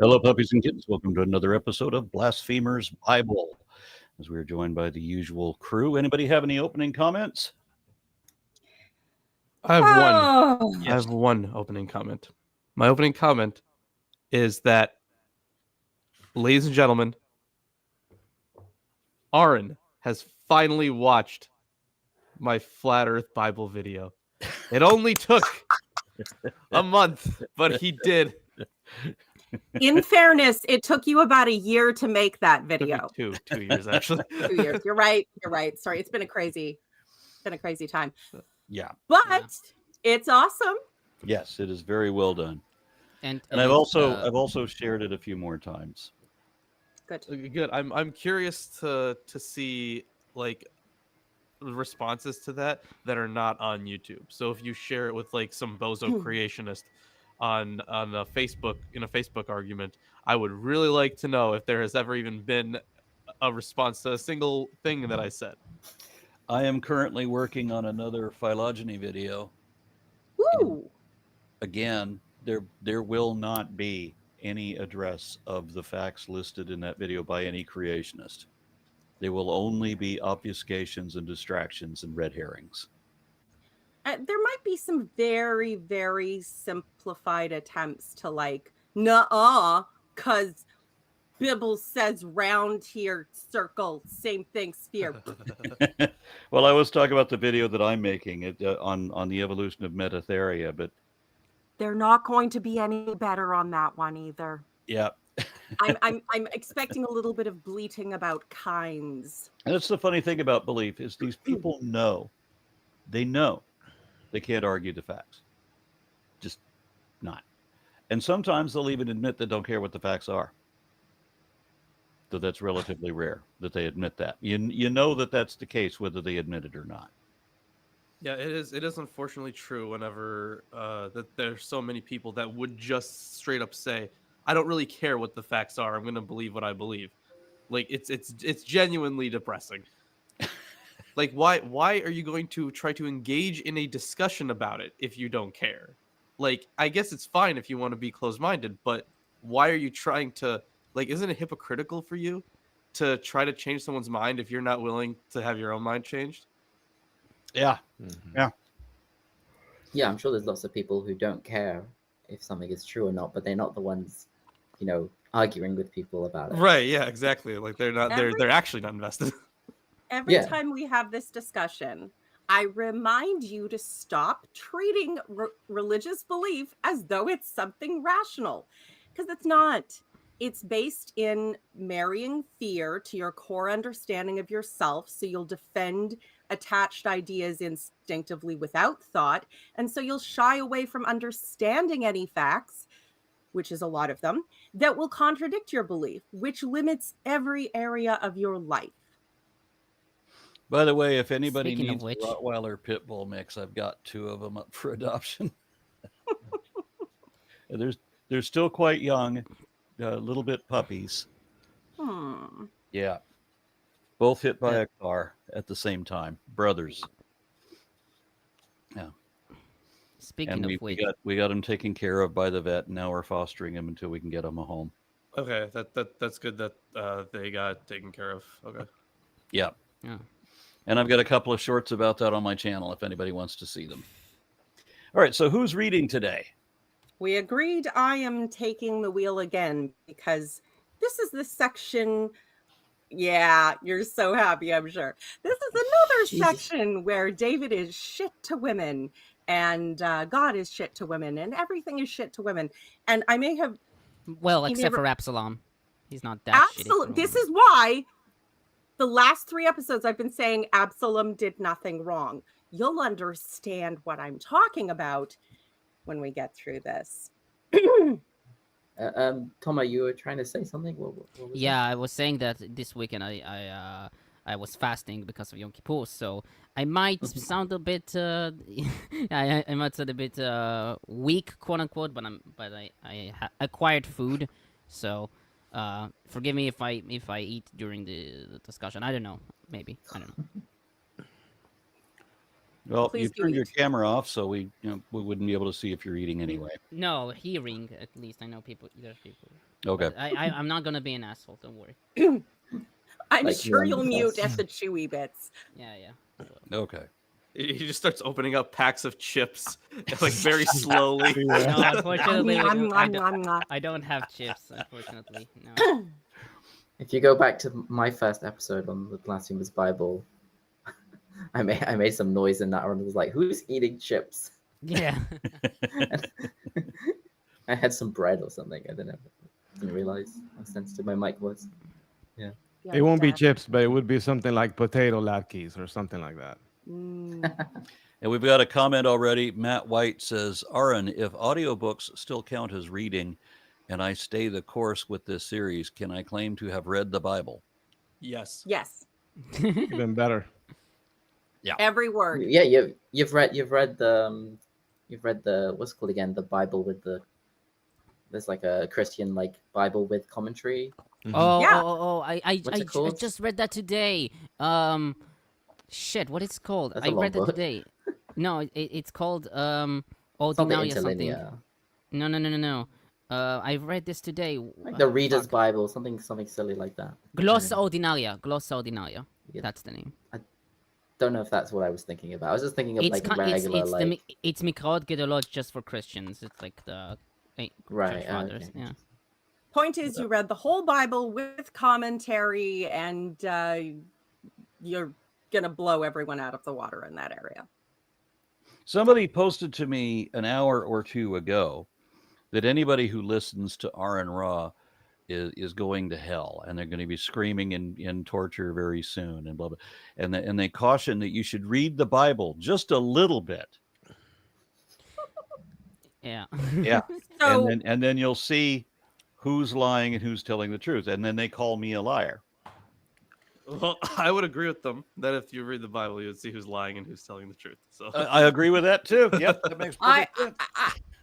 Hello, puppies and kittens. Welcome to another episode of Blasphemers Bible. As we are joined by the usual crew. Anybody have any opening comments? I have one. Oh, I have one opening comment. My opening comment is that, ladies and gentlemen, Aaron has finally watched my Flat Earth Bible video. It only took a month, but he did. in fairness, it took you about a year to make that Took me video. 2 years, actually. 2 years. You're right. Sorry, it's been a crazy time. Yeah. But it's awesome. Yes, it is very well done. And I've also shared it a few more times. Good. Good. I'm curious to see like responses to that are not on YouTube. So if you share it with like some bozo creationist on a Facebook argument, I would really like to know if there has ever even been a response to a single thing that I said. I am currently working on another phylogeny video. Woo! Again, there will not be any address of the facts listed in that video by any creationist. They will only be obfuscations and distractions and red herrings. There might be some very, very simplified attempts to like, nuh-uh, because Bible says round here, circle, same thing, sphere. Well, I was talking about the video that I'm making on the evolution of metatheria, but They're not going to be any better on that one either. yeah. I'm expecting a little bit of bleating about kinds. And that's the funny thing about belief is these people know they can't argue the facts. Just not. And sometimes they'll even admit they don't care what the facts are. So that's relatively rare that they admit that. You know that that's the case whether they admit it or not. Yeah, it is unfortunately true whenever that there's so many people that would just straight up say, I don't really care what the facts are. I'm going to believe what I believe. Like it's genuinely depressing. Like why are you going to try to engage in a discussion about it if you don't care? Like I guess it's fine if you want to be closed-minded, but why are you trying to, like, isn't it hypocritical for you to try to change someone's mind if you're not willing to have your own mind changed? Yeah. Mm-hmm. Yeah. Yeah, I'm sure there's lots of people who don't care if something is true or not, but they're not the ones, arguing with people about it. Right, yeah, exactly. Like they're actually not invested. Every time we have this discussion, I remind you to stop treating religious belief as though it's something rational, because it's not. It's based in marrying fear to your core understanding of yourself, so you'll defend attached ideas instinctively without thought, and so you'll shy away from understanding any facts, which is a lot of them, that will contradict your belief, which limits every area of your life. By the way, if anybody Speaking of needs which- a Rottweiler pit bull mix, I've got 2 of them up for adoption. They're still quite young, a little bit puppies. Yeah. Both hit by a car at the same time. Brothers. Yeah. Speaking And of which, we got them taken care of by the vet, and now we're fostering them until we can get them a home. Okay, that's good that they got taken care of. Okay. Yeah. yeah. And I've got a couple of shorts about that on my channel if anybody wants to see them. All right, so who's reading today? We agreed I am taking the wheel again because this is the section. Yeah, you're so happy, I'm sure. This is another section where David is shit to women and God is shit to women and everything is shit to women. And I may have... Well, except for Absalom. He's not that shitty. This is why the last 3 episodes I've been saying Absalom did nothing wrong. You'll understand what I'm talking about when we get through this. Thomas, you were trying to say something? What was Yeah, I was saying that this weekend I was fasting because of Yom Kippur, so I might sound a bit I might sound a bit weak, quote unquote, but I acquired food, so forgive me if I eat during the discussion. I don't know, maybe I don't know. Well, Please you do turned your eat. camera off, so we wouldn't be able to see if you're eating anyway. No, hearing at least. I know people. There's people. Okay. But I'm not gonna be an asshole. Don't worry. I'm Like sure you you'll on the mute first. at the chewy bits. Yeah. Okay. He just starts opening up packs of chips, like very slowly. No, unfortunately, Nom, nom, nom, nom. I don't have chips. Unfortunately, no. If you go back to my first episode on the Blasphemers Bible, I made some noise in that one. I was like, "Who's eating chips?" Yeah. I had some bread or something. I didn't realize how sensitive my mic was. Yeah, It won't be exactly. chips, but it would be something like potato latkes or something like that. And we've got a comment already. Matt White says, Aaron, if audiobooks still count as reading and I stay the course with this series, can I claim to have read the Bible? Yes. Yes, Even better. every word. Yeah, you've read the what's it called again? The Bible with there's like a Christian like Bible with commentary. Oh, Yeah. I What's it called? just read that today. Shit, what it's called? That's a I long read that book. today. No, it's called It's not the Ordinalia something. interlinear, No. I read this today. like the Reader's Fuck. Bible, something silly like that. Glossa Ordinalia. Yeah. That's the name. Don't know if that's what I was thinking about. I was just thinking of It's like ki- regular like it's Mikra Gedolot just for Christians. It's like the right. church fathers. Okay. Yeah. Point is, you read the whole Bible with commentary, and you're gonna blow everyone out of the water in that area. Somebody posted to me an hour or two ago that anybody who listens to Aaron Ra is going to hell, and they're going to be screaming in torture very soon, and blah blah. And they caution that you should read the Bible just a little bit. Yeah. Yeah. So and then you'll see who's lying and who's telling the truth. And then they call me a liar. Well, I would agree with them that if you read the Bible, you would see who's lying and who's telling the truth. So I agree with that too. Yep, that makes perfect sense.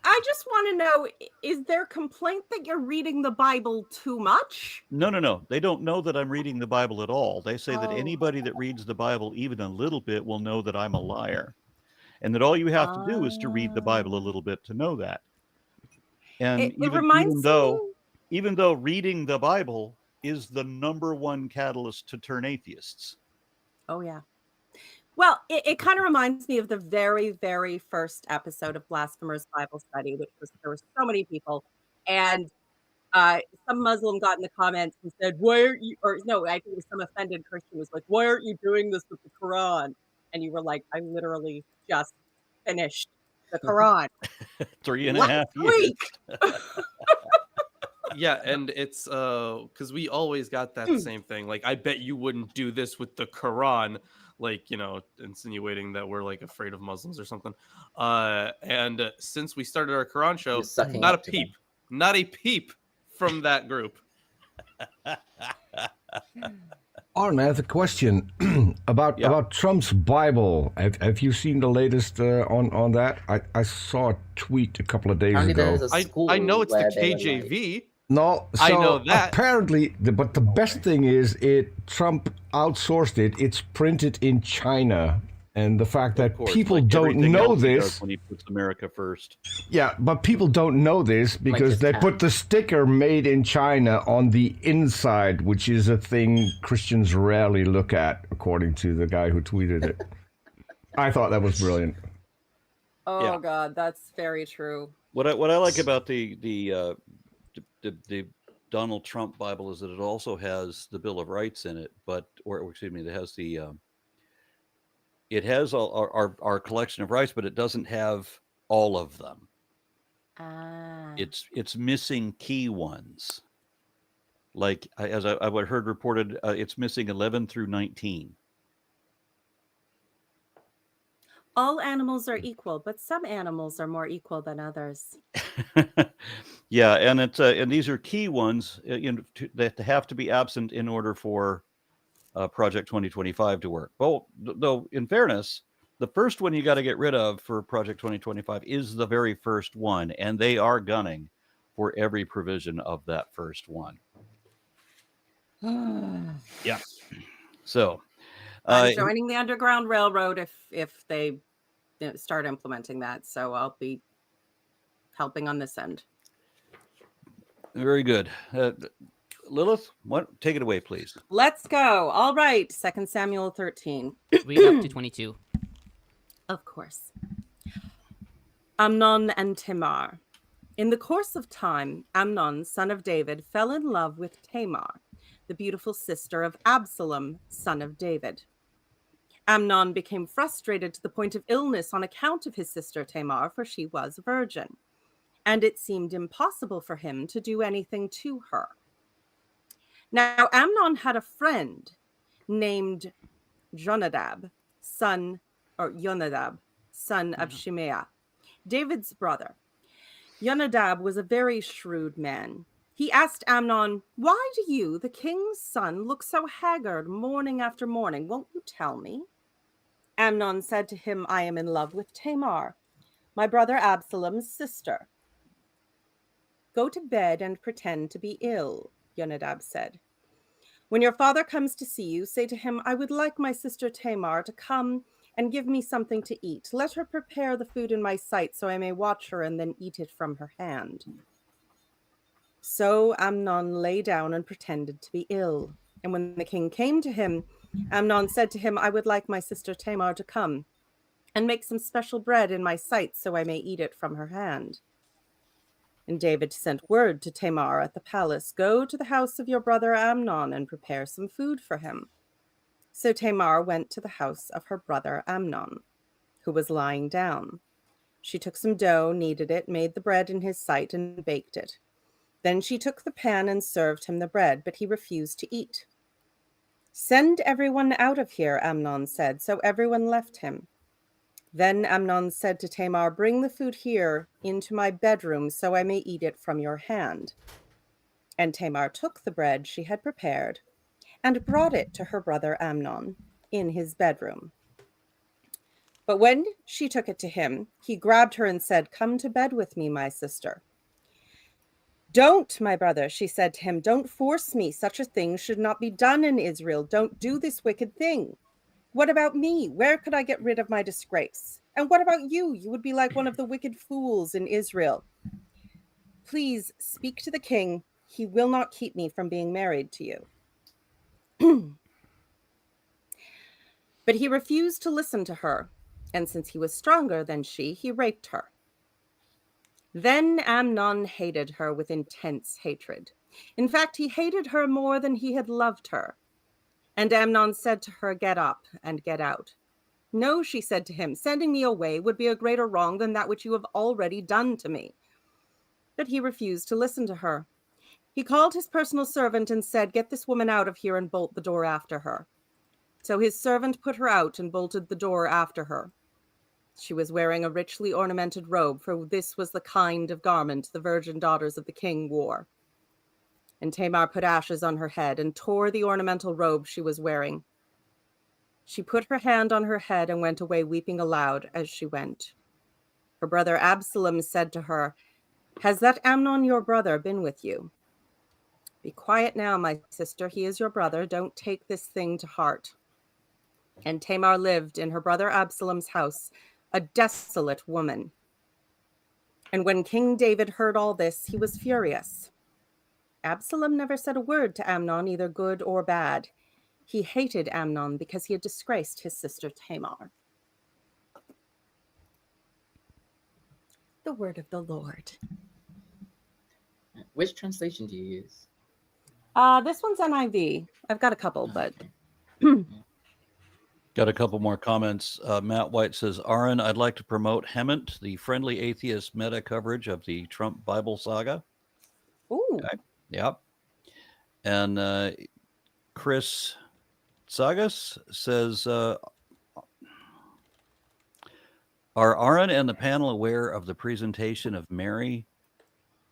I just want to know, is there complaint that you're reading the Bible too much? No. They don't know that I'm reading the Bible at all. They say that Oh. anybody that reads the Bible even a little bit will know that I'm a liar. And that all you have to do is to read the Bible a little bit to know that. And It even reminds even though reading the Bible is the number one catalyst to turn atheists. Oh, yeah. Well, it kind of reminds me of the very, very first episode of Blasphemers Bible Study, which was, there were so many people. And some Muslim got in the comments and said, why aren't you, or no, I think it was some offended Christian was like, why aren't you doing this with the Quran? And you were like, I literally just finished the Quran. 3.5 years. Week. yeah, and it's because we always got that same thing. Like, I bet you wouldn't do this with the Quran, like, you know, insinuating that we're like afraid of Muslims or something. And since we started our Quran show, You're sucking not a up to them. peep, not a peep from that group. Arne, I have a question about Trump's Bible. Have you seen the latest on that? I saw a tweet a couple of days Apparently ago. there's a school I know it's the where they were like- KJV. No, so I know that. apparently, but the best thing is Trump outsourced it. It's printed in China, and the fact Of that course, people like don't everything know else he does this. when he puts America first. Yeah, but people don't know this because his they cat. put the sticker "Made in China" on the inside, which is a thing Christians rarely look at, according to the guy who tweeted it. I thought that was brilliant. Oh, Yeah. God, that's very true. What I like about the Donald Trump Bible is that it also has the Bill of Rights in it, or excuse me, it has our collection of rights, but it doesn't have all of them. It's missing key ones. Like as I heard reported, it's missing 11 through 19. All animals are equal, but some animals are more equal than others. Yeah, and it's and these are key ones that have to be absent in order for Project 2025 to work. Well, though, in fairness, the first one you got to get rid of for Project 2025 is the very first one, and they are gunning for every provision of that first one. Yeah. So, I'm joining the Underground Railroad if they start implementing that. So I'll be helping on this end. Very good. Lilith, take it away, please. Let's go. All right. 2 Samuel 13. Read up to 22. Of course. Amnon and Tamar. In the course of time, Amnon, son of David, fell in love with Tamar, the beautiful sister of Absalom, son of David. Amnon became frustrated to the point of illness on account of his sister Tamar, for she was a virgin, and it seemed impossible for him to do anything to her. Now Amnon had a friend named Jonadab, son of Shimeah, David's brother. Jonadab was a very shrewd man. He asked Amnon, "Why do you, the king's son, look so haggard morning after morning? Won't you tell me?" Amnon said to him, "I am in love with Tamar, my brother Absalom's sister." "Go to bed and pretend to be ill," Jonadab said. "When your father comes to see you, say to him, 'I would like my sister Tamar to come and give me something to eat. Let her prepare the food in my sight so I may watch her and then eat it from her hand.'" So Amnon lay down and pretended to be ill. And when the king came to him, Amnon said to him, "I would like my sister Tamar to come and make some special bread in my sight so I may eat it from her hand." And David sent word to Tamar at the palace, "Go to the house of your brother Amnon and prepare some food for him." So Tamar went to the house of her brother Amnon, who was lying down. She took some dough, kneaded it, made the bread in his sight, and baked it. Then she took the pan and served him the bread, but he refused to eat. "Send everyone out of here," Amnon said, so everyone left him. Then Amnon said to Tamar, "Bring the food here into my bedroom so I may eat it from your hand." And Tamar took the bread she had prepared and brought it to her brother Amnon in his bedroom. But when she took it to him, he grabbed her and said, "Come to bed with me, my sister." "Don't, my brother," she said to him. "Don't force me. Such a thing should not be done in Israel. Don't do this wicked thing. What about me? Where could I get rid of my disgrace? And what about you? You would be like one of the wicked fools in Israel. Please speak to the king. He will not keep me from being married to you." But he refused to listen to her, and since he was stronger than she, he raped her. Then Amnon hated her with intense hatred. In fact, he hated her more than he had loved her. And Amnon said to her, "Get up and get out." "No," she said to him, "sending me away would be a greater wrong than that which you have already done to me." But he refused to listen to her. He called his personal servant and said, "Get this woman out of here and bolt the door after her." So his servant put her out and bolted the door after her. She was wearing a richly ornamented robe, for this was the kind of garment the virgin daughters of the king wore. And Tamar put ashes on her head and tore the ornamental robe she was wearing. She put her hand on her head and went away weeping aloud as she went. Her brother Absalom said to her, "Has that Amnon your brother been with you?" "Be quiet now, my sister. He is your brother. Don't take this thing to heart." And Tamar lived in her brother Absalom's house, a desolate woman. And when King David heard all this, he was furious. Absalom never said a word to Amnon, either good or bad. He hated Amnon because he had disgraced his sister Tamar. The word of the Lord. Which translation do you use? This one's NIV. I've got a couple, but Got a couple more comments. Matt White says, "Aaron, I'd like to promote Hemant, the friendly atheist meta coverage of the Trump Bible saga." ooh, Okay. Yep. And Chris Sagas says, "Are Aaron and the panel aware of the presentation of Mary?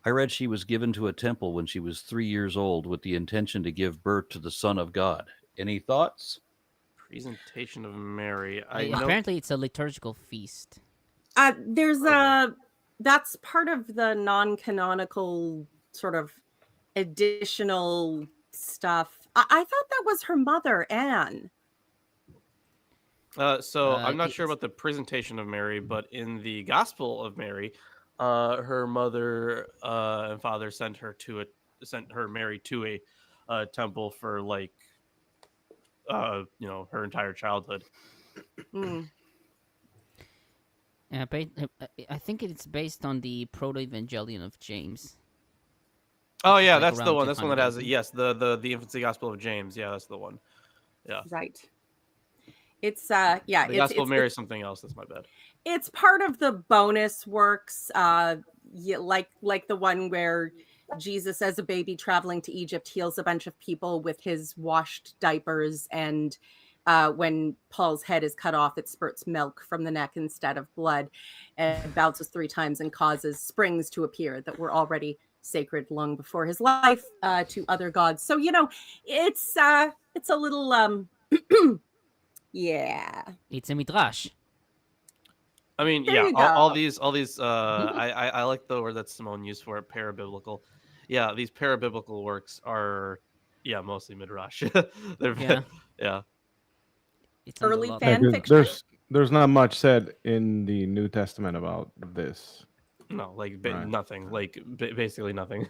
I read she was given to a temple when she was 3 years old with the intention to give birth to the Son of God. Any thoughts?" Presentation of Mary. I know. Apparently, it's a liturgical feast. there's that's part of the non-canonical sort of additional stuff. I thought that was her mother, Anne. So I'm not sure it's- about the presentation of Mary, but in the Gospel of Mary, her mother and father sent her Mary to a temple for like her entire childhood. Mm. I think it's based on the Proto-Evangelion of James. Oh which is, yeah, like, that's the around one. That's the one that has 200 it. Yes, the infancy Gospel of James. Yeah, that's the one. Yeah, Right. It's yeah, the it's Gospel of it's Mary it's is something else. That's my bad. it's part of the bonus works, yeah, like the one where Jesus as a baby traveling to Egypt heals a bunch of people with his washed diapers, and when Paul's head is cut off, it spurts milk from the neck instead of blood, and bounces 3 times and causes springs to appear that were already sacred long before his life to other gods. So it's a little yeah. It's a midrash. I mean, There yeah, you all go. these I like the word that Simone used for it, parabiblical. Yeah, these parabiblical works are mostly midrash. They're Yeah. yeah. It's under a Early lot. Yeah, fan 'cause fiction. there's not much said in the New Testament about this. No, like Right. nothing. Like basically nothing.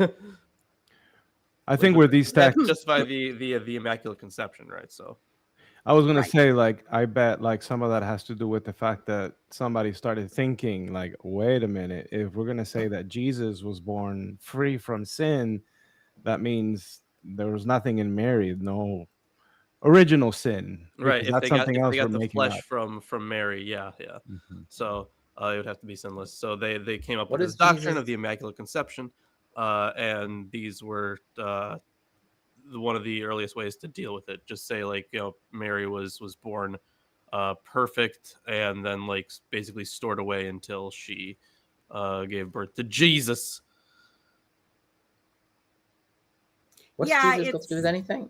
I think where these That's texts, just by the Immaculate Conception, right? So I was gonna Right. say, like, I bet like some of that has to do with the fact that somebody started thinking, like, wait a minute, if we're gonna say that Jesus was born free from sin, that means there was nothing in Mary, no original sin, right, because that's something if they else we're got the making flesh up. from Mary, yeah. Mhm. So it would have to be sinless. So they came up What with is this doctrine of Jesus? the Immaculate Conception, and these were one of the earliest ways to deal with it. Just say like Mary was born perfect, and then like basically stored away until she gave birth to Jesus. What's Yeah, Jesus got to do with it's anything?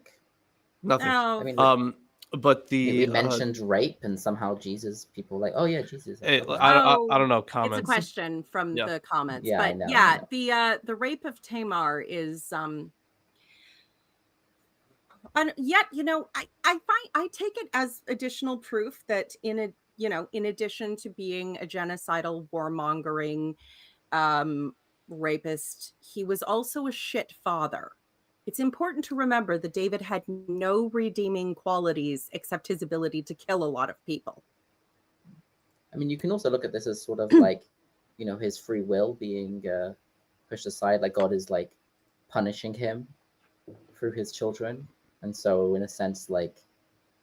Nothing. I oh, mean, But we the mentioned rape, and somehow Jesus. People like, oh yeah, Jesus. I Okay. don't know it's a comments. question from Yeah. the comments. Yeah, I But know. yeah, the rape of Tamar is and yet I find I take it as additional proof that in addition to being a genocidal warmongering rapist, he was also a shit father. It's important to remember that David had no redeeming qualities except his ability to kill a lot of people. I mean, you can also look at this as sort of like, his free will being pushed aside. Like God is like punishing him through his children, and so in a sense, like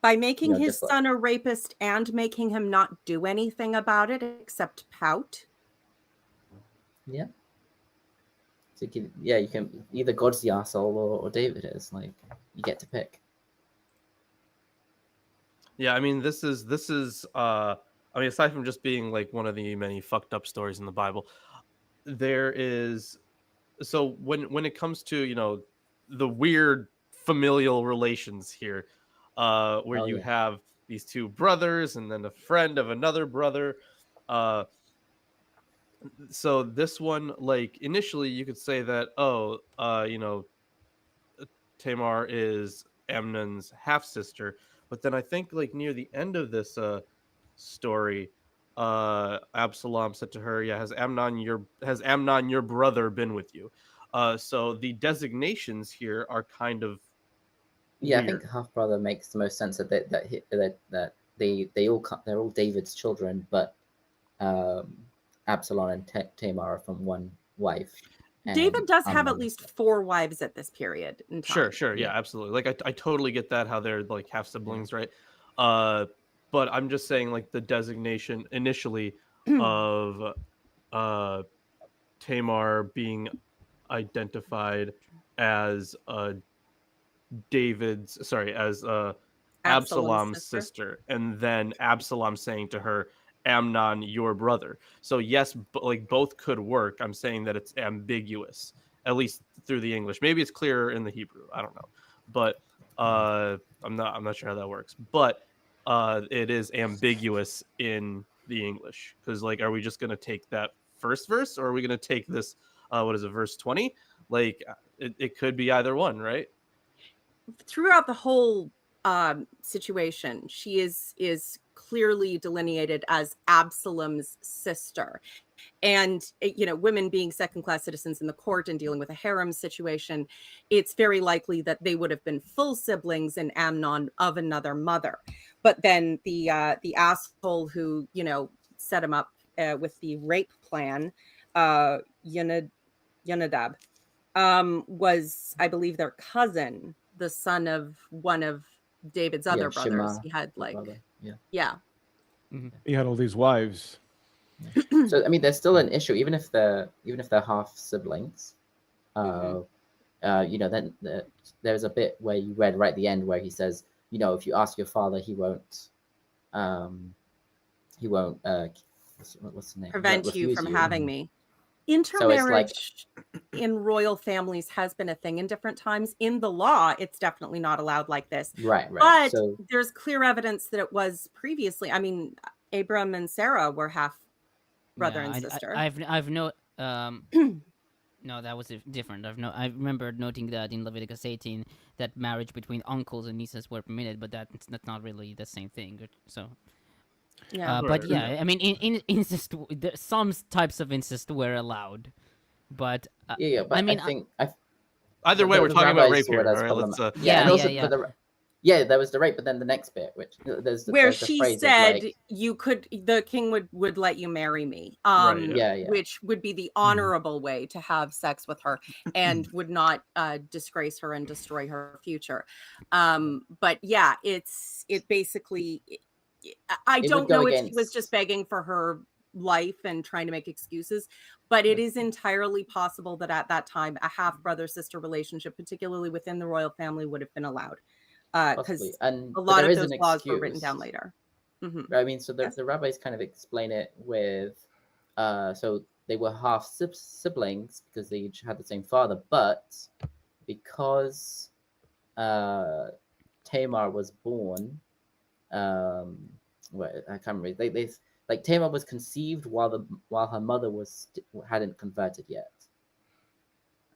By making his just like son a rapist and making him not do anything about it except pout. yeah. So you can either God's the arsehole or David is. Like you get to pick. Yeah, I mean this is I mean aside from just being like one of the many fucked up stories in the Bible, there is so when it comes to the weird familial relations here, where Oh you yeah. have these two brothers and then a friend of another brother. So this one, like initially you could say that Tamar is Amnon's half sister, but then I think like near the end of this story, Absalom said to her, "Yeah, has Amnon your brother been with you?" So the designations here are kind of Yeah, I weird. think half brother makes the most sense that they're all David's children, but Absalom and Tamar are from one wife. David And does have at Amnon is least 4 wives at this period in time. Sure, yeah, Yeah. absolutely. Like I totally get that how they're like half siblings, right? But I'm just saying like the designation initially of Tamar being identified as Absalom's sister, and then Absalom saying to her, Amnon, your brother. So yes, like both could work. I'm saying that it's ambiguous, at least through the English. Maybe it's clearer in the Hebrew. I don't know, but I'm not sure how that works. But it is ambiguous in the English because like, are we just gonna take that first verse, or are we gonna take this? What is it, verse 20? Like it could be either one, right? Throughout the whole situation, she is clearly delineated as Absalom's sister. And, women being second-class citizens in the court and dealing with a harem situation, it's very likely that they would have been full siblings in Amnon of another mother. But then the asshole who, set him up with the rape plan, Yonadab, was, I believe, their cousin, the son of one of David's other brothers. Shema, He had brother. yeah. He had all these wives. So I mean, there's still an issue, even if they're half siblings. Then there's a bit where you read right at the end where he says, if you ask your father, he won't. What's the name? Prevent you from having me. So Intermarriage in royal families has been a thing in different times. In the law, it's definitely not allowed like this. Right. But So there's clear evidence that it was previously. I mean, Abram and Sarah were half brother and sister. I've no no, that was different. I remember noting that in Leviticus 18 that marriage between uncles and nieces were permitted, but that's not really the same thing. So yeah. but yeah, I mean, in incest, some types of incest were allowed, but but I mean, I think Either way, we're talking about rape here. All right, let's, there was the rape, but then the next bit, which there's she the said the king would let you marry me, which would be the honorable way to have sex with her and would not disgrace her and destroy her future. But yeah, it basically, I don't know if she was just begging for her life and trying to make excuses, but it is entirely possible that at that time a half brother sister relationship, particularly within the royal family, would have been allowed, because a lot of those laws were written down later. I mean, so the rabbis kind of explain it with so they were half siblings because they each had the same father, but because Tamar was born, I can't remember, they like Tamar was conceived while her mother hadn't converted yet,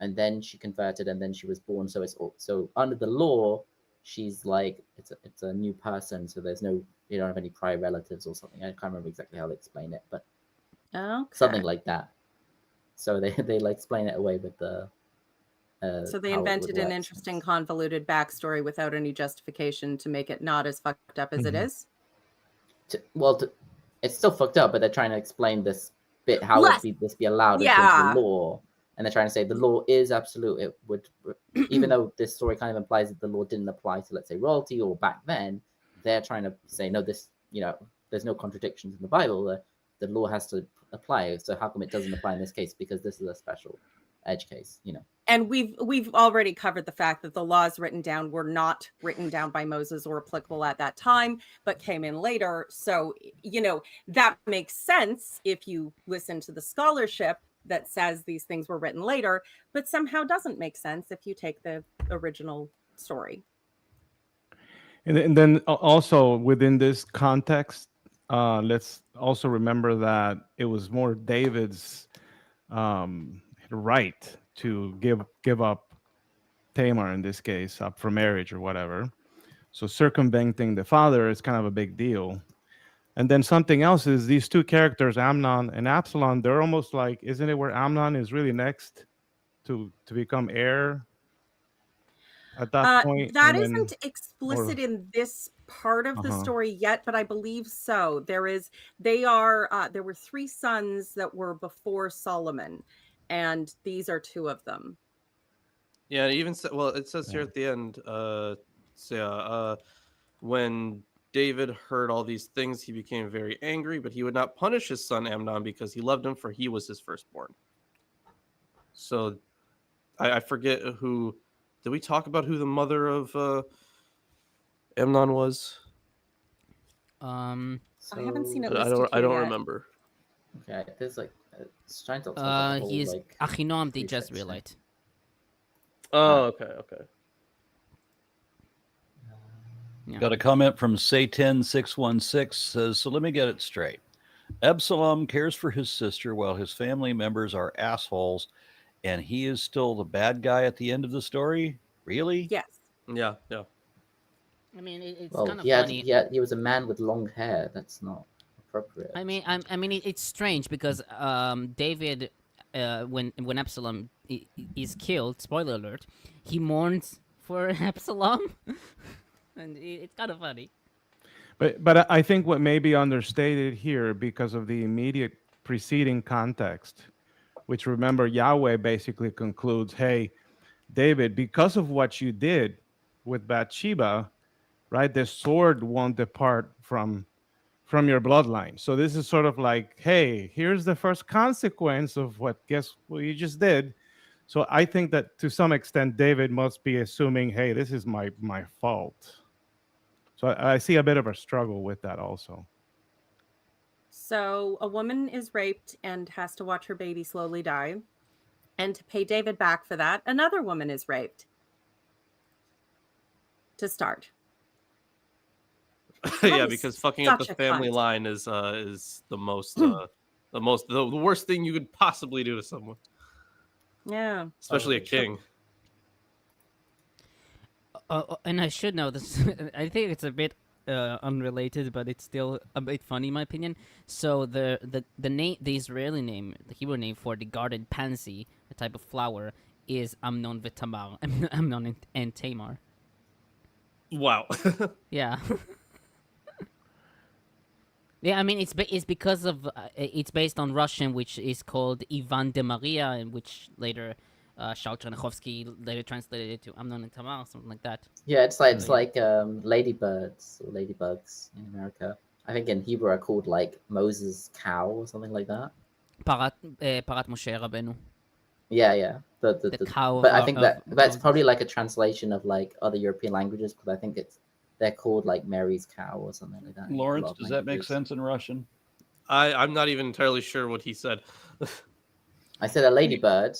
and then she converted, and then she was born. So under the law, she's like it's a new person. So you don't have any prior relatives or something. I can't remember exactly how they explain it, but something like that. So they explain it away with the. So they invented an interesting convoluted backstory without any justification to make it not as fucked up as it is. It's still fucked up, but they're trying to explain this bit, how this be allowed according to the law. And they're trying to say the law is absolute. It would, even though this story kind of implies that the law didn't apply to, let's say, royalty or back then, they're trying to say, no, there's no contradictions in the Bible. The law has to apply. So how come it doesn't apply in this case? Because this is a special edge case, And we've already covered the fact that the laws written down were not written down by Moses or applicable at that time, but came in later. So, that makes sense if you listen to the scholarship that says these things were written later, but somehow doesn't make sense if you take the original story. And then also within this context, let's also remember that it was more David's right to give up Tamar, in this case, up for marriage or whatever. So circumventing the father is kind of a big deal. And then something else is these two characters, Amnon and Absalom, they're almost like, isn't it where Amnon is really next to become heir at that point? That isn't explicit in this part of the story yet, but I believe so. There were 3 sons that were before Solomon, and these are 2 of them. Yeah, it says here at the end, when David heard all these things, he became very angry, but he would not punish his son Amnon because he loved him, for he was his firstborn. So I forget who. Did we talk about who the mother of Amnon was? I haven't seen it. I don't remember. Okay, there's it's trying to. He's Achinoam the Jezreelite. Oh, okay. Yeah. Got a comment from Satan616 says, so let me get it straight. Absalom cares for his sister while his family members are assholes, and he is still the bad guy at the end of the story? Really? Yes. Yeah. I mean, it's Well, kind of funny. he was a man with long hair. That's not appropriate. I mean, it's strange because David, when Absalom is killed, spoiler alert, he mourns for Absalom, and it's kind of funny. But I think what may be understated here because of the immediate preceding context, which remember Yahweh basically concludes, "Hey, David, because of what you did with Bathsheba, right? The sword won't depart from your bloodline." So this is sort of like, hey, here's the first consequence of what you just did. So I think that to some extent David must be assuming, hey, this is my fault. So I see a bit of a struggle with that also. So a woman is raped and has to watch her baby slowly die. And to pay David back for that, another woman is raped. To start. Yeah, because fucking up the such a family cunt. line is the the worst thing you could possibly do to someone, Yeah. especially a king. And I should know this. I think it's a bit unrelated, but it's still a bit funny in my opinion. So the name, the Israeli name, the Hebrew name for the garden pansy, a type of flower, is Amnon v'Tamar. Amnon and Tamar. Wow. Yeah. Yeah, I mean it's because of it's based on Russian, which is called Ivan de Maria, and which later Charles Chernyakhovsky later translated it to Amnon and Tamar, something like that. Yeah, it's like ladybirds or ladybugs in America. I think in Hebrew are called like Moses' cow or something like that. Parat Moshe Rabbeinu. Yeah. The cow. But I think that's probably like a translation of like other European languages, because I think they're called like Mary's cow or something like that. Lawrence, does that make sense in Russian? I'm not even entirely sure what he said. I said a ladybird.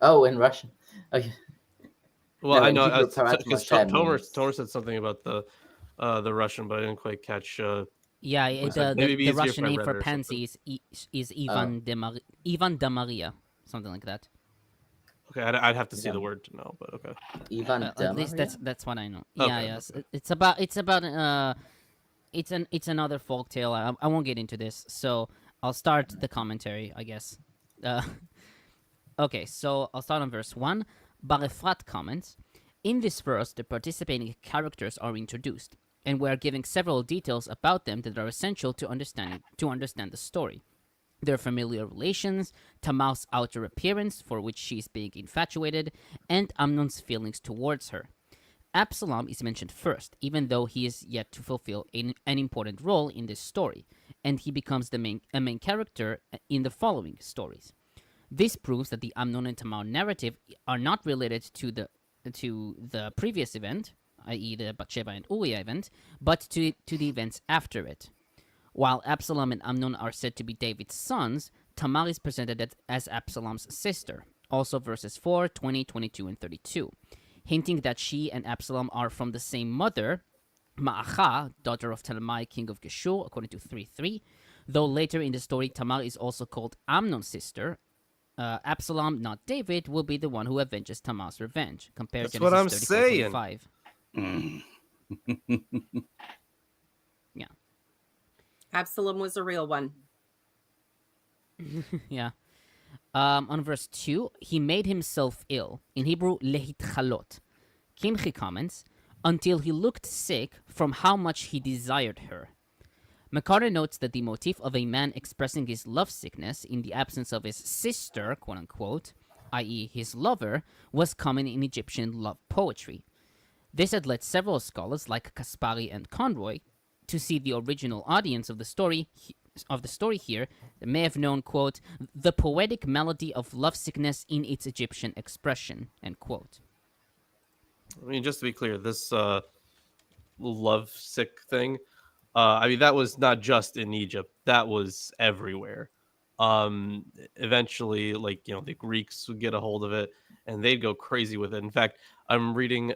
Oh, in Russian. Okay. Well, No, I in know Hebrew, because Parat Moshe Tomer said something about the Russian, but I didn't quite catch. Yeah, maybe the easier if Russian I name read for it or pansy is Ivan de Maria, something like that. Okay, I'd have to see the word to know, but okay. Ivan At least that's what I know. Okay, Yeah, yes. Okay. It's about it's another folk tale. I won't get into this, so I'll start the commentary, I guess. Okay, so I'll start on verse 1. Bar-Efrat comments, in this verse, the participating characters are introduced, and we are giving several details about them that are essential to understand the story. Their familiar relations, Tamar's outer appearance, for which she is being infatuated, and Amnon's feelings towards her. Absalom is mentioned first, even though he is yet to fulfill an important role in this story, and he becomes a main character in the following stories. This proves that the Amnon and Tamar narrative are not related to the previous event, i.e. the Bathsheba and Uriah event, but to the events after it. While Absalom and Amnon are said to be David's sons, Tamar is presented as Absalom's sister, also verses 4, 20, 22, and 32, hinting that she and Absalom are from the same mother, Ma'acha, daughter of Talmai, king of Geshur, according to 3:3, though later in the story Tamar is also called Amnon's sister. Absalom, not David, will be the one who avenges Tamar's revenge. Compare That's Genesis what I'm 34:25. saying. Yeah. Absalom was a real one. Yeah. On verse 2, he made himself ill. In Hebrew, lehitchalot. Kimchi comments, until he looked sick from how much he desired her. McCarter notes that the motif of a man expressing his lovesickness in the absence of his sister, quote-unquote, i.e. his lover, was common in Egyptian love poetry. This had led several scholars, like Kaspari and Conroy, to see the original audience of the story here that may have known, quote, the poetic melody of lovesickness in its Egyptian expression, end quote. I mean, just to be clear, this lovesick thing, I mean, that was not just in Egypt. That was everywhere. Eventually, like, the Greeks would get a hold of it, and they'd go crazy with it. In fact, I'm reading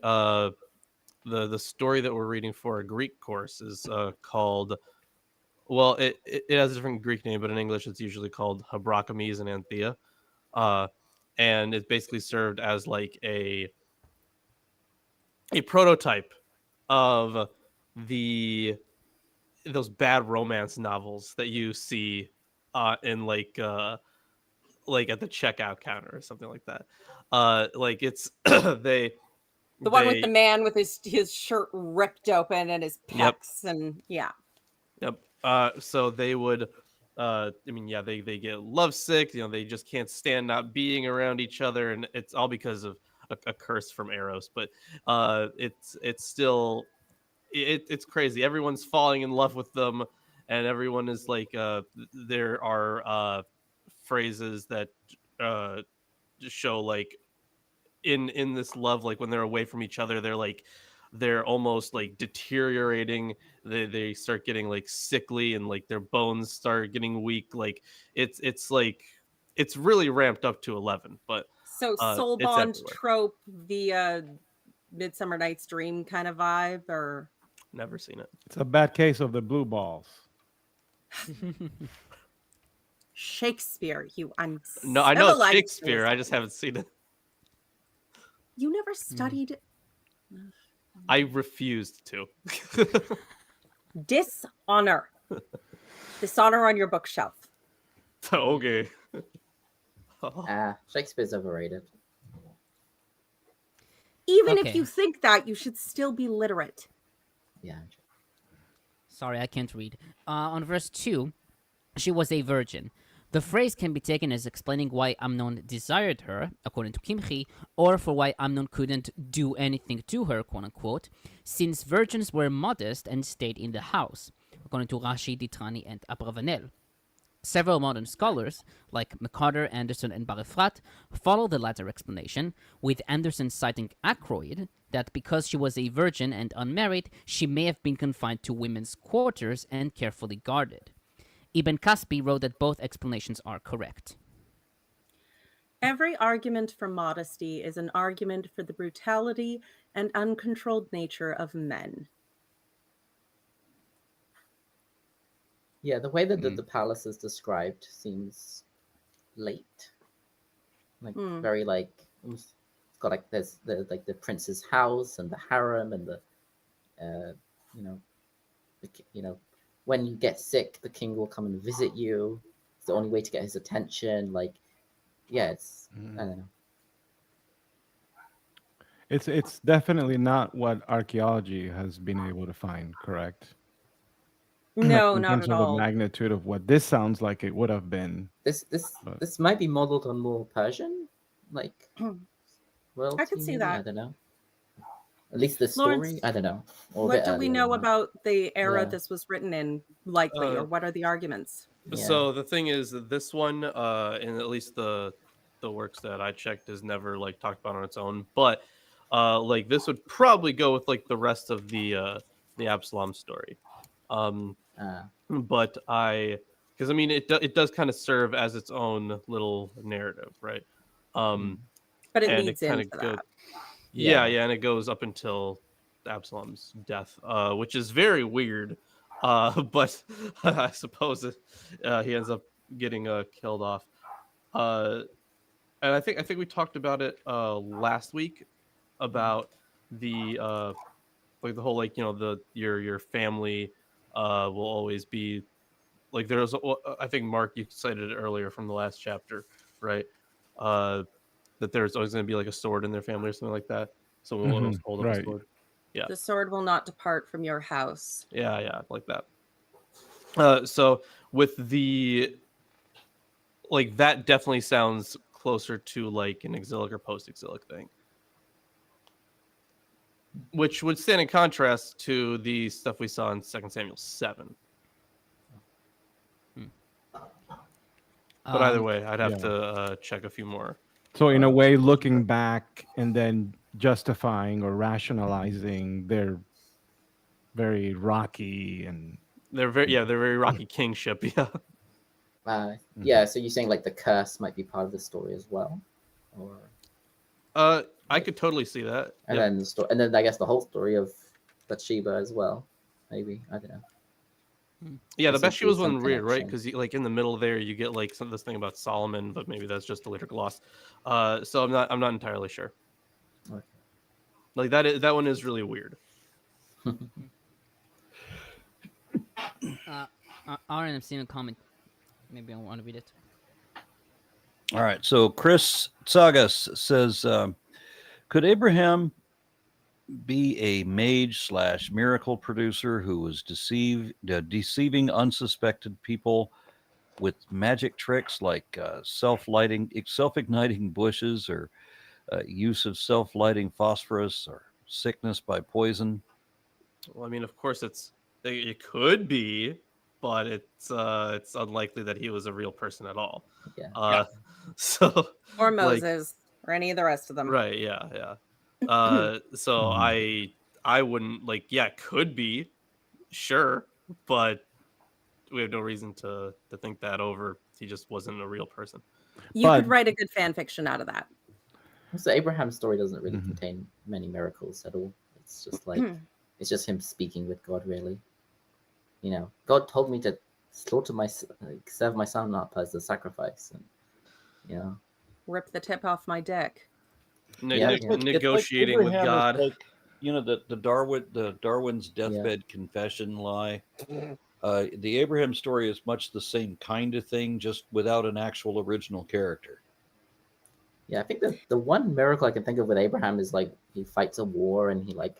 the story that we're reading for a Greek course is called, well, it has a different Greek name, but in English it's usually called Abrachames and Anthea. And it's basically served as like a a prototype of those bad romance novels that you see in like at the checkout counter or something like that. Like it's the one with the man with his shirt ripped open and his Yep. pecs and yeah. Yep. So they would I mean, yeah, they get lovesick, you know, they just can't stand not being around each other, and it's all because of a curse from Eros. But it's still it's crazy. Everyone's falling in love with them, and everyone is like there are phrases that show like in this love, like when they're away from each other, they're almost like deteriorating. They start getting like sickly, and like their bones start getting weak. Like it's like it's really ramped up to 11. But So soul it's bond everywhere. trope, the Midsummer Night's Dream kind of vibe, or Never seen it. It's a bad case of the blue balls. Shakespeare. I'm No, I know it's civilized Shakespeare. this. I just haven't seen it. You never studied I refused to. dishonor. Dishonor on your bookshelf. Okay. Shakespeare's overrated. Even Okay. if you think that, you should still be literate. Yeah. Sorry, I can't read. On verse 2, she was a virgin. The phrase can be taken as explaining why Amnon desired her, according to Kimchi, or for why Amnon couldn't do anything to her, quote-unquote, since virgins were modest and stayed in the house, according to Rashi, Ditrani, and Abravanel. Several modern scholars, like McCarter, Anderson, and Bar-Efrat, follow the latter explanation, with Anderson citing Ackroyd, that because she was a virgin and unmarried, she may have been confined to women's quarters and carefully guarded. Ibn Kaspi wrote that both explanations are correct. Every argument for modesty is an argument for the brutality and uncontrolled nature of men. Yeah, the way that the palace is described seems late. Like very like it's got like there's the prince's house and the harem and the when you get sick, the king will come and visit you. It's the only way to get his attention. Like, yeah, it's I don't know. It's definitely not what archaeology has been able to find, correct? No, in not terms at of all. the magnitude of what this sounds like it would have been. This might be modeled on more Persian, like royalty. I could see maybe? that. I don't know. At least the Lawrence, story, I don't know. Or a what bit do we earlier know than that. about the era Yeah. this was written in, likely, or what are the arguments? Yeah. So the thing is that this one, in at least the works that I checked, is never like talked about on its own. But like this would probably go with like the rest of the Absalom story. But because I mean it does kind of serve as its own little narrative, right? But it and leads it kinda into go- that. Yeah, and it goes up until Absalom's death, which is very weird. But I suppose he ends up getting killed off. And I think we talked about it last week about the like the whole like your family will always be like there's I think Mark you cited it earlier from the last chapter, right? That there's always going to be like a sword in their family or something like that. Someone will always hold up a sword. Yeah. The sword will not depart from your house. Yeah, like that. So with the like that definitely sounds closer to like an exilic or post-exilic thing, which would stand in contrast to the stuff we saw in 2 Samuel 7. But either way, I'd have to check a few more. So in a way, looking back and then justifying or rationalizing their very rocky and they're very rocky kingship. Yeah. Yeah. So you're saying like the curse might be part of the story as well, or I could totally see that. and then the story, and then I guess the whole story of Bathsheba as well. Maybe I don't know. Yeah, the This would Bathsheba was be some one weird, right? connection. Because like in the middle there, you get like this thing about Solomon, but maybe that's just a later gloss. So I'm not entirely sure. Okay. Like that one is really weird. Aaron, I've seen a comment. Maybe I want to read it. All right. So Chris Sagas says, could Abraham be a mage / miracle producer who was deceiving unsuspected people with magic tricks like self-igniting bushes or use of self-lighting phosphorus or sickness by poison? Well, I mean, of course, it could be, but it's unlikely that he was a real person at all. Yeah. So Or like, Moses, or any of the rest of them. right? Yeah. So I wouldn't like. Yeah, could be, sure, but we have no reason to think that over. He just wasn't a real person. You could write a good fan fiction out of that. So Abraham's story doesn't really contain many miracles at all. It's just like it's just him speaking with God, really. You know, God told me to serve my son up as a sacrifice, and you know, Rip the tip off my dick. Negotiating with God. Like, you know, the Darwin's deathbed confession lie. The Abraham story is much the same kind of thing, just without an actual original character. Yeah, I think the one miracle I can think of with Abraham is like he fights a war and he like,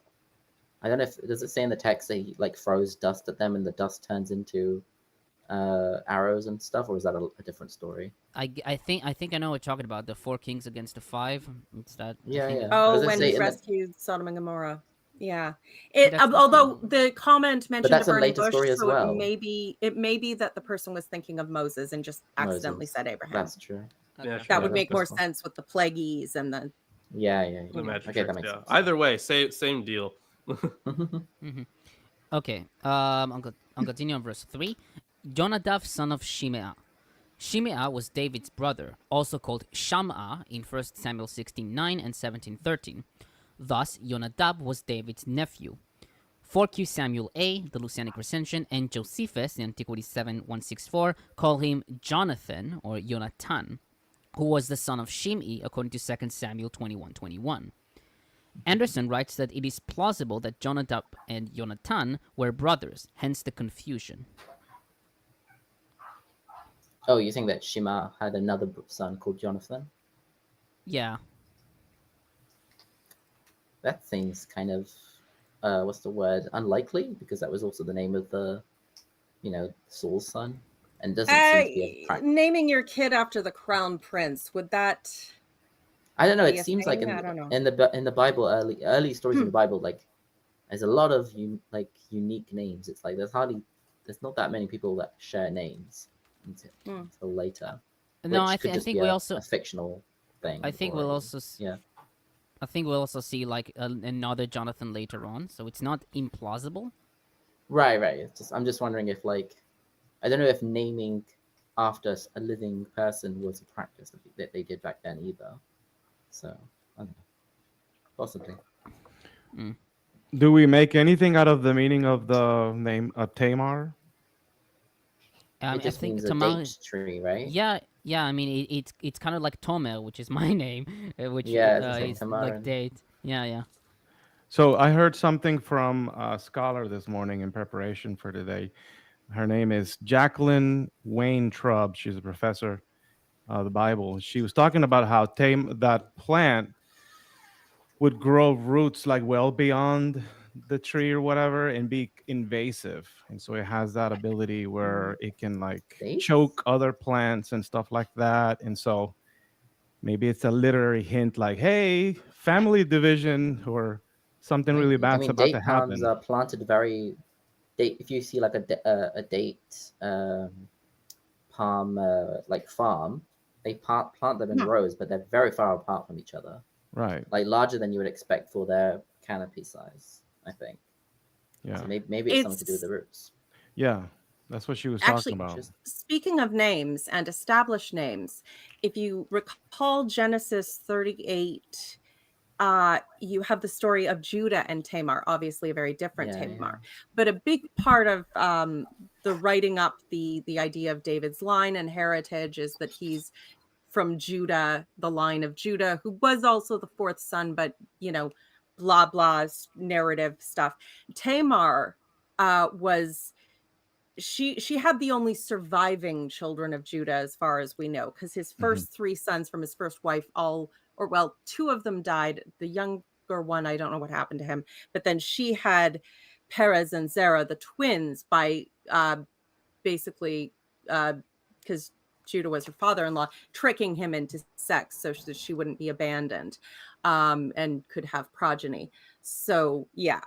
I don't know if does it say in the text that he like throws dust at them and the dust turns into arrows and stuff, or is that a different story? I think I know what you're talking about. The 4 kings against the 5. It's that. Yeah. Oh, Does it when say he in rescued Sodom and Gomorrah. Yeah. That's Although the comment mentioned that's a a burning later bush, story as so well. it may be that the person was thinking of Moses and just accidentally Moses. said Abraham. That's true. Yeah, That would make more possible. sense with the plagues and the. Yeah. The magic Okay, that tricks, makes yeah. sense. Either way, same deal. Okay. I'm continue on verse 3. Jonadab, son of Shimeah. Shimeah was David's brother, also called Shammah in 1 Samuel 16:9 and 17:13. Thus, Jonadab was David's nephew. 4Q Samuel A, the Lucianic recension, and Josephus in Antiquity 7:164 call him Jonathan or Jonathan, who was the son of Shimei, according to 2 Samuel 21:21. Anderson writes that it is plausible that Jonadab and Jonathan were brothers, hence the confusion. Oh, you think that Shema had another son called Jonathan? Yeah. That seems kind of, what's the word? Unlikely, because that was also the name of the, Saul's son, and doesn't seem to be a naming your kid after the crown prince, would that? I don't know. be It a seems like thing? I don't know. in the Bible, early stories in the Bible, like there's a lot of unique names. It's like there's not that many people that share names until later. No, I could just think be we a also. fictional thing. I think we'll also. Yeah. I think we'll also see like another Jonathan later on, so it's not implausible. Right. I'm just wondering if I don't know if naming after a living person was a practice that they did back then either. So I don't know. Possibly. Do we make anything out of the meaning of the name Tamar? It just means a Tamar, date tree, right? Yeah. I mean, it's kind of like Tomer, which is my name, which is like date. Yeah. So I heard something from a scholar this morning in preparation for today. Her name is Jacqueline Wayne Trubb. She's a professor of the Bible. She was talking about how that plant would grow roots like well beyond the tree or whatever and be invasive, and so it has that ability where it can choke other plants and stuff like that. And so maybe it's a literary hint like, hey, family division or something really bad's about to happen. Date palms are planted if you see like a date palm farm, they plant them in rows, but they're very far apart from each other. Right. Like larger than you would expect for their canopy size, I think. Yeah. So maybe it's something to do with the roots. Yeah. That's what she was Actually, talking about. Speaking of names and established names, if you recall Genesis 38, you have the story of Judah and Tamar, obviously a very different Tamar. Yeah. But a big part of the writing up the idea of David's line and heritage is that he's from Judah, the line of Judah, who was also the 4th son, but blah blah narrative stuff. Tamar was she had the only surviving children of Judah as far as we know, because his first three sons from his first wife two of them died. The younger one, I don't know what happened to him, but then she had Perez and Zerah, the twins, by basically because Judah was her father-in-law, tricking him into sex so that she wouldn't be abandoned and could have progeny. So yeah,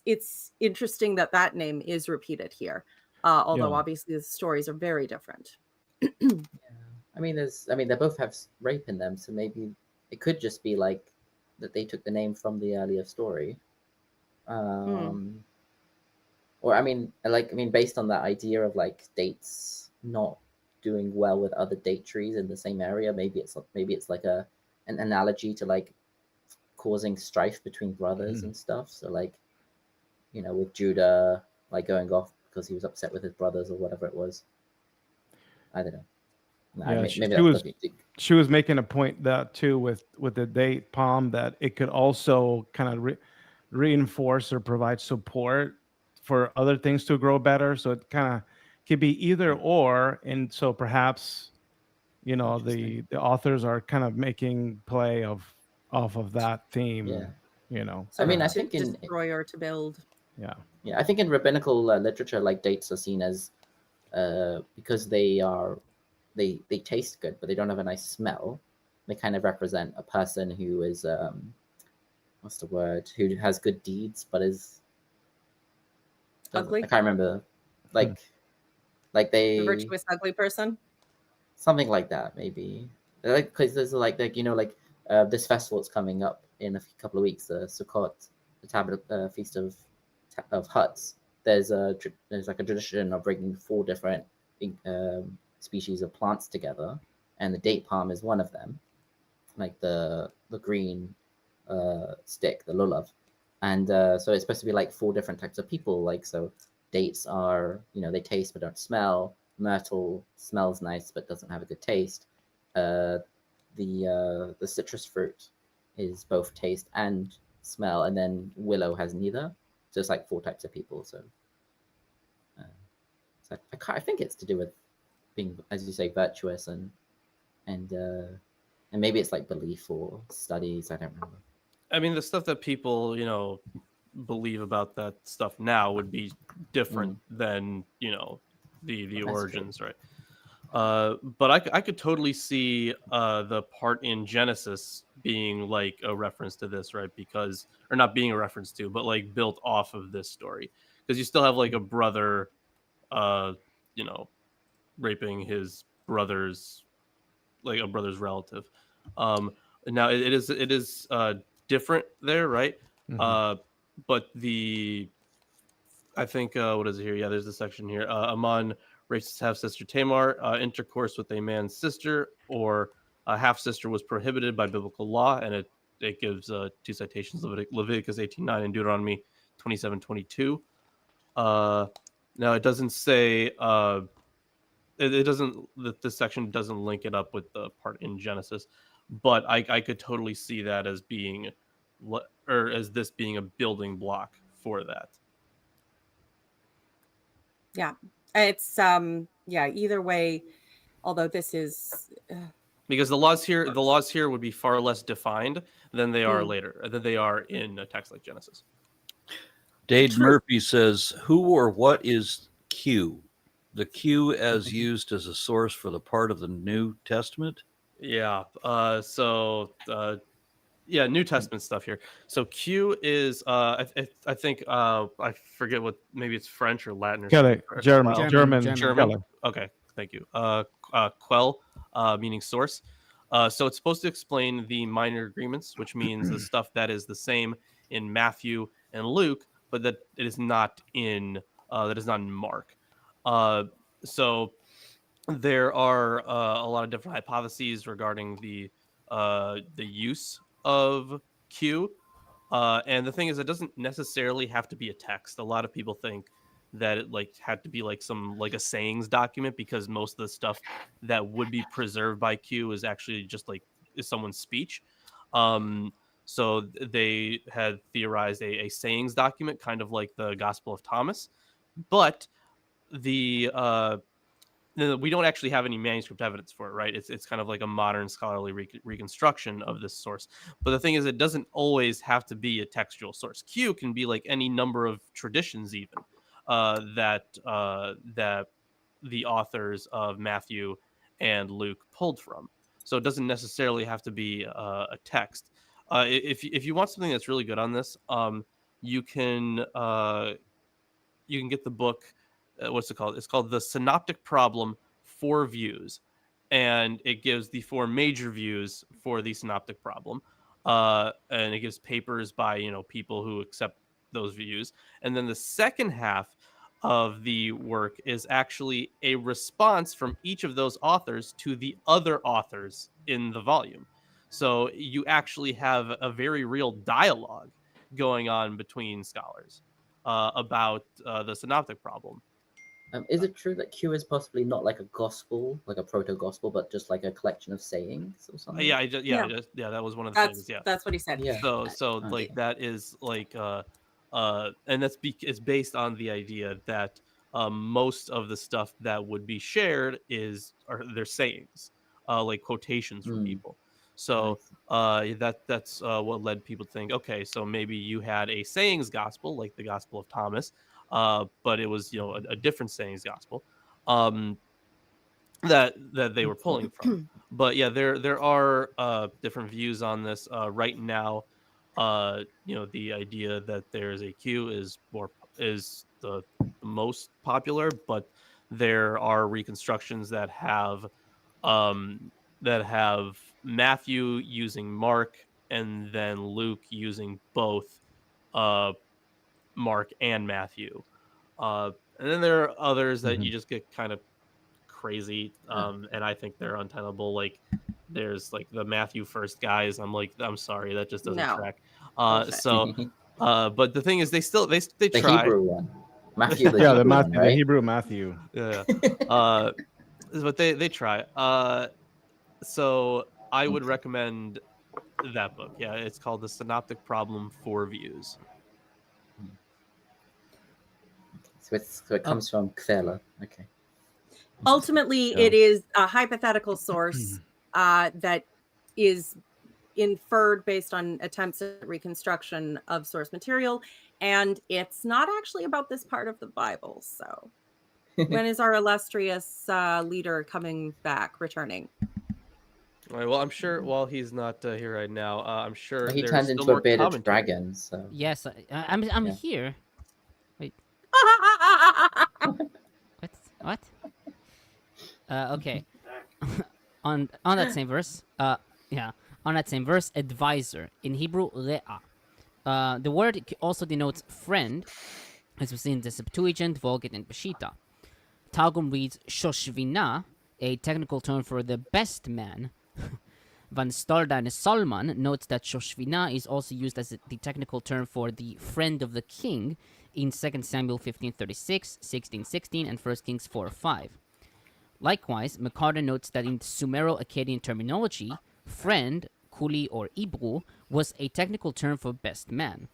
it's interesting that name is repeated here, although obviously the stories are very different. I mean, they both have rape in them, so maybe it could just be like that they took the name from the earlier story. Or based on that idea of like dates not doing well with other date trees in the same area, maybe it's like an analogy to like causing strife between brothers and stuff. So like, with Judah like going off because he was upset with his brothers or whatever it was. I don't know. She was making a point that too with the date palm, that it could also kind of reinforce or provide support for other things to grow better. So it kind of could be either or, and so perhaps the authors are kind of making play off of that theme. So I think to destroy or to build. I think in rabbinical literature, like dates are seen as because they taste good, but they don't have a nice smell. They kind of represent a person who is what's the word? Who has good deeds, but is ugly. I can't remember. Like they the virtuous ugly person. Something like that, maybe. Like because there's this festival that's coming up in a couple of weeks, the Sukkot, the Feast of Huts. There's like a tradition of bringing 4 different species of plants together, and the date palm is one of them, like the green stick, the lulav, and so it's supposed to be like 4 different types of people. Like, so dates are, they taste but don't smell. Myrtle smells nice but doesn't have a good taste. The citrus fruit is both taste and smell, and then willow has neither. So it's like 4 types of people. So I think it's to do with being, as you say, virtuous and maybe it's like belief or studies. I don't remember. I mean, the stuff that people believe about that stuff now would be different than the origins, right? But I could totally see the part in Genesis being like a reference to this, right? Because, or not being a reference to, but like built off of this story, because you still have like a brother raping his brother's, like a brother's relative. Now it is different there, right? But I think what is it here? Yeah, there's a section here. Amon raped his half-sister Tamar. Intercourse with a man's sister or a half-sister was prohibited by biblical law, and it gives 2 citations: Leviticus 18:9 and Deuteronomy 27:22. Now it doesn't say it doesn't. This section doesn't link it up with the part in Genesis, but I could totally see that as being, or as this being a building block for that. Yeah, it's either way, although this is because the laws here would be far less defined than they are later, than they are in a text like Genesis. Dade Murphy says, who or what is Q? The Q as used as a source for the part of the New Testament? Yeah. New Testament stuff here. So Q is I think I forget what, maybe it's French or Latin or German. Okay, thank you. Quell, meaning source. So it's supposed to explain the minor agreements, which means the stuff that is the same in Matthew and Luke, but that it is not in Mark. So there are a lot of different hypotheses regarding the use of Q, and the thing is, it doesn't necessarily have to be a text. A lot of people think that it had to be a sayings document, because most of the stuff that would be preserved by Q is actually just is someone's speech. So they had theorized a sayings document, kind of like the Gospel of Thomas, but we don't actually have any manuscript evidence for it, right? It's kind of like a modern scholarly reconstruction of this source. But the thing is, it doesn't always have to be a textual source. Q can be like any number of traditions, even that the authors of Matthew and Luke pulled from. So it doesn't necessarily have to be a text. If you want something that's really good on this, you can get the book. What's it called? It's called The Synoptic Problem, 4 Views, and it gives the 4 major views for the synoptic problem, and it gives papers by people who accept those views. And then the second half of the work is actually a response from each of those authors to the other authors in the volume. So you actually have a very real dialogue going on between scholars about the synoptic problem. Is it true that Q is possibly not like a gospel, like a proto-gospel, but just like a collection of sayings or something? Yeah, that was one of the things. Yeah, that's what he said. Yeah. So like that is like and it's based on the idea that most of the stuff that would be shared are their sayings, like quotations from people. So that's what led people to think, okay, so maybe you had a sayings gospel like the Gospel of Thomas, but it was a different sayings gospel that they were pulling from. But yeah, there are different views on this right now. The idea that there's a Q is the most popular, but there are reconstructions that have Matthew using Mark and then Luke using both Mark and Matthew, and then there are others that you just get kind of crazy, and I think they're untenable. Like there's like the Matthew first guys. I'm sorry, that just doesn't track. But the thing is, they the try. Hebrew one. Matthew, the Yeah, Hebrew one, the right? Hebrew Matthew. Yeah. But they try. So I would recommend that book. Yeah, it's called The Synoptic Problem, 4 Views. So it comes from Kvela. Okay. Ultimately, it is a hypothetical source that is inferred based on attempts at reconstruction of source material, and it's not actually about this part of the Bible. So when is our illustrious leader returning? All right, well, I'm sure while he's not here right now, I'm sure he there's turned still into more a bearded commentary. dragon. So Yes, I'm here. Wait, what? Okay. on that same verse, on that same verse, advisor in Hebrew, re'ah. The word also denotes friend, as we see in the Septuagint, Vulgate, and Peshitta. Targum reads shoshvina, a technical term for the best man. Van Stolda Solman notes that shoshvina is also used as the technical term for the friend of the king in 2 Samuel 15:36, 16:16, and 1 Kings 4:5. Likewise, McCarter notes that in Sumero-Akkadian terminology, friend, kuli, or ibru was a technical term for best man.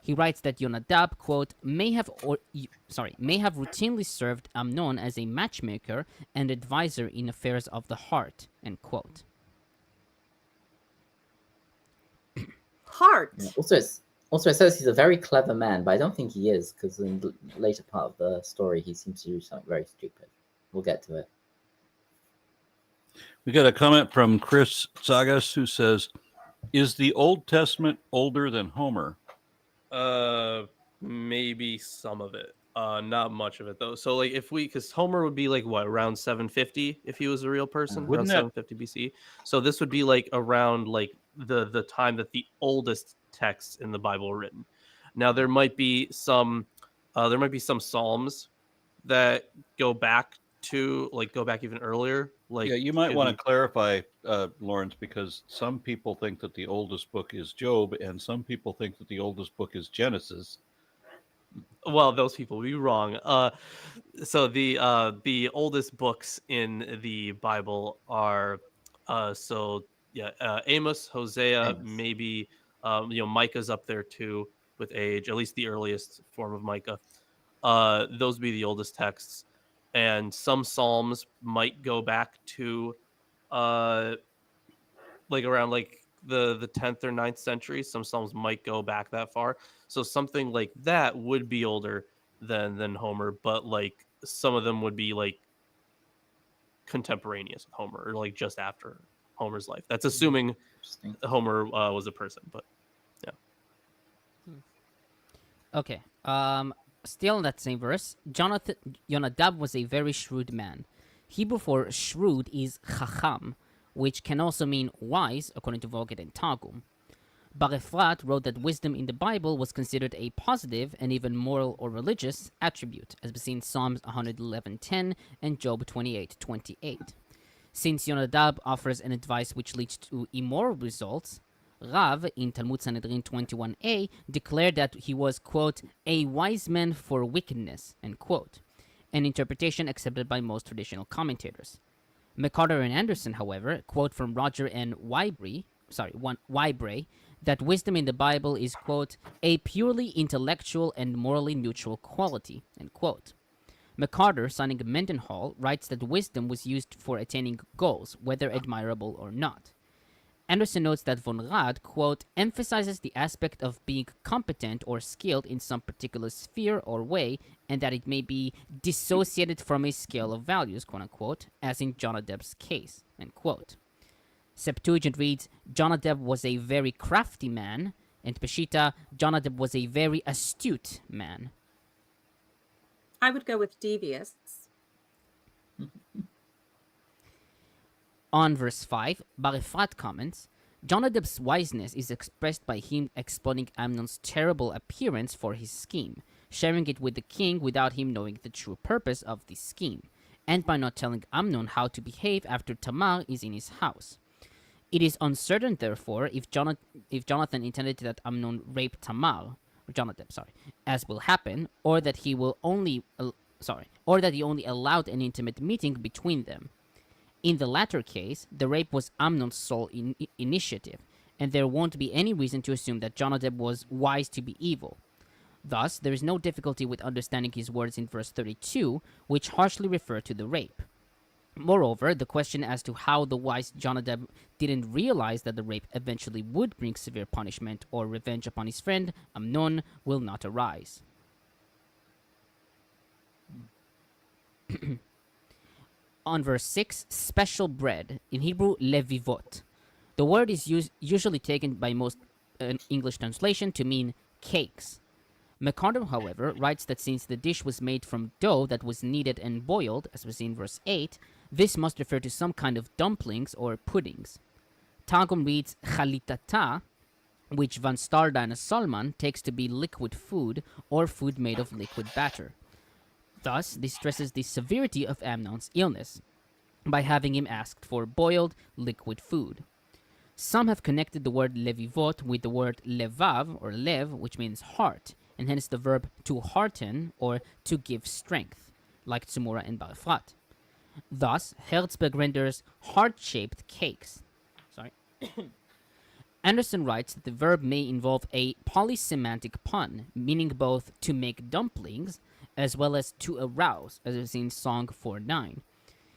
He writes that Yonadab, quote, may have routinely served Amnon as a matchmaker and advisor in affairs of the heart, end quote. Heart. yeah. Also, it says he's a very clever man, but I don't think he is, because in the later part of the story, he seems to do something very stupid. We'll get to it. We got a comment from Chris Sagas who says, "Is the Old Testament older than Homer?" Maybe some of it. Not much of it though. So like because Homer would be like what, around 750 if he was a real person, Wouldn't around that- 750 BC. So this would be like around like the time that the oldest texts in the Bible were written. Now there might be some Psalms that go back even earlier. Like, yeah, you might want to clarify, Lawrence, because some people think that the oldest book is Job, and some people think that the oldest book is Genesis. well, those people would be wrong. So the oldest books in the Bible are Amos, Hosea, Amos. maybe Micah's up there too with age, at least the earliest form of Micah. Those would be the oldest texts, and some psalms might go back to around the 10th or 9th century. Some psalms might go back that far, so something like that would be older than Homer, but some of them would be contemporaneous with Homer, or just after Homer's life. That's assuming Homer was a person, but yeah. Okay. Still in that same verse, Yonadab was a very shrewd man. Hebrew for shrewd is chacham, which can also mean wise, according to Vulgate and Targum. Bar-Efrat wrote that wisdom in the Bible was considered a positive and even moral or religious attribute, as we see in Psalms 111:10 and Job 28:28. Since Yonadab offers an advice which leads to immoral results, Rav, in Talmud Sanhedrin 21a, declared that he was, quote, a wise man for wickedness, end quote, an interpretation accepted by most traditional commentators. McCarter and Anderson, however, quote from Roger and Wybray, that wisdom in the Bible is, quote, a purely intellectual and morally neutral quality, end quote. McCarter, signing Mendenhall, writes that wisdom was used for attaining goals, whether admirable or not. Anderson notes that von Rad, quote, emphasizes the aspect of being competent or skilled in some particular sphere or way, and that it may be dissociated from a scale of values, quote unquote, as in Jonadab's case, end quote. Septuagint reads, Jonadab was a very crafty man, and Peshitta, Jonadab was a very astute man. I would go with devious. On verse 5, Bar-Efrat comments, Jonadab's wiseness is expressed by him exploiting Amnon's terrible appearance for his scheme, sharing it with the king without him knowing the true purpose of this scheme, and by not telling Amnon how to behave after Tamar is in his house. It is uncertain, therefore, if Jonathan intended that Amnon rape Tamar, as will happen, or that he only allowed an intimate meeting between them. In the latter case, the rape was Amnon's sole initiative, and there won't be any reason to assume that Jonadab was wise to be evil. Thus, there is no difficulty with understanding his words in verse 32, which harshly refer to the rape. Moreover, the question as to how the wise Jonadab didn't realize that the rape eventually would bring severe punishment or revenge upon his friend Amnon will not arise. On verse 6, special bread, in Hebrew, levivot. The word is usually taken by most English translation to mean cakes. McCarter, however, writes that since the dish was made from dough that was kneaded and boiled, as we see in verse 8, this must refer to some kind of dumplings or puddings. Targum reads chalitata, which Van Starda and Solman takes to be liquid food or food made of liquid batter. Thus, this stresses the severity of Amnon's illness by having him asked for boiled liquid food. Some have connected the word levivot with the word levav, or lev, which means heart, and hence the verb to hearten or to give strength, like Tsumura and Bar-Efrat. Thus, Herzberg renders heart-shaped cakes. Anderson writes that the verb may involve a polysemantic pun, meaning both to make dumplings as well as to arouse, as is in Song 4:9.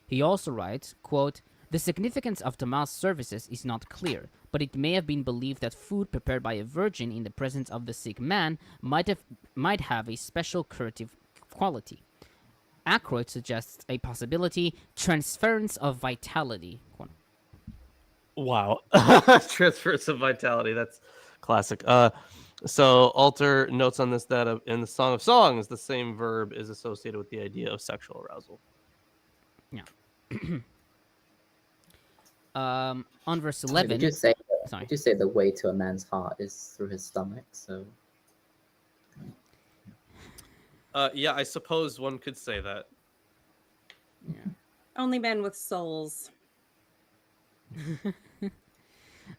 He also writes, quote, the significance of Tamar's services is not clear, but it may have been believed that food prepared by a virgin in the presence of the sick man might have a special curative quality. Ackroyd suggests a possibility, transference of vitality. Wow. Transference of vitality. That's classic. So Alter notes on this that in the Song of Songs, the same verb is associated with the idea of sexual arousal. Yeah. On verse 11. Did you say the way to a man's heart is through his stomach? So. Yeah, I suppose one could say that. Yeah. Only men with souls.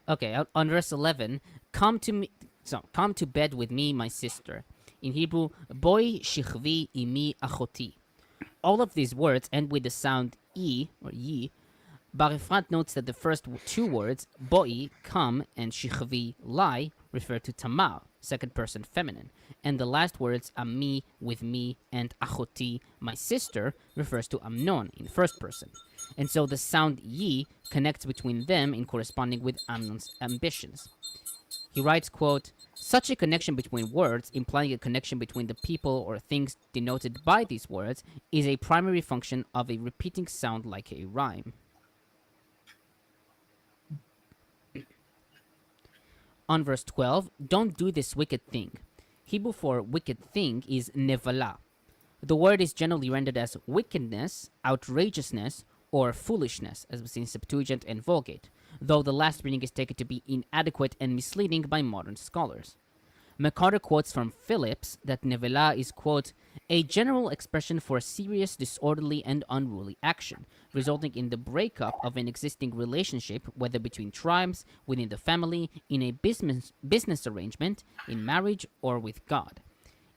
Okay, on verse 11, come to bed with me, my sister. In Hebrew, boi shichvi imi achoti. All of these words end with the sound e, or yi. Bar-Efrat notes that the first two words, boi, come, and shichvi, lie, refer to Tamar, second person feminine, and the last words Ami, with me, and Achoti, my sister, refers to Amnon in first person. And so the sound Yi connects between them in corresponding with Amnon's ambitions. He writes, quote, such a connection between words, implying a connection between the people or things denoted by these words, is a primary function of a repeating sound like a rhyme. On verse 12, don't do this wicked thing. Hebrew for wicked thing is nevala. The word is generally rendered as wickedness, outrageousness, or foolishness, as we see in Septuagint and Vulgate, though the last reading is taken to be inadequate and misleading by modern scholars. McCarter quotes from Phillips that nevela is, quote, a general expression for serious, disorderly, and unruly action, resulting in the breakup of an existing relationship, whether between tribes, within the family, in a business arrangement, in marriage, or with God.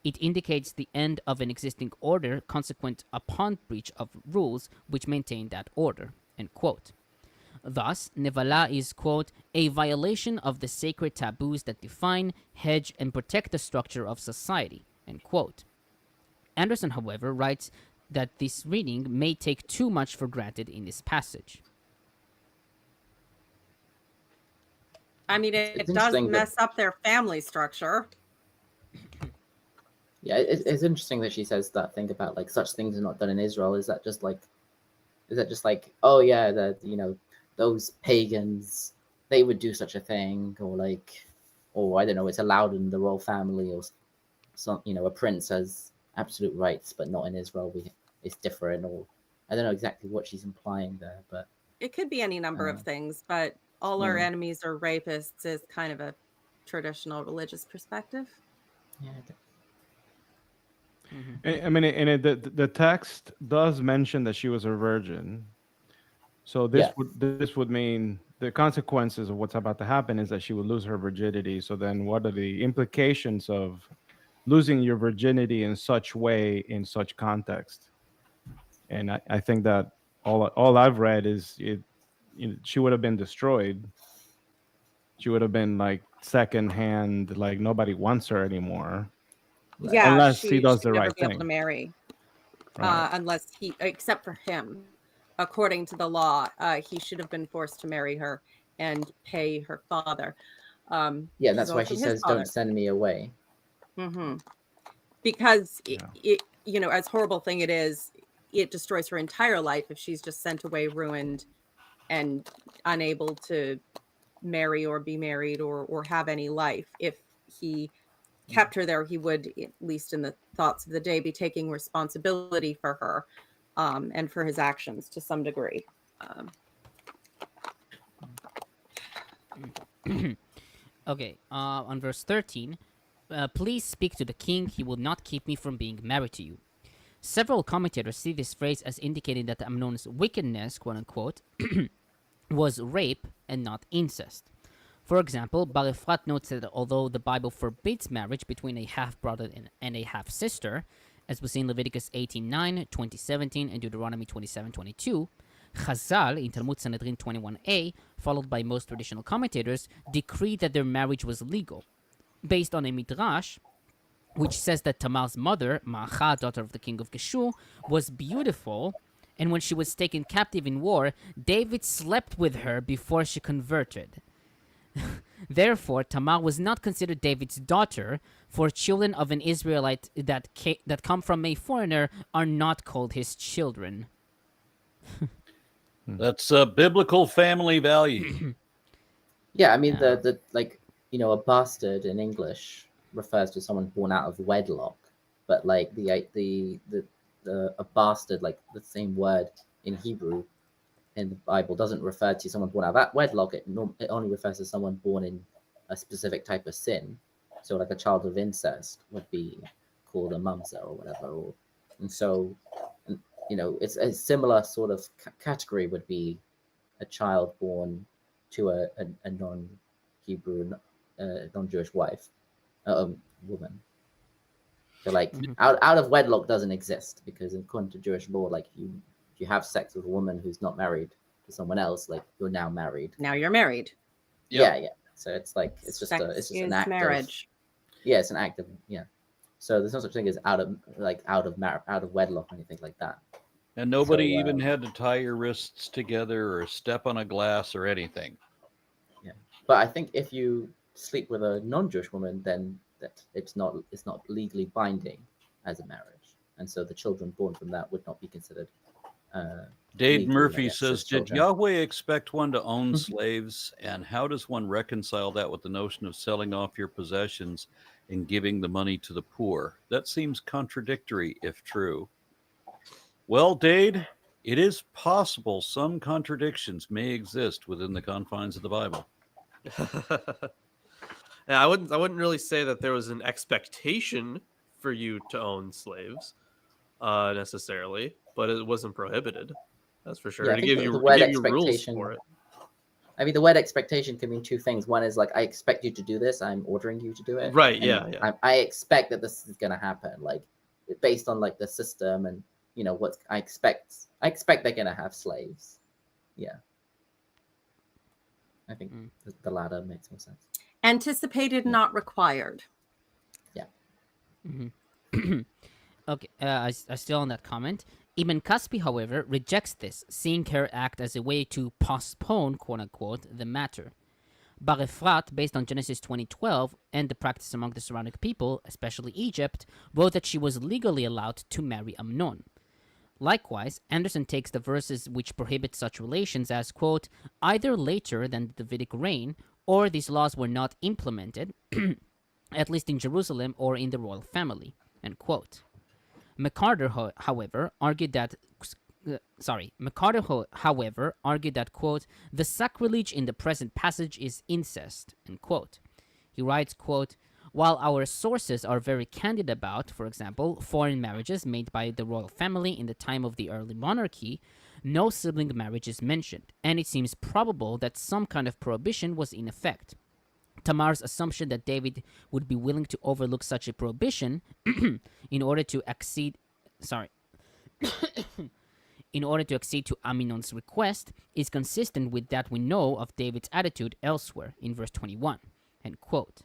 It indicates the end of an existing order consequent upon breach of rules which maintain that order, end quote. Thus, nevala is, quote, a violation of the sacred taboos that define, hedge, and protect the structure of society, end quote. Anderson, however, writes that this reading may take too much for granted in this passage. I mean, it does mess up their family structure. Yeah, it's interesting that she says that thing about like such things are not done in Israel. Is that just like, oh yeah, that, you know, those pagans, they would do such a thing, or like, or I don't know, it's allowed in the royal family, or some, you know, a prince has absolute rights, but not in Israel. It's different, or I don't know exactly what she's implying there, but it could be any number of things. But all our enemies are rapists is kind of a traditional religious perspective. Yeah. I mean, the text does mention that she was a virgin. So this would mean the consequences of what's about to happen is that she would lose her virginity. So then what are the implications of losing your virginity in such way, in such context? And I think that all I've read is she would have been destroyed. She would have been like secondhand, like nobody wants her anymore. Yeah, unless he does the right never be able thing. to marry, Right. unless except for him. According to the law, he should have been forced to marry her and pay her father. Yeah, that's why she says, "Don't send me away." Mm-hmm. Because it, you know, as horrible thing it is, it destroys her entire life if she's just sent away, ruined, and unable to marry or be married or have any life. If he kept her there, he would, at least in the thoughts of the day, be taking responsibility for her. And for his actions to some degree. Okay, on verse 13, please speak to the king, he will not keep me from being married to you. Several commentators see this phrase as indicating that Amnon's wickedness, quote unquote, was rape and not incest. For example, Bar-Efrat notes that although the Bible forbids marriage between a half-brother and a half-sister, as we see in Leviticus 18:9, 20:17, and Deuteronomy 27:22, Chazal in Talmud Sanhedrin 21a, followed by most traditional commentators, decreed that their marriage was legal, based on a midrash which says that Tamar's mother, Ma'acha, daughter of the king of Geshur, was beautiful, and when she was taken captive in war, David slept with her before she converted. Therefore, Tamar was not considered David's daughter, for children of an Israelite that come from a foreigner are not called his children. That's a biblical family value. Yeah, I mean the like, you know, a bastard in English refers to someone born out of wedlock, but like a bastard, like the same word in Hebrew in the Bible, doesn't refer to someone born out of that wedlock. It only refers to someone born in a specific type of sin. So like a child of incest would be called a mamzer or whatever. And so, you know, it's a similar sort of category would be a child born to a non-Hebrew, non-Jewish wife, woman. So like out of wedlock doesn't exist, because according to Jewish law, like if you have sex with a woman who's not married to someone else, like you're now married. Now you're married. Yep. Yeah. So it's like it's just Sex an act marriage. It's an act of So there's no such thing as out of wedlock or anything like that. And nobody even had to tie your wrists together or step on a glass or anything. Yeah, but I think if you sleep with a non-Jewish woman, then that it's not legally binding as a marriage, and so the children born from that would not be considered. Dave legally, Murphy I guess, says, as "Did children." Yahweh expect one to own slaves? And how does one reconcile that with the notion of selling off your possessions and giving the money to the poor? That seems contradictory, if true." Well, Dade, it is possible some contradictions may exist within the confines of the Bible. Yeah, I wouldn't really say that there was an expectation for you to own slaves necessarily, but it wasn't prohibited. That's for sure. Yeah, I to think give the you word rules expectation- for it. I mean, the word expectation can mean two things. One is like, I expect you to do this. I'm ordering you to do it. Right, And yeah. I expect that this is going to happen, like based on like the system and what I expect they're going to have slaves. Yeah. I think the latter makes more sense. Anticipated, not required. Yeah. Mm-hmm. Okay, I still on that comment. Ibn Kaspi, however, rejects this, seeing her act as a way to postpone, quote-unquote, the matter. Bar-Efrat, based on Genesis 20:12 and the practice among the surrounding people, especially Egypt, wrote that she was legally allowed to marry Amnon. Likewise, Anderson takes the verses which prohibit such relations as, quote, either later than the Davidic reign, or these laws were not implemented, at least in Jerusalem or in the royal family, end quote. McCarter, however, argued that, quote, the sacrilege in the present passage is incest, end quote. He writes, quote, while our sources are very candid about, for example, foreign marriages made by the royal family in the time of the early monarchy, no sibling marriage is mentioned, and it seems probable that some kind of prohibition was in effect. Tamar's assumption that David would be willing to overlook such a prohibition in order to accede to Aminon's request is consistent with that we know of David's attitude elsewhere in verse 21, end quote.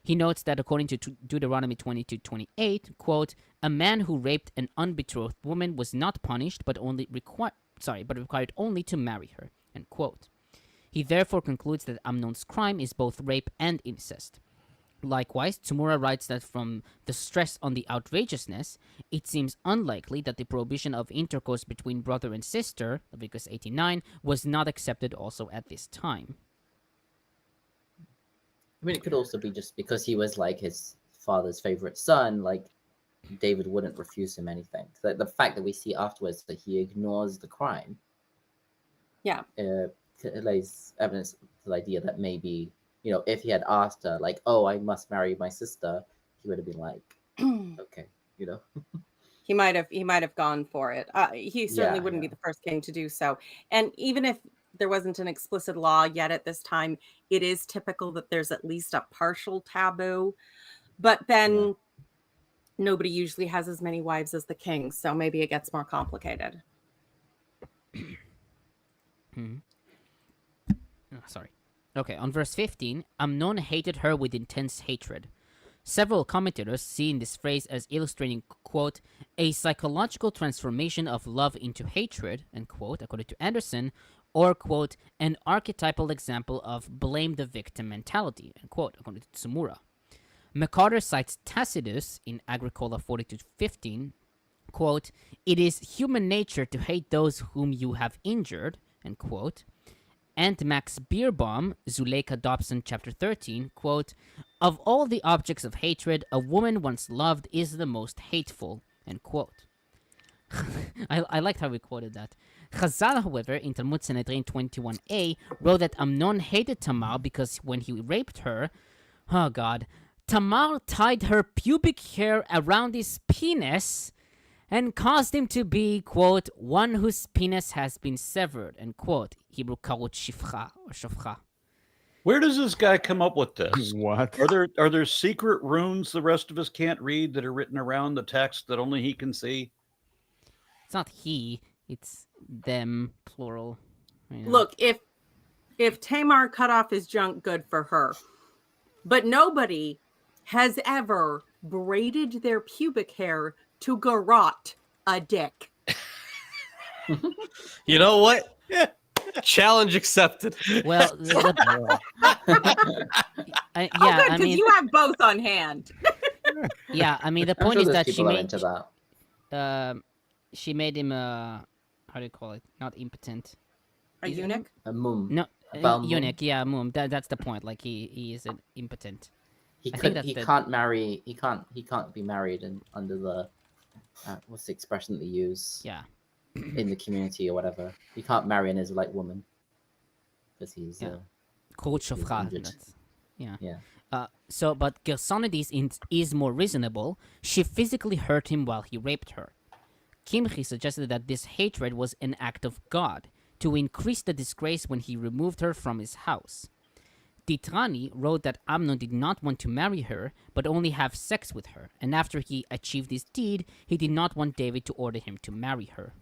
He notes that according to Deuteronomy 22:28, quote, a man who raped an unbetrothed woman was not punished but required only to marry her, end quote. He therefore concludes that Amnon's crime is both rape and incest. Likewise, Tsumura writes that from the stress on the outrageousness, it seems unlikely that the prohibition of intercourse between brother and sister, Leviticus 18:9, was not accepted also at this time. I mean, it could also be just because he was like his father's favorite son, like David wouldn't refuse him anything. So the fact that we see afterwards that he ignores the crime, lays evidence to the idea that maybe, if he had asked her, like, oh, I must marry my sister, he would have been like, okay, He might have gone for it. He certainly wouldn't be the first king to do so. And even if there wasn't an explicit law yet at this time, it is typical that there's at least a partial taboo. But then nobody usually has as many wives as the king, so maybe it gets more complicated. Okay, on verse 15, Amnon hated her with intense hatred. Several commentators see in this phrase as illustrating, quote, a psychological transformation of love into hatred, end quote, according to Anderson, or, quote, an archetypal example of blame the victim mentality, end quote, according to Tsumura. McCarter cites Tacitus in Agricola 42:15, quote, it is human nature to hate those whom you have injured, end quote. And Max Beerbaum, Zuleika Dobson, chapter 13, quote, of all the objects of hatred, a woman once loved is the most hateful, end quote. I liked how we quoted that. Chazal, however, in Talmud Sanhedrin 21a, wrote that Amnon hated Tamar because when he raped her, oh God, Tamar tied her pubic hair around his penis and caused him to be, quote, one whose penis has been severed, end quote. Hebrew karot shifcha or shofcha. Where does this guy come up with this? What? Are there secret runes the rest of us can't read that are written around the text that only he can see? It's not he, it's them, plural. Look, if If Tamar cut off his junk, good for her. But nobody has ever braided their pubic hair to garrot a dick. You know what? Challenge accepted. Well, Oh, yeah, good, I because mean, you have both on hand. yeah, I mean, the I'm point sure is there's that people that are into that. she made him how do you call it? Not impotent. A Is it eunuch? A mum. No, Bal mum. eunuch. Yeah, mum. That's the point. Like he is an impotent. He I think could. He that's the- can't marry. He can't be married and under the what's the expression that they use Yeah. in the community or whatever. He can't marry an Israelite woman because he's Yeah. Called he's shofra. injured. That's- Yeah. Yeah. So, but Gersonides is more reasonable. She physically hurt him while he raped her. Kimchi suggested that this hatred was an act of God to increase the disgrace when he removed her from his house. Ditrani wrote that Amnon did not want to marry her, but only have sex with her, and after he achieved this deed, he did not want David to order him to marry her.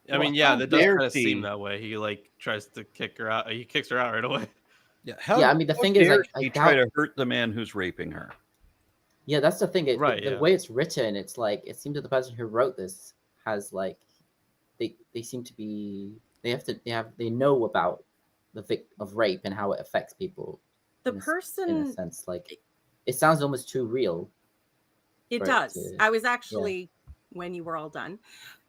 I mean, Well, yeah, how that does dare kind of seem he- that way. He like tries to kick her out. He kicks her out right away. Yeah, Yeah, I mean, the how thing is, dare like, I he try doubt- to hurt the man who's raping her. Yeah, that's the thing. Right, The yeah. way it's written, it's like it seems that the person who wrote this has like they seem to be they know about the of rape and how it affects people. The in a person, sense, like it sounds almost too real. it for it does. to- I was actually, when you were all done,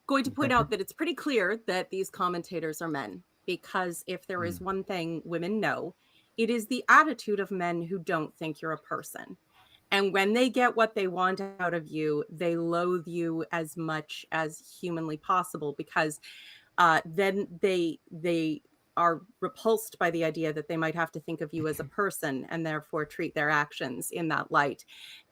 going to point out that it's pretty clear that these commentators are men, because if there is one thing women know, it is the attitude of men who don't think you're a person. And when they get what they want out of you, they loathe you as much as humanly possible, because then they are repulsed by the idea that they might have to think of you as a person and therefore treat their actions in that light.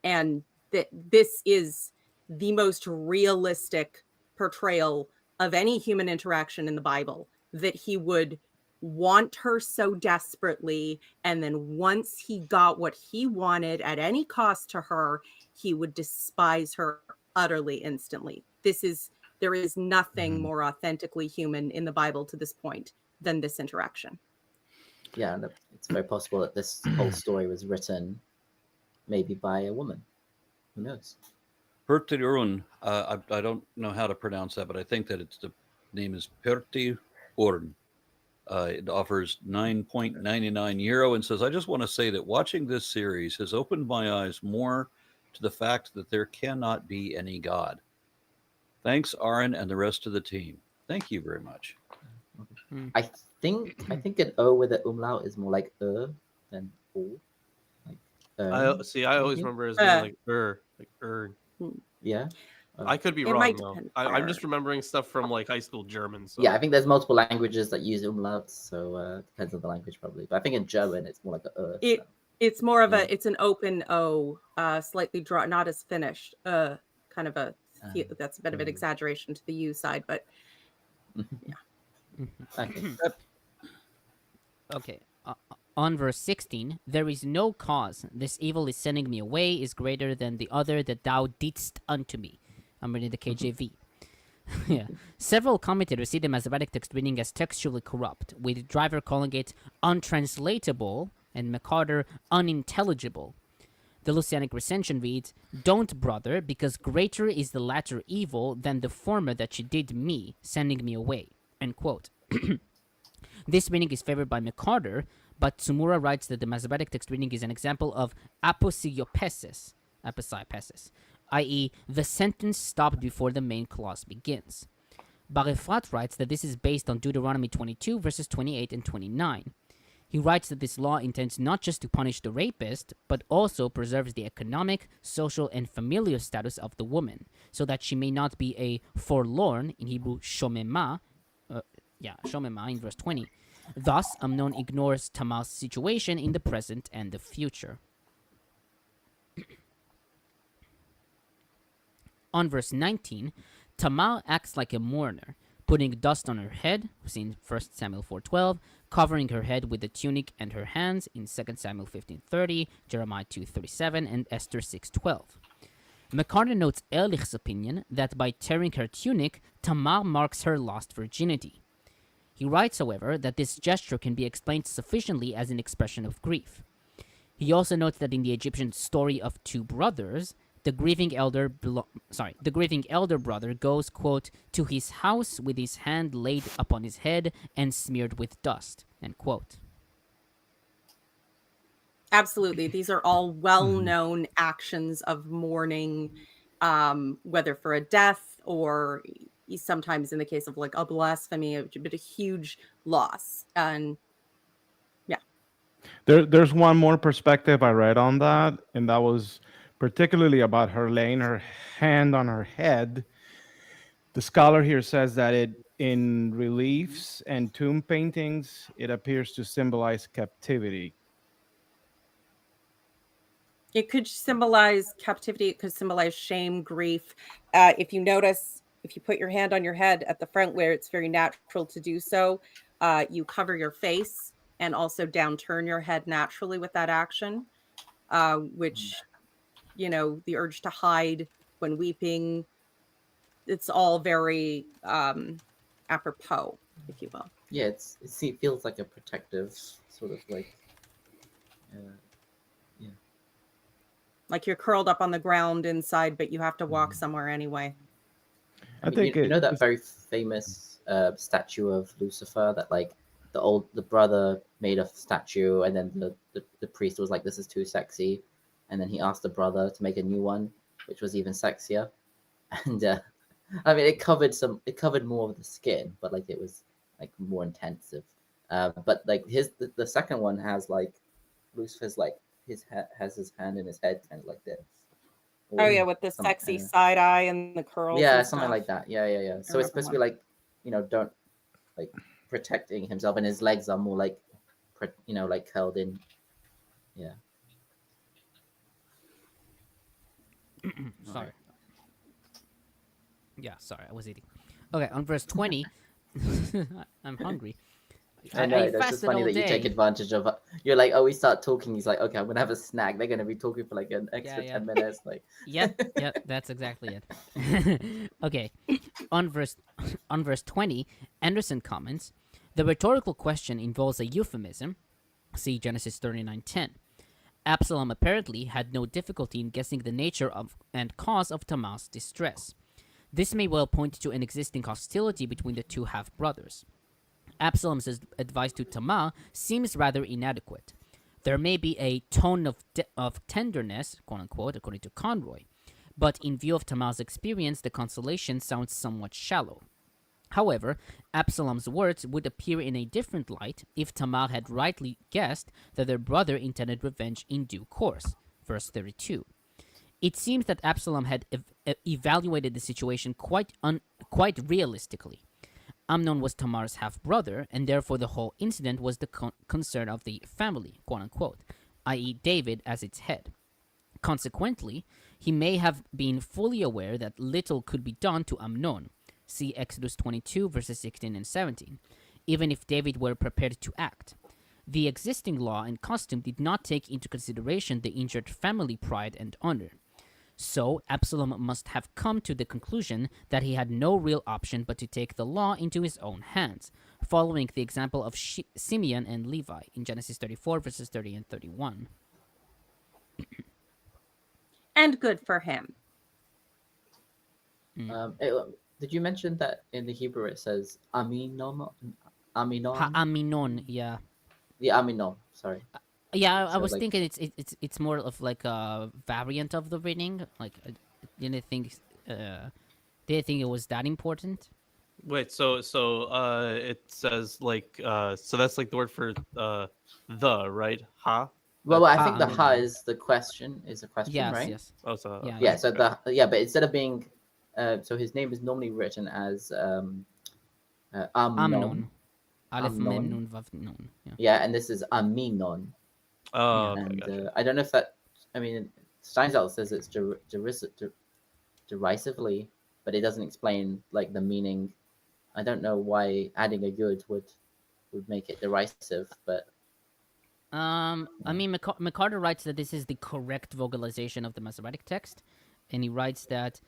And that this is the most realistic portrayal of any human interaction in the Bible, that he would want her so desperately, and then once he got what he wanted at any cost to her, he would despise her utterly instantly. There is nothing more authentically human in the Bible to this point than this interaction. Yeah, and it's very possible that this whole story was written maybe by a woman. Who knows? Perti I don't know how to pronounce that, but I think that the name is Perti Urn. It offers €9.99 and says, I just want to say that watching this series has opened my eyes more to the fact that there cannot be any God. Thanks, Aaron, and the rest of the team. Thank you very much. I think an O with an umlaut is more like than O. Like, I always maybe? remember it as being like Yeah. I could be It wrong might though. depend I'm just where. remembering stuff from like high school German. So. Yeah, I think there's multiple languages that use umlauts, so it depends on the language probably. But I think in German it's more like a It's more of Yeah. it's an open O, slightly draw, not as finished, kind of a, that's a bit of an exaggeration to the U side, but Okay. Okay. On verse 16, there is no cause. This evil is sending me away is greater than the other that thou didst unto me. I'm reading the KJV. Yeah. Several commentators see the Masoretic text reading as textually corrupt, with Driver calling it untranslatable and McCarter unintelligible. The Lucianic recension reads, Don't, brother, because greater is the latter evil than the former that she did me, sending me away. End quote. This reading is favored by McCarter, but Tsumura writes that the Masoretic text reading is an example of aposiopesis, i.e., the sentence stopped before the main clause begins. Bar-Efrat writes that this is based on Deuteronomy 22, verses 28 and 29. He writes that this law intends not just to punish the rapist, but also preserves the economic, social, and familial status of the woman, so that she may not be a forlorn, in Hebrew, shomema, shomema in verse 20. Thus, Amnon ignores Tamar's situation in the present and the future. On verse 19, Tamar acts like a mourner, putting dust on her head, seen 1 Samuel 4:12, covering her head with the tunic and her hands in 2 Samuel 15:30, Jeremiah 2:37, and Esther 6:12. McCarter notes Ehrlich's opinion that by tearing her tunic, Tamar marks her lost virginity. He writes, however, that this gesture can be explained sufficiently as an expression of grief. He also notes that in the Egyptian story of two brothers, the grieving elder brother goes, quote, to his house with his hand laid upon his head and smeared with dust, end quote. Absolutely. These are all well-known actions of mourning, whether for a death or sometimes in the case of like a blasphemy, but a huge loss. And There's one more perspective I read on that, and that was particularly about her laying her hand on her head. The scholar here says that in reliefs and tomb paintings, it appears to symbolize captivity. it could symbolize captivity. It could symbolize shame, grief. If you notice, if you put your hand on your head at the front where it's very natural to do so, you cover your face and also downturn your head naturally with that action, which, the urge to hide when weeping, it's all very apropos, if you will. Yeah, it feels like a protective sort of like. Like you're curled up on the ground inside, but you have to walk somewhere anyway. I think you know that very famous statue of Lucifer that like the brother made a statue, and then the priest was like, "This is too sexy," and then he asked the brother to make a new one, which was even sexier. And I mean, it covered more of the skin, but like it was like more intensive. But like the second one has like Lucifer's like has his hand in his head kind of like this. Oh yeah, with the sexy side eye and the curls. Yeah, something like that. Yeah. So it's supposed to be like, don't like protecting himself, and his legs are more like, like curled in. Yeah. Sorry. Yeah, sorry, I was eating. Okay, on verse 20, I'm hungry. I know, that's just funny that you take advantage of. You're like, oh, we start talking. He's like, okay, I'm gonna have a snack. They're gonna be talking for like an extra 10 minutes. Like, yeah, that's exactly it. Okay, on verse 20, Anderson comments, the rhetorical question involves a euphemism. See Genesis 39:10. Absalom apparently had no difficulty in guessing the nature of and cause of Tamar's distress. This may well point to an existing hostility between the two half-brothers. Absalom's advice to Tamar seems rather inadequate. There may be a tone of tenderness, quote-unquote, according to Conroy, but in view of Tamar's experience, the consolation sounds somewhat shallow. However, Absalom's words would appear in a different light if Tamar had rightly guessed that their brother intended revenge in due course. Verse 32. It seems that Absalom had evaluated the situation quite realistically. Amnon was Tamar's half-brother, and therefore the whole incident was the concern of the family, quote-unquote, i.e. David as its head. Consequently, he may have been fully aware that little could be done to Amnon, see Exodus 22, verses 16 and 17, even if David were prepared to act. The existing law and custom did not take into consideration the injured family pride and honor. So, Absalom must have come to the conclusion that he had no real option but to take the law into his own hands, following the example of Simeon and Levi in Genesis 34, verses 30 and 31. And good for him. Did you mention that in the Hebrew it says Aminon? Aminon, yeah. Yeah, Aminon, sorry. Yeah, I was thinking it's more of like a variant of the reading. Like, didn't think it was that important. Wait, so it says like so that's like the word for the, right? Ha. Well, I think the ha is the question, yes, right? Yes. Oh, so yeah. So but instead of being, so his name is normally written as Amnon. Aleph Mem Nun Vav Nun. Yeah, and this is Aminon. Oh, and gotcha. I don't know if that. I mean, Steinsaltz says it's derisively, but it doesn't explain like the meaning. I don't know why adding a yud would make it derisive, but. I mean, McCarter writes that this is the correct vocalization of the Masoretic text, and he writes that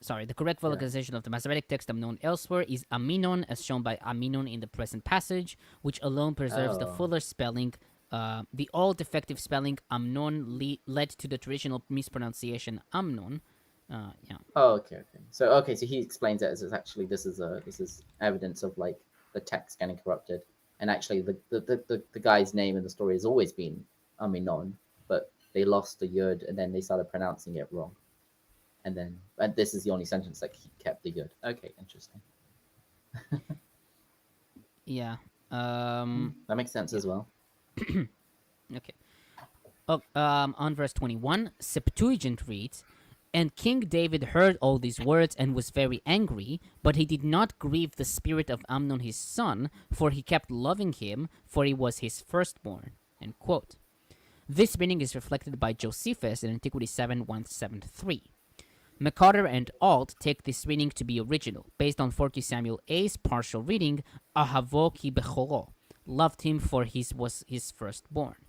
the correct localization of the Masoretic text Amnon elsewhere is Aminon, as shown by Aminon in the present passage, which alone preserves the fuller spelling. The old effective spelling Amnon led to the traditional mispronunciation Amnon. Oh, okay. So he explains it as actually this is evidence of like the text getting corrupted, and actually the guy's name in the story has always been Aminon, but they lost the yud and then they started pronouncing it wrong, and this is the only sentence that kept the yud. Okay, interesting. Yeah. That makes sense as well. Okay. On verse 21, Septuagint reads, "And King David heard all these words and was very angry, but he did not grieve the spirit of Amnon his son, for he kept loving him, for he was his firstborn." End quote. This meaning is reflected by Josephus in Antiquity 7:173. McCarter and Auld take this reading to be original, based on 40 Samuel A's partial reading, "Ahavo ki bechoro," loved him for he was his firstborn.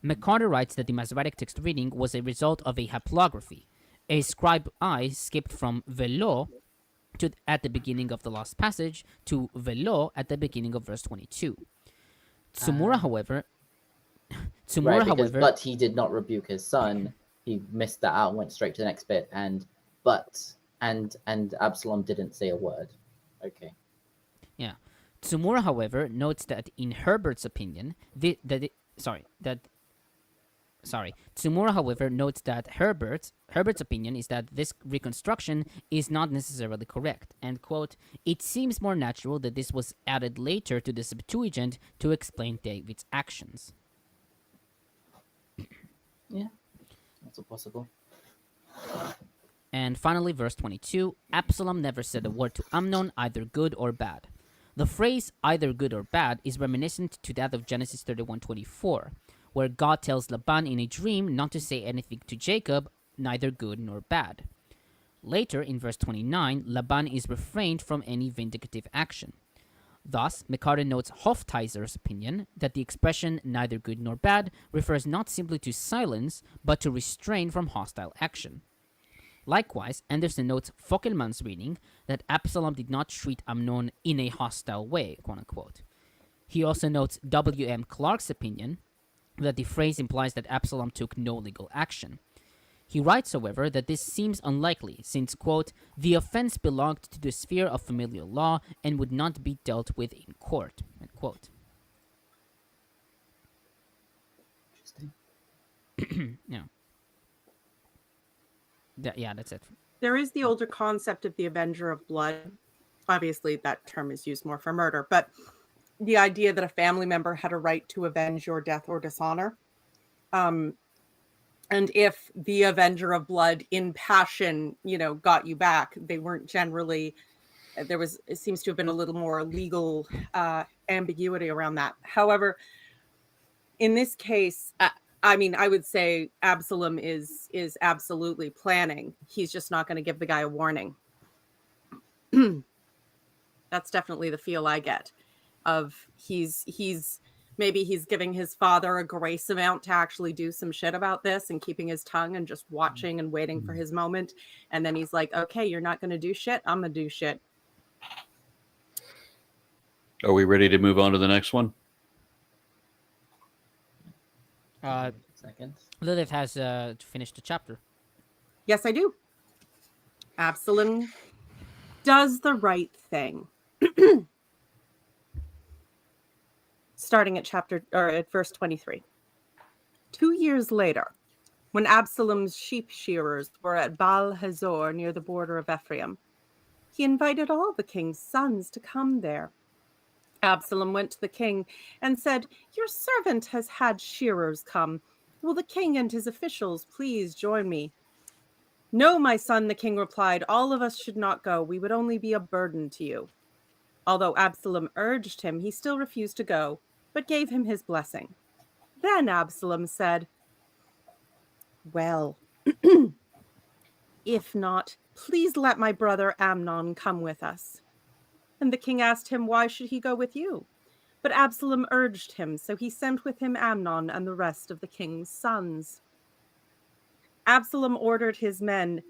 McCarter writes that the Masoretic text reading was a result of a haplography. A scribe eye skipped from velo at the beginning of the last passage to velo at the beginning of verse 22. Tsumura, however, but he did not rebuke his son. He missed that out and went straight to the next bit, and Absalom didn't say a word. Okay. Yeah. Tsumura, however, notes that in Herbert's opinion, Tsumura, however, notes that Herbert's opinion is that this reconstruction is not necessarily correct, and quote, "It seems more natural that this was added later to the Septuagint to explain David's actions." Yeah, that's possible. And finally, verse 22, Absalom never said a word to Amnon, either good or bad. The phrase either good or bad is reminiscent to that of Genesis 31:24, where God tells Laban in a dream not to say anything to Jacob, neither good nor bad. Later, in verse 29, Laban is refrained from any vindicative action. Thus, McCarter notes Hofteizer's opinion that the expression neither good nor bad refers not simply to silence, but to restrain from hostile action. Likewise, Anderson notes Fockelman's reading that Absalom did not treat Amnon in a hostile way, quote unquote. He also notes W.M. Clark's opinion that the phrase implies that Absalom took no legal action. He writes, however, that this seems unlikely since, quote, "the offense belonged to the sphere of familial law and would not be dealt with in court," end quote. Interesting. Yeah. That's it. There is the older concept of the Avenger of Blood. Obviously, that term is used more for murder, but the idea that a family member had a right to avenge your death or dishonor. And if the Avenger of Blood in passion, got you back, they weren't generally, it seems to have been a little more legal ambiguity around that. However, in this case, I would say Absalom is absolutely planning. He's just not going to give the guy a warning. That's definitely the feel I get of maybe he's giving his father a grace amount to actually do some shit about this and keeping his tongue and just watching and waiting for his moment. And then he's like, okay, you're not going to do shit. I'm going to do shit. Are we ready to move on to the next one? Seconds. Lilith has finished the chapter. Yes, I do. Absalom does the right thing. Starting at verse 23. 2 years later, when Absalom's sheep shearers were at Baal Hazor near the border of Ephraim, he invited all the king's sons to come there. Absalom went to the king and said, "Your servant has had shearers come. Will the king and his officials please join me?" "No, my son," the king replied, "all of us should not go. We would only be a burden to you." Although Absalom urged him, he still refused to go, but gave him his blessing. Then Absalom said, "Well, if not, please let my brother Amnon come with us." And the king asked him, why should he go with you? But Absalom urged him, so he sent with him Amnon and the rest of the king's sons. Absalom ordered his men,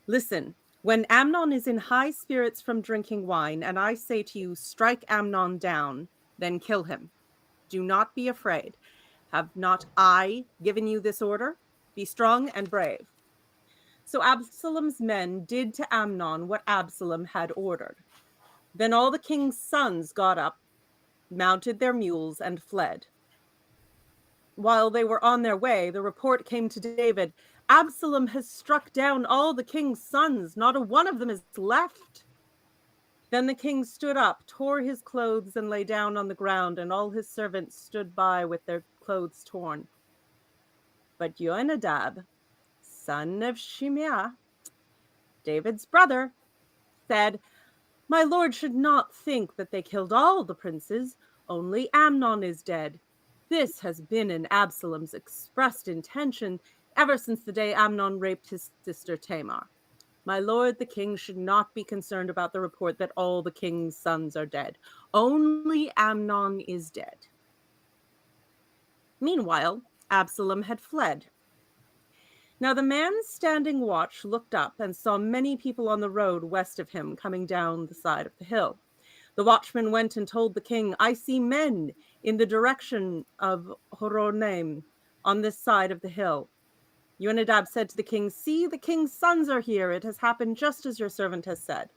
"Listen, When Amnon is in high spirits from drinking wine, and I say to you, strike Amnon down, then kill him. Do not be afraid. Have not I given you this order? Be strong and brave. So Absalom's men did to Amnon what Absalom had ordered. Then all the king's sons got up, mounted their mules, and fled. While they were on their way, the report came to David, Absalom has struck down all the king's sons. Not a one of them is left. Then the king stood up, tore his clothes, and lay down on the ground, and all his servants stood by with their clothes torn. But Jonadab, son of Shimeah, David's brother, said, my lord should not think that they killed all the princes. Only Amnon is dead. This has been in Absalom's expressed intention ever since the day Amnon raped his sister Tamar. My lord, the king should not be concerned about the report that all the king's sons are dead. Only Amnon is dead. Meanwhile, Absalom had fled. Now the man standing watch looked up and saw many people on the road west of him coming down the side of the hill. The watchman went and told the king, I see men in the direction of Horonaim on this side of the hill. Jonadab said to the king, see, the king's sons are here. It has happened just as your servant has said.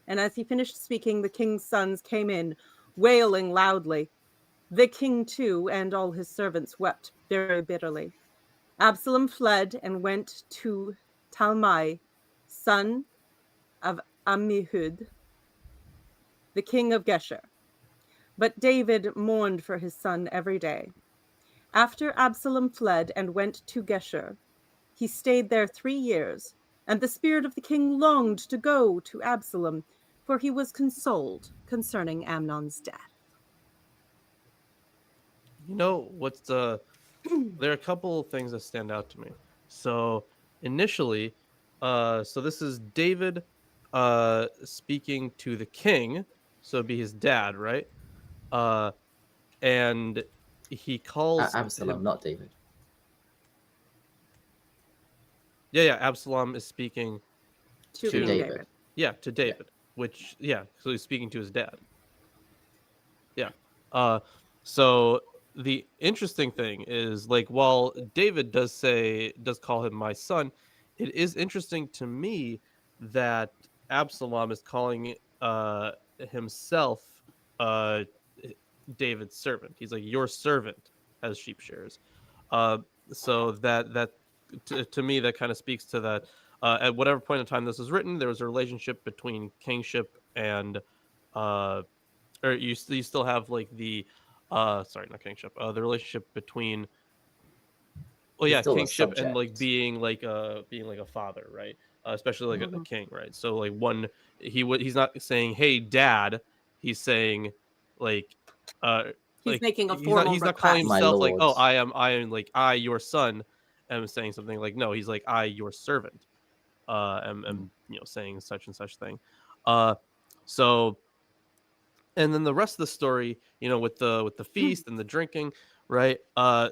And as he finished speaking, the king's sons came in, wailing loudly. The king too and all his servants wept very bitterly. Absalom fled and went to Talmai, son of Ammihud, the king of Geshur. But David mourned for his son every day. After Absalom fled and went to Geshur, he stayed there 3 years, and the spirit of the king longed to go to Absalom, for he was consoled concerning Amnon's death. You know what's there are a couple of things that stand out to me. So initially, so this is David speaking to the king, so it'd be his dad, right? And he calls Absalom, not David. Yeah, Absalom is speaking To David. David. Yeah, to David, which so he's speaking to his dad. Yeah. So the interesting thing is, like, while David does call him my son, it is interesting to me that Absalom is calling himself David's servant. He's like, your servant has sheep shearers. So that to me, that kind of speaks to that. At whatever point in time this was written, there was a relationship between kingship and or you still have like the sorry, not kingship, the relationship between kingship and like being like a father, right? Especially like a king, right? So like he's not saying, hey dad, he's saying like he's making a formal he's not calling himself like, oh, I am like, I your son am saying something. Like, no, he's like, I your servant am saying such and such thing. So and then the rest of the story, with the feast and the drinking, right? A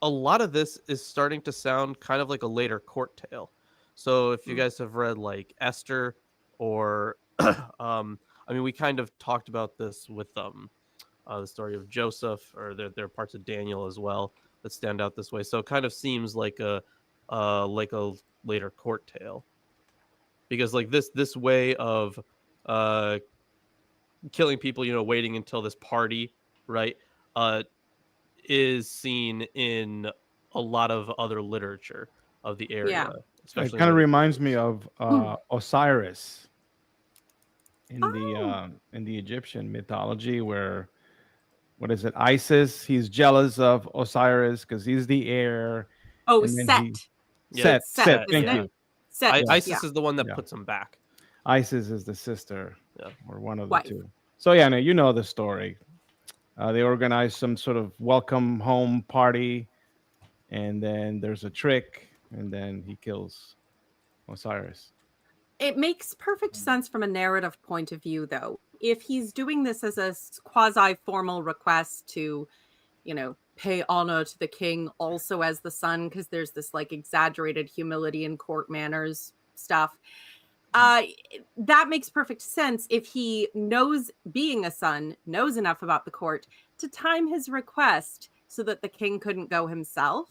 lot of this is starting to sound kind of like a later court tale. So if you guys have read like Esther or we kind of talked about this with the story of Joseph, or there are parts of Daniel as well that stand out this way. So it kind of seems like a later court tale, because like this way of killing people, waiting until this party, right, is seen in a lot of other literature of the area. Yeah. It kind of reminds me of Osiris in the Egyptian mythology, where, what is it, Isis, he's jealous of Osiris because he's the heir. Oh, Set. Set, thank you. Set. Isis is the one that puts him back. Isis is the sister, or one of the Wife. two. So yeah, no, you know the story. They organize some sort of welcome home party, and then there's a trick, and then he kills Osiris. It makes perfect sense from a narrative point of view, though. If he's doing this as a quasi-formal request to, pay honor to the king also as the son, because there's this like exaggerated humility in court manners, stuff. That makes perfect sense if he knows, being a son, knows enough about the court to time his request so that the king couldn't go himself.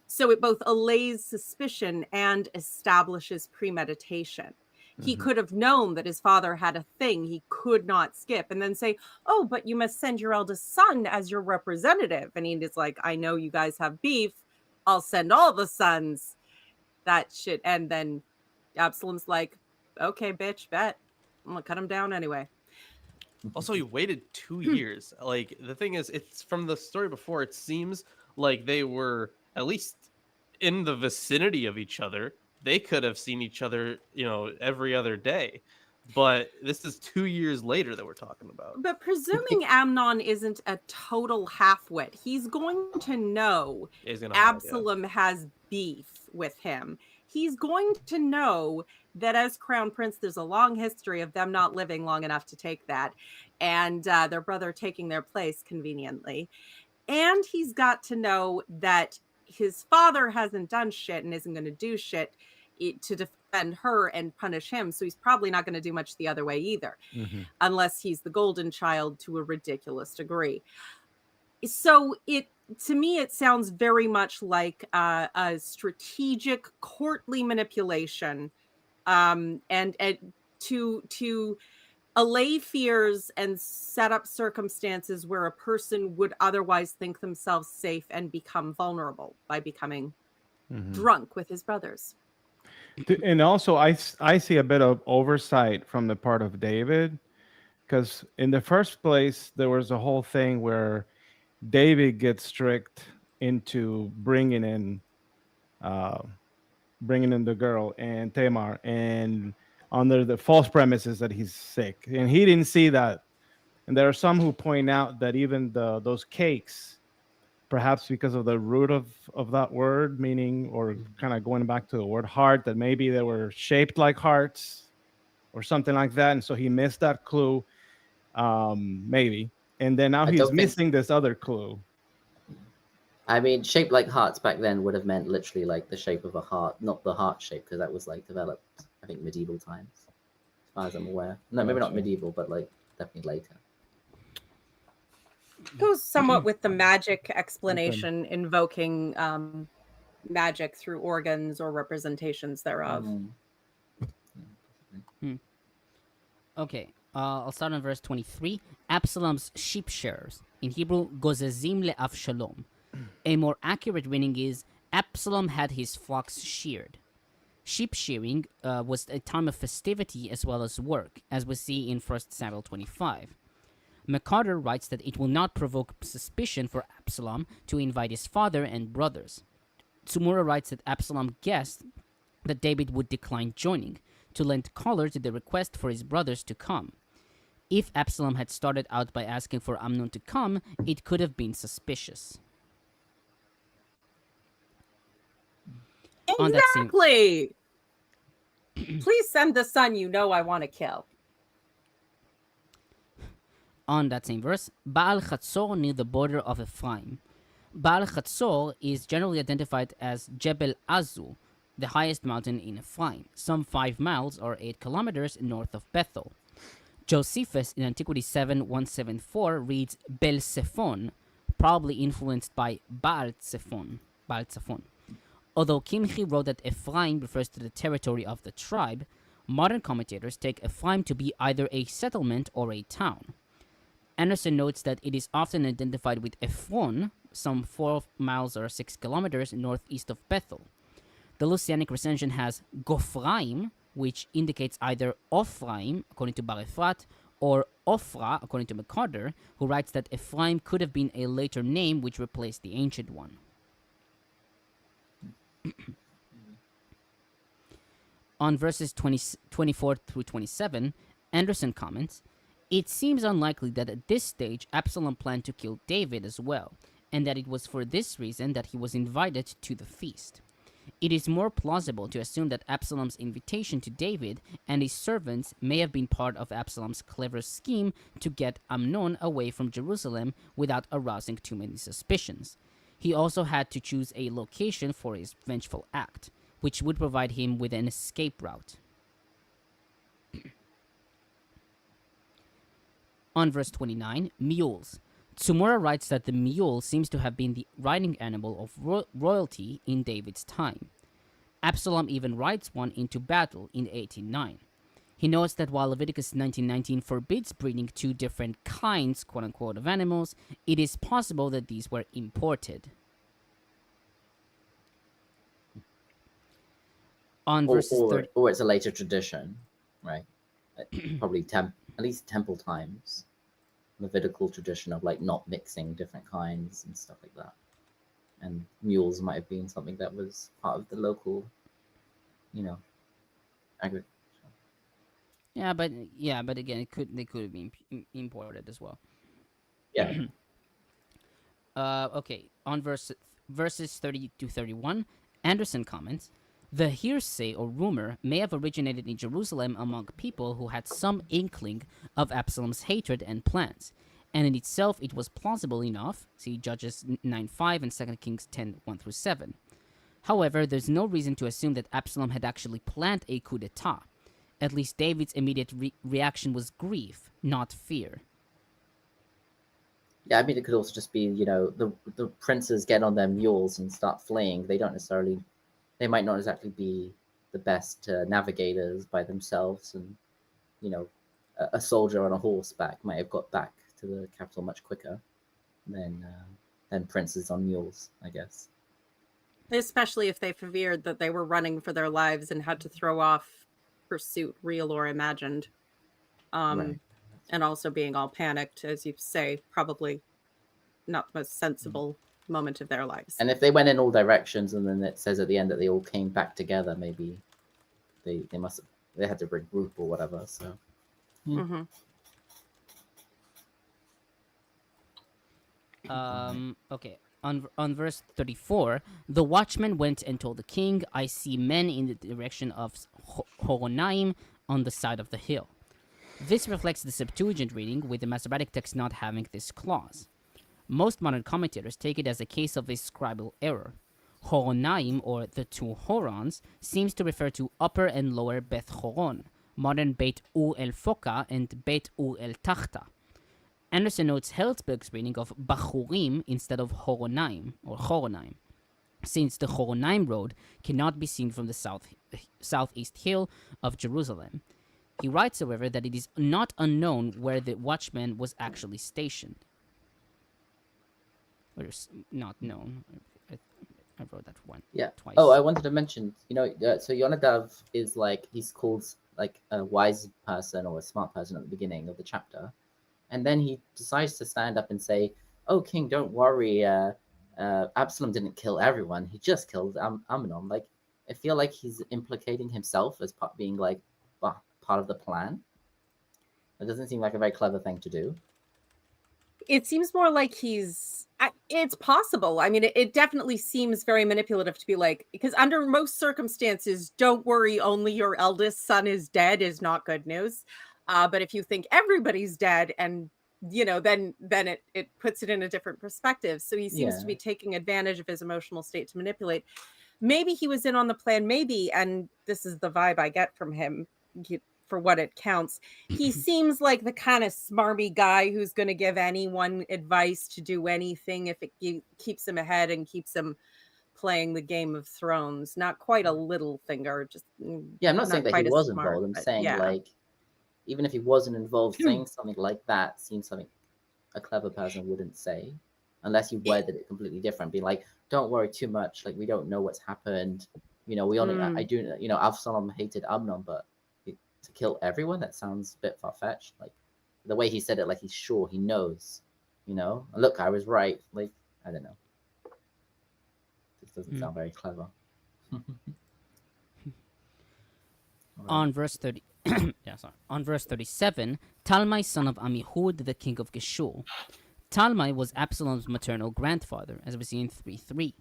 So it both allays suspicion and establishes premeditation. He could have known that his father had a thing he could not skip and then say, oh, but you must send your eldest son as your representative. And he's like, I know you guys have beef. I'll send all the sons. That shit. And then Absalom's like, okay, bitch, bet. I'm going to cut him down anyway. Also, he waited 2 years. Like, the thing is, it's from the story before, it seems like they were at least in the vicinity of each other. They could have seen each other, every other day. But this is 2 years later that we're talking about. But presuming Amnon isn't a total half-wit, he's going to know Absalom has beef with him. He's going to know that as crown prince, there's a long history of them not living long enough to take that, and their brother taking their place conveniently. And he's got to know that his father hasn't done shit and isn't going to do shit to defend her and punish him. So he's probably not going to do much the other way either, unless he's the golden child to a ridiculous degree. So to me, it sounds very much like a strategic courtly manipulation, and to allay fears and set up circumstances where a person would otherwise think themselves safe and become vulnerable by becoming drunk with his brothers. And also, I see a bit of oversight from the part of David, because in the first place, there was a whole thing where David gets tricked into bringing in the girl and Tamar, and under the false premises that he's sick, and he didn't see that. And there are some who point out that even those cakes, perhaps because of the root of that word, meaning, or kind of going back to the word heart, that maybe they were shaped like hearts or something like that, and so he missed that clue, maybe. And then now he's missing this other clue. I mean, shaped like hearts back then would have meant literally like the shape of a heart, not the heart shape, because that was like developed, I think, medieval times, as far as I'm aware. No, maybe not medieval, but like definitely later. Goes somewhat with the magic explanation, invoking magic through organs or representations thereof. Okay. I'll start on verse 23. Absalom's sheep shearers. In Hebrew, gozezim le'avshalom. A more accurate reading is Absalom had his flocks sheared. Sheep shearing was a time of festivity as well as work, as we see in 1 Samuel 25. McCarter writes that it will not provoke suspicion for Absalom to invite his father and brothers. Tsumura writes that Absalom guessed that David would decline joining, to lend color to the request for his brothers to come. If Absalom had started out by asking for Amnon to come, it could have been suspicious. Exactly! Please send the son you know I want to kill. On that same verse, Baal Chatzor near the border of Ephraim. Baal Chatzor is generally identified as Jebel Azu, the highest mountain in Ephraim, some 5 miles or 8 kilometers north of Bethel. Josephus in Antiquity 7:174 reads Bel-Sephon, probably influenced by Baal-Zephon. Although Kimchi wrote that Ephraim refers to the territory of the tribe, modern commentators take Ephraim to be either a settlement or a town. Anderson notes that it is often identified with Ephron, some 4 miles or 6 kilometers northeast of Bethel. The Lucianic recension has Gophraim, which indicates either Ophraim, according to Bar-Efrat, or Ophrah, according to McCarter, who writes that Ephraim could have been a later name which replaced the ancient one. On verses 24 through 27, Anderson comments, "It seems unlikely that at this stage Absalom planned to kill David as well, and that it was for this reason that he was invited to the feast. It is more plausible to assume that Absalom's invitation to David and his servants may have been part of Absalom's clever scheme to get Amnon away from Jerusalem without arousing too many suspicions. He also had to choose a location for his vengeful act. which would provide him with an escape route. On verse 29, mules. Tsumura writes that the mule seems to have been the riding animal of royalty in David's time. Absalom even rides one into battle in 18:9. He notes that while Leviticus 19:19 forbids breeding two different kinds, quote-unquote, of animals, it is possible that these were imported. On verses 30... Or it's a later tradition, right? Probably at least temple times. Levitical tradition of like not mixing different kinds and stuff like that. And mules might have been something that was part of the local, agriculture. Yeah, but again, they could have been imported as well. Yeah. Okay. On verses 30 to 31, Anderson comments, the hearsay or rumor may have originated in Jerusalem among people who had some inkling of Absalom's hatred and plans, and in itself it was plausible enough, see Judges 9:5 and 2 Kings 10:1-7. However, there's no reason to assume that Absalom had actually planned a coup d'etat. At least David's immediate reaction was grief, not fear. Yeah, I mean, it could also just be, the princes get on their mules and start fleeing. They might not exactly be the best navigators by themselves, and a soldier on a horseback might have got back to the capital much quicker than princes on mules, I guess. Especially if they feared that they were running for their lives and had to throw off pursuit, real or imagined. Right. And also being all panicked, as you say, probably not the most sensible moment of their lives. And if they went in all directions and then it says at the end that they all came back together, maybe they had to regroup or whatever. So Mm-hmm. Okay. On verse 34, the watchman went and told the king, I see men in the direction of Horonaim on the side of the hill. This reflects the Septuagint reading, with the Masoretic text not having this clause. Most modern commentators take it as a case of a scribal error. Horonaim, or the two Horons, seems to refer to upper and lower Beth Horon, modern Beit Ur el Foka and Beit Ur el Tachta. Anderson notes Herzberg's reading of Bachurim instead of Horonaim, or Horonaim, since the Horonaim road cannot be seen from the southeast hill of Jerusalem. He writes, however, that it is not unknown where the watchman was actually stationed. Or not known. I wrote that one. Yeah. Twice. Oh, I wanted to mention, so Yonadav is he's called like a wise person or a smart person at the beginning of the chapter. And then he decides to stand up and say, oh, king, don't worry. Absalom didn't kill everyone. He just killed Amnon. I feel like he's implicating himself as being part of the plan. It doesn't seem like a very clever thing to do. It seems more like it's possible. I mean, it definitely seems very manipulative to be because under most circumstances, don't worry, only your eldest son is dead is not good news. But if you think everybody's dead and, then it puts it in a different perspective. So he seems to be taking advantage of his emotional state to manipulate. Maybe he was in on the plan, maybe, and this is the vibe I get from him for what it counts. He seems like the kind of smarmy guy who's going to give anyone advice to do anything if it keeps him ahead and keeps him playing the Game of Thrones. Not quite a little finger. Just I'm not saying that he was involved. I'm saying even if he wasn't involved, saying something like that seems something a clever person wouldn't say, unless you worded it completely different. Be like, don't worry too much. We don't know what's happened. We only, I do, Avsalom hated Amnon, but to kill everyone, that sounds a bit far-fetched. The way he said it, he's sure, he knows, look, I was right. I don't know. This doesn't sound very clever. On verse 30. On verse 37, Talmai, son of Amihud, the king of Geshur. Talmai was Absalom's maternal grandfather, as we see in 3:3.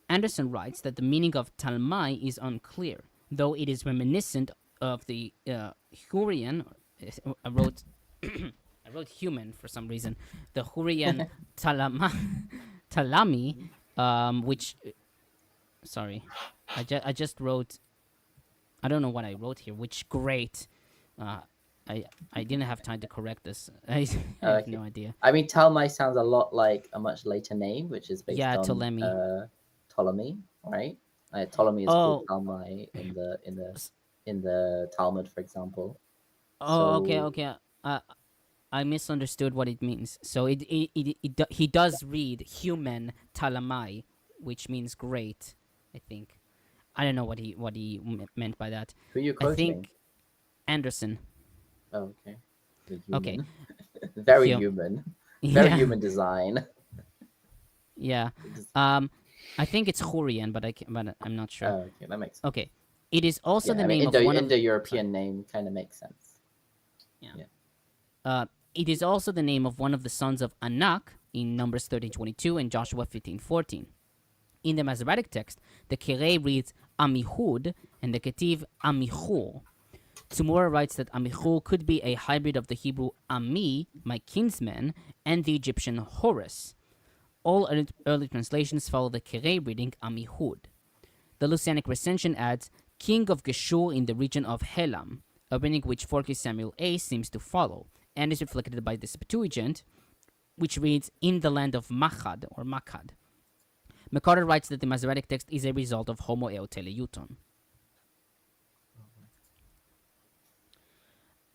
Anderson writes that the meaning of Talmai is unclear, though it is reminiscent of the Hurrian. I wrote human for some reason. The Hurrian Talami, which. Sorry. I just wrote. I don't know what I wrote here. Which great. I didn't have time to correct this. I have Okay. no idea. I mean, Talmai sounds a lot like a much later name, which is based Yeah, on Ptolemy. Ptolemy, right? Ptolemy is Oh. called Talmai in the Talmud, for example. Oh, okay, So- okay. I misunderstood what it means. So he does read human talamai, which means great. I think. I don't know what he meant by that. Who are you I quoting? think Anderson. Oh, okay. The Okay. human. Very Hum- human. Very Yeah. human design. Yeah. I think it's Hurrian, but I'm not sure. Oh, okay, that makes sense. Okay. It is also Yeah, the I mean, name of one of Indo-European name kind of makes sense. it is also the name of one of the sons of Anak in Numbers 13:22 and Joshua 15:14. In the Masoretic text, the Kirei reads Amihud and the Ketiv Amichur. Tsumura writes that Amichur could be a hybrid of the Hebrew Ami, my kinsman, and the Egyptian Horus. All early translations follow the Kirei reading Amihud. The Lusanic recension adds King of Geshur in the region of Helam, a reading which 4 Samuel A seems to follow, and is reflected by the Septuagint, which reads in the land of Machad or Makad. McCarter writes that the Masoretic text is a result of Homo Eoteleuton.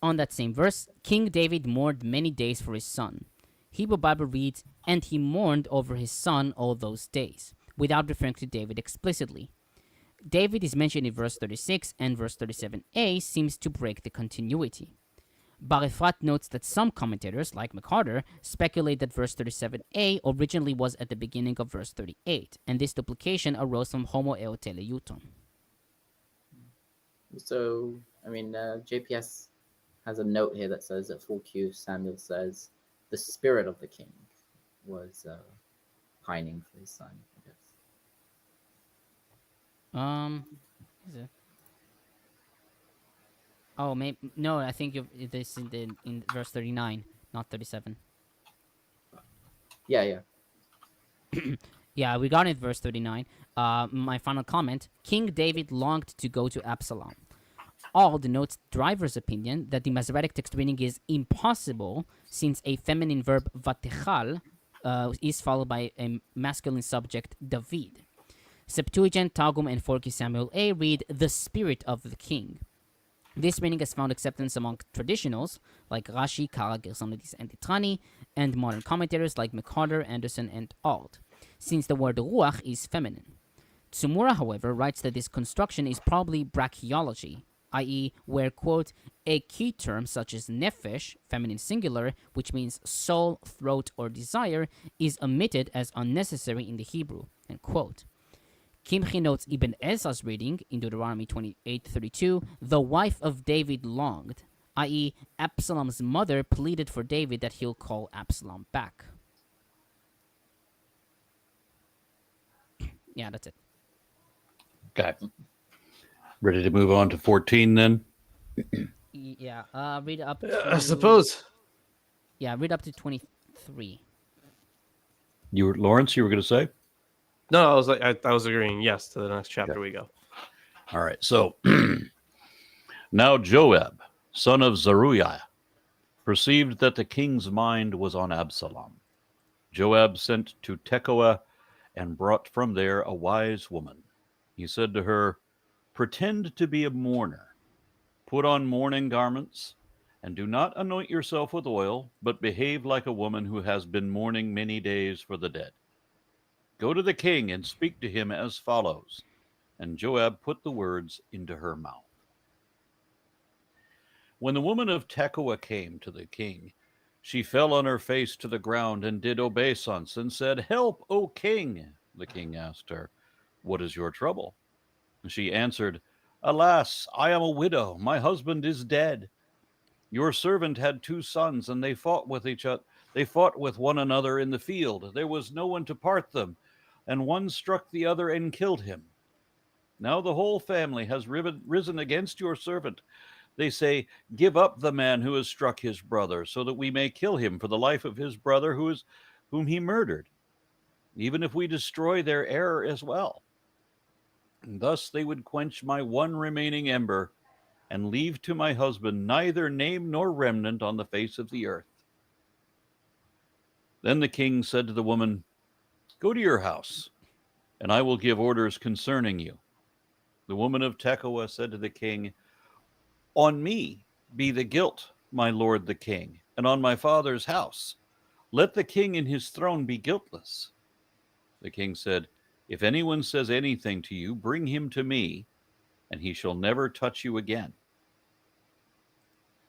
On that same verse, King David mourned many days for his son. Hebrew Bible reads, and he mourned over his son all those days, without referring to David explicitly. David is mentioned in verse 36, and verse 37a seems to break the continuity. Bar-Efrat notes that some commentators, like McCarter, speculate that verse 37a originally was at the beginning of verse 38, and this duplication arose from Homo Eoteleuton. So, I mean, JPS has a note here that says at 4Q, Samuel says, the spirit of the king was pining for his son, I guess. Is it? Oh, maybe no. I think this in verse 39, not 37. Yeah. Yeah, we got it. Verse 39. My final comment: King David longed to go to Absalom. Auld notes Driver's opinion that the Masoretic text reading is impossible since a feminine verb vatechal is followed by a masculine subject David. Septuagint, Targum, and 4 Samuel A read the spirit of the king. This reading has found acceptance among traditionals like Rashi, Kara, Gersonidis, and Titrani, and modern commentators like McCarter, Anderson, and Auld, since the word ruach is feminine. Tsumura, however, writes that this construction is probably brachiology, i.e., where, quote, a key term such as nefesh, feminine singular, which means soul, throat, or desire, is omitted as unnecessary in the Hebrew, end quote. Kimchi notes Ibn Ezra's reading in Deuteronomy 28:32, the wife of David longed, i.e., Absalom's mother pleaded for David that he'll call Absalom back. Yeah, that's it. Okay. Ready to move on to 14 then? Yeah, read up I suppose. Yeah, read up to 23. Lawrence, you were going to say? No, I was agreeing. Yes, to the next chapter we go. All right. So now Joab, son of Zeruiah, perceived that the king's mind was on Absalom. Joab sent to Tekoa and brought from there a wise woman. He said to her, pretend to be a mourner, put on mourning garments, and do not anoint yourself with oil, but behave like a woman who has been mourning many days for the dead. Go to the king and speak to him as follows. And Joab put the words into her mouth. When the woman of Tekoa came to the king, she fell on her face to the ground and did obeisance and said, help, O king. The king asked her, what is your trouble? She answered, alas, I am a widow. My husband is dead. Your servant had 2 sons, and they fought with each other. They fought with one another in the field. There was no one to part them, and one struck the other and killed him. Now the whole family has risen against your servant. They say, give up the man who has struck his brother, so that we may kill him for the life of his brother whom he murdered, even if we destroy their heir as well. And thus they would quench my one remaining ember, and leave to my husband neither name nor remnant on the face of the earth. Then the king said to the woman, Go to your house, and I will give orders concerning you. The woman of Tekoa said to the king, On me be the guilt, my lord the king, and on my father's house. Let the king and his throne be guiltless. The king said, If anyone says anything to you, bring him to me, and he shall never touch you again.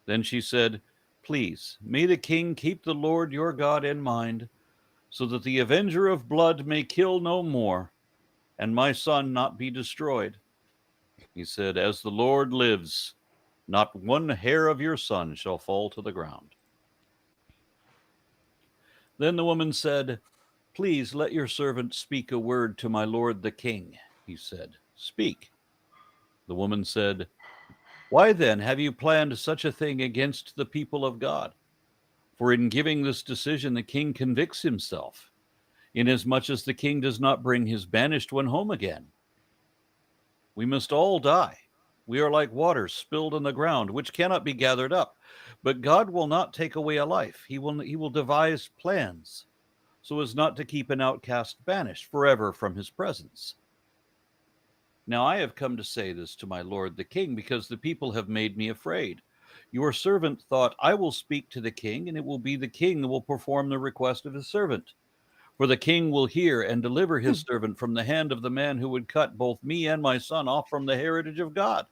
Then she said, Please, may the king keep the Lord your God in mind, so that the avenger of blood may kill no more, and my son not be destroyed. He said, As the Lord lives, not one hair of your son shall fall to the ground. Then the woman said, Please let your servant speak a word to my lord the king. He said, Speak. The woman said, Why then have you planned such a thing against the people of God? For in giving this decision, the king convicts himself, inasmuch as the king does not bring his banished one home again. We must all die. We are like water spilled on the ground, which cannot be gathered up. But God will not take away a life. He will devise plans, so as not to keep an outcast banished forever from his presence. Now I have come to say this to my lord the king, because the people have made me afraid. Your servant thought, I will speak to the king, and it will be the king that will perform the request of his servant. For the king will hear and deliver his servant from the hand of the man who would cut both me and my son off from the heritage of God.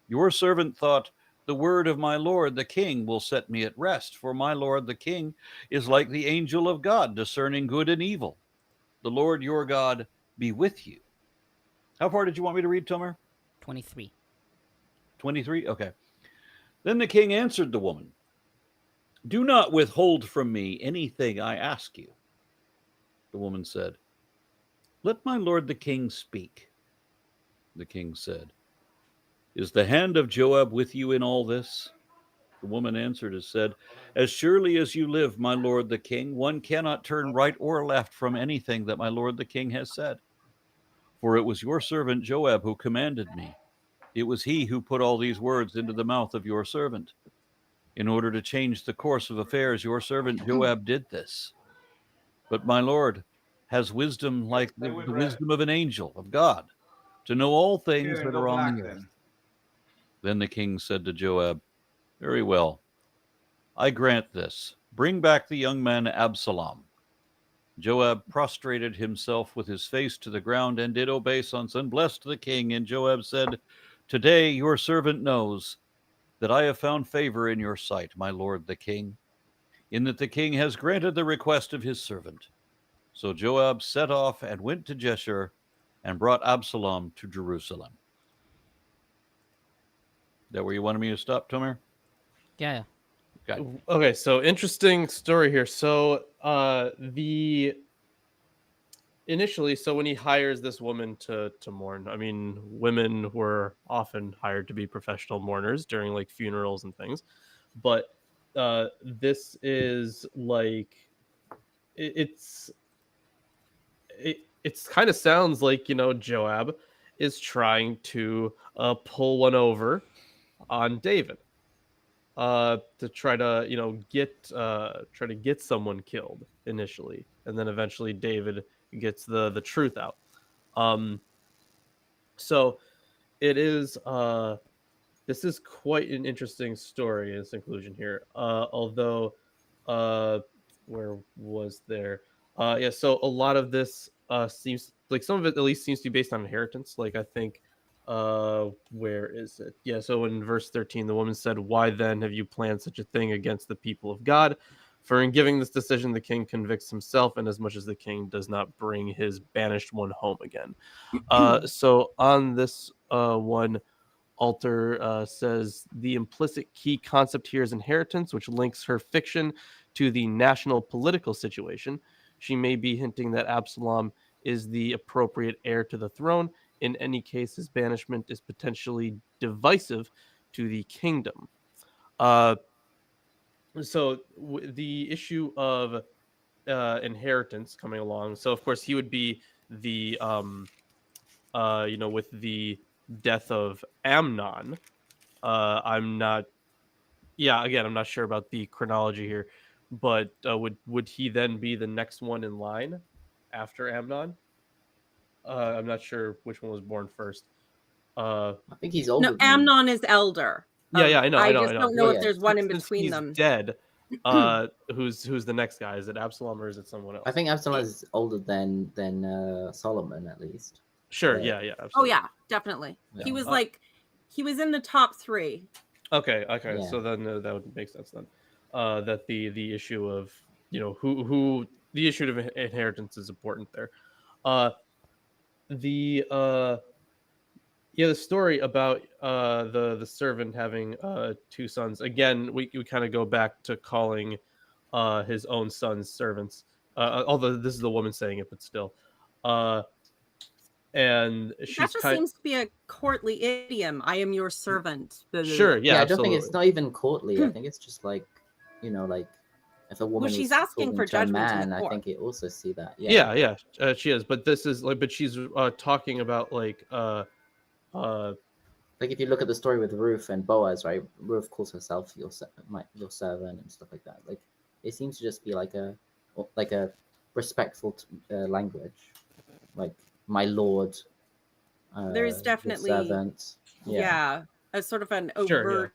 Your servant thought, the word of my lord the king will set me at rest, for my lord the king is like the angel of God, discerning good and evil. The Lord your God be with you. How far did you want me to read, Tomer? 23. 23? Okay. Then the king answered the woman, Do not withhold from me anything I ask you. The woman said, Let my lord the king speak. The king said, Is the hand of Joab with you in all this? The woman answered and said, As surely as you live, my lord the king, one cannot turn right or left from anything that my lord the king has said. For it was your servant Joab who commanded me. It was he who put all these words into the mouth of your servant. In order to change the course of affairs, your servant Joab did this. But my lord has wisdom like the wisdom of an angel of God, to know all things that are on the earth. Then the king said to Joab, Very well, I grant this. Bring back the young man Absalom. Joab prostrated himself with his face to the ground and did obeisance and blessed the king. And Joab said, Today your servant knows that I have found favor in your sight, my lord the king, in that the king has granted the request of his servant. So Joab set off and went to Jeshurun and brought Absalom to Jerusalem. Is that where you wanted me to stop, Tomer? Yeah. Okay, so interesting story here. So initially, so when he hires this woman to mourn, I mean, women were often hired to be professional mourners during like funerals and things, but this is like it's kind of sounds like, you know, Joab is trying to pull one over on David to try to, you know, get someone killed initially, and then eventually David gets the truth out. So it is this is quite an interesting story in its inclusion here. Although where was there? Yeah, so a lot of this seems like some of it at least seems to be based on inheritance. Like I think where is it? Yeah, so in verse 13 the woman said, Why then have you planned such a thing against the people of God? For in giving this decision the king convicts himself, and as much as the king does not bring his banished one home again. So on this one, Alter says the implicit key concept here is inheritance, which links her fiction to the national political situation. She may be hinting that Absalom is the appropriate heir to the throne. In any case, his banishment is potentially divisive to the kingdom. So the issue of inheritance coming along. So of course he would be the with the death of Amnon, I'm not. Yeah, again, I'm not sure about the chronology here, but would he then be the next one in line after Amnon? I'm not sure which one was born first. I think he's older. No, Amnon is elder. Yeah, I know. I just don't know Yeah, if there's one in Since between he's them. dead, who's the next guy? Is it Absalom or is it someone else? I think Absalom is older than Solomon at least. Sure. Yeah. Yeah. Oh Absolutely. yeah, definitely. Yeah. He was he was in the top 3. Okay. Yeah. So then that would make sense then. That the issue of who the issue of inheritance is important there. The story about the servant having 2 sons. Again, we kind of go back to calling his own sons servants. Although this is the woman saying it, but still. And she's that just seems to be a courtly idiom. I am your servant. Sure, yeah, I don't think it's not even courtly. I think it's just like if a woman she's is asking for talking to a judgment in the man, I court. think it also see that. Yeah, she is. But this is but she's talking about like if you look at the story with Ruth and Boaz, right? Ruth calls herself your servant and stuff like that. Like it seems to just be like a respectful language, like my lord. There's definitely servant. Yeah, a sort of an overt,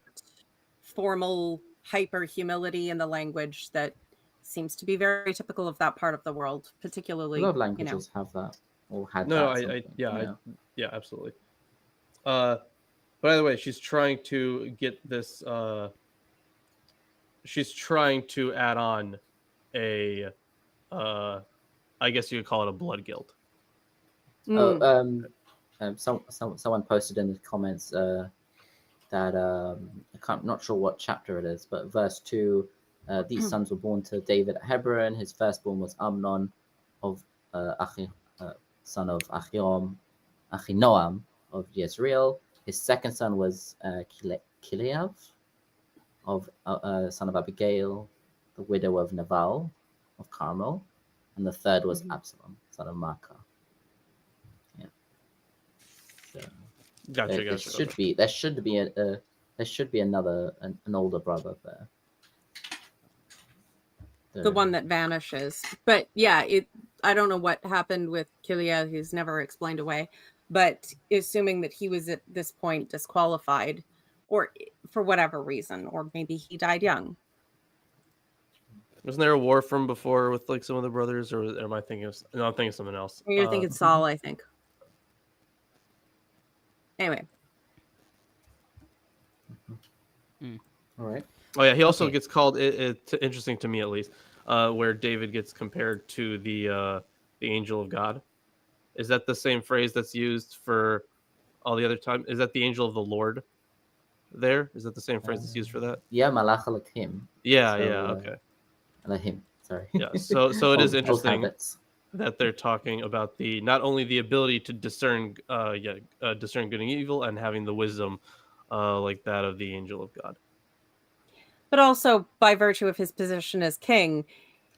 formal hyper humility in the language that seems to be very typical of that part of the world, particularly. A lot of languages have that or had that. Yeah, absolutely. By the way, she's trying to get this. She's trying to add on a. I guess you could call it a blood guilt. Someone posted in the comments that I'm not sure what chapter it is, but verse 2. These sons were born to David at Hebron. His firstborn was Amnon, son of Achinoam of Yisrael. His second son was Kileav, son of Abigail, the widow of Nabal of Carmel, and the third was Absalom, son of Maacah. Yeah. So Gotcha. There should be another an older brother there. The one that vanishes. But yeah, I don't know what happened with Kilia. He's never explained away. But assuming that he was at this point disqualified, or for whatever reason, or maybe he died young. Wasn't there a war from before with like some of the brothers, or am I thinking of? No, I'm thinking of something else. You're thinking Saul, I think. Anyway. All right. Oh yeah, he also gets called. It's interesting to me at least, where David gets compared to the angel of God. Is that the same phrase that's used for all the other time? Is that the angel of the Lord? There is that the same phrase that's used for that? Yeah, Malach Elohim. Yeah, okay. Elohim, sorry. Yeah, so it is interesting that they're talking about not only the ability to discern discern good and evil, and having the wisdom like that of the angel of God. But also, by virtue of his position as king,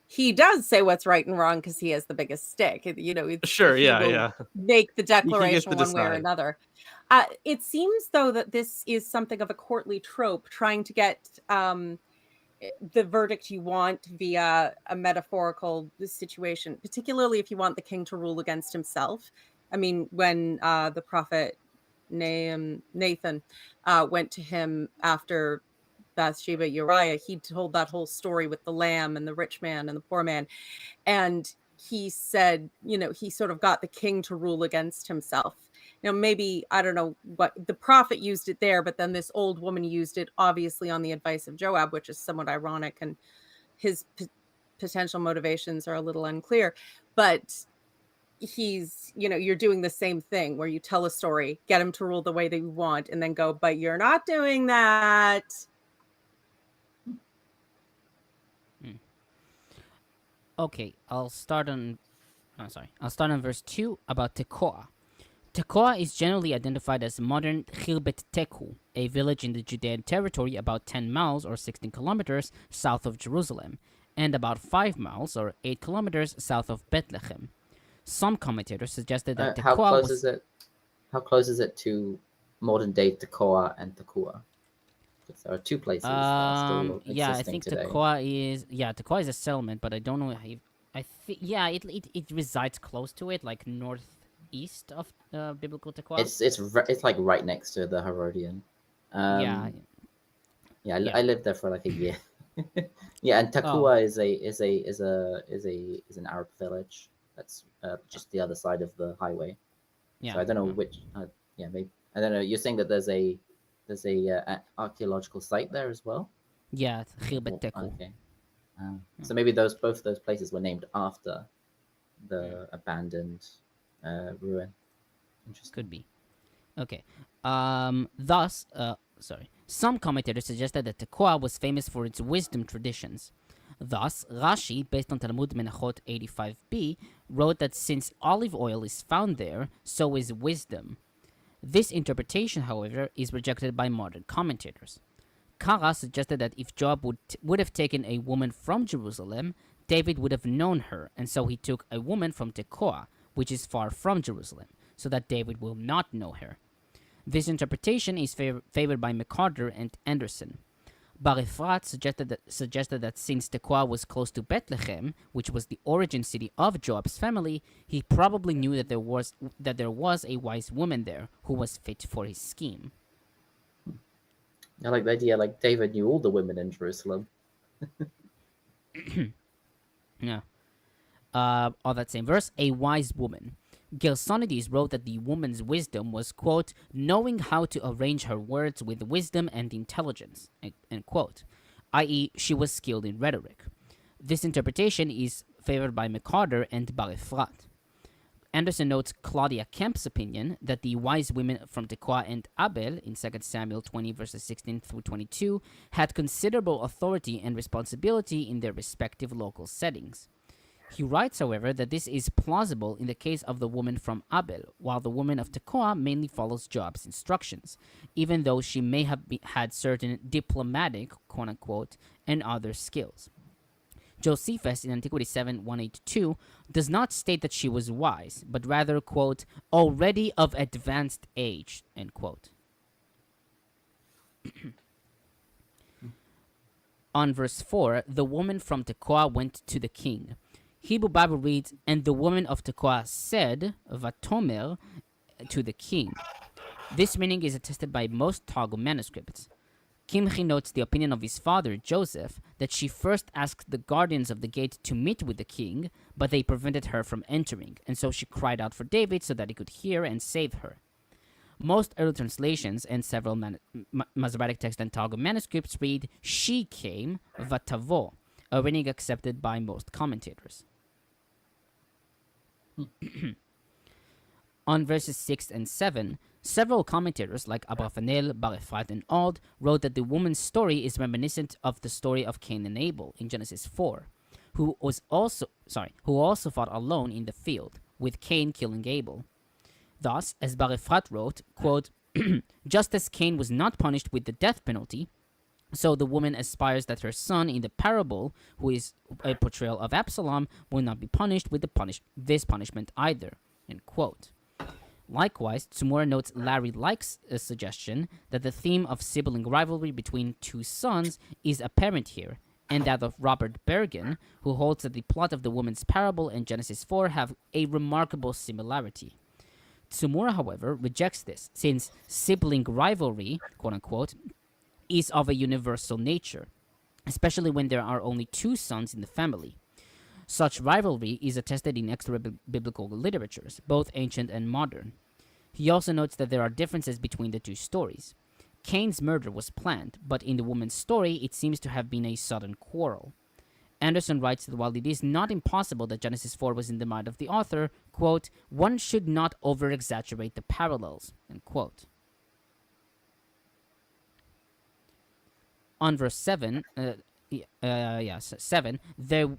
he does say what's right and wrong because he has the biggest stick. Sure, yeah. Make the declaration one way or decide. another. It seems, though, that this is something of a courtly trope, trying to get the verdict you want via a metaphorical situation, particularly if you want the king to rule against himself. I mean, when the prophet Nathan went to him after Bathsheba, Uriah, he told that whole story with the lamb and the rich man and the poor man. And he said, he sort of got the king to rule against himself. Maybe, I don't know what the prophet used it there, but then this old woman used it obviously on the advice of Joab, which is somewhat ironic, and his potential motivations are a little unclear. But he's, you're doing the same thing where you tell a story, get him to rule the way that you want, and then go, but you're not doing that. Okay, I'll start on verse 2 about Tekoa. Tekoa is generally identified as modern Khirbet Teku, a village in the Judean territory about 10 miles or 16 kilometers south of Jerusalem, and about 5 miles or 8 kilometers south of Bethlehem. Some commentators suggested that How Tekoa close was... is it? How close is it to modern day Tekoa and Tekoa? Because there are two places that are still Yeah, I existing think today. Tekoa is a settlement, but I don't know if I think it resides close to it, like northeast of biblical Tekoa. It's like right next to the Herodian. Yeah. I lived there for like a year. Yeah, and Tekoa is an Arab village that's just the other side of the highway. Yeah. So I don't know which. Maybe I don't know. You're saying that there's a archaeological site there as well. Yeah, Khirbet Teku. Okay. So maybe both of those places were named after the abandoned ruin. Interesting. Could be. Okay. Some commentators suggested that Tekoa was famous for its wisdom traditions. Thus, Rashi, based on Talmud Menachot 85b, wrote that since olive oil is found there, so is wisdom. This interpretation, however, is rejected by modern commentators. Kara suggested that if Joab would have taken a woman from Jerusalem, David would have known her, and so he took a woman from Tekoa, which is far from Jerusalem, so that David will not know her. This interpretation is favored by McCarter and Anderson. Bar-Efrat suggested that since Tekoa was close to Bethlehem, which was the origin city of Joab's family, he probably knew that there was a wise woman there who was fit for his scheme. I like the idea, like David knew all the women in Jerusalem. Yeah. On that same verse, a wise woman. Gersonides wrote that the woman's wisdom was, quote, knowing how to arrange her words with wisdom and intelligence, end quote, i.e., she was skilled in rhetoric. This interpretation is favored by McCarter and Bar-Efrat. Anderson notes Claudia Kemp's opinion that the wise women from Tekoa and Abel in 2 Samuel 20 verses 16 through 22 had considerable authority and responsibility in their respective local settings. He writes, however, that this is plausible in the case of the woman from Abel, while the woman of Tekoa mainly follows Joab's instructions, even though she may have had certain diplomatic, quote-unquote, and other skills. Josephus in Antiquity 7:182 does not state that she was wise, but rather, quote, already of advanced age, end quote. On verse 4, the woman from Tekoa went to the king. Hebrew Bible reads, and the woman of Tekoa said, Vatomer, to the king. This meaning is attested by most Targum manuscripts. Kimchi notes the opinion of his father, Joseph, that she first asked the guardians of the gate to meet with the king, but they prevented her from entering, and so she cried out for David so that he could hear and save her. Most early translations and several Masoretic text and Targum manuscripts read, she came, Vatavo, a reading accepted by most commentators. On verses 6 and 7, several commentators like Abravanel, Bar-Efrat, and Auld wrote that the woman's story is reminiscent of the story of Cain and Abel in Genesis 4, who also fought alone in the field, with Cain killing Abel. Thus, as Bar-Efrat wrote, quote, just as Cain was not punished with the death penalty, so the woman aspires that her son in the parable, who is a portrayal of Absalom, will not be punished with this punishment either, end quote. Likewise, Tsumura notes Larry Like's suggestion that the theme of sibling rivalry between two sons is apparent here, and that of Robert Bergen, who holds that the plot of the woman's parable and Genesis 4 have a remarkable similarity. Tsumura, however, rejects this, since sibling rivalry, quote-unquote, is of a universal nature, especially when there are only two sons in the family. Such rivalry is attested in extra-biblical literatures, both ancient and modern. He also notes that there are differences between the two stories. Cain's murder was planned, but in the woman's story, it seems to have been a sudden quarrel. Anderson writes that while it is not impossible that Genesis 4 was in the mind of the author, quote, one should not over-exaggerate the parallels, end quote. On verse 7,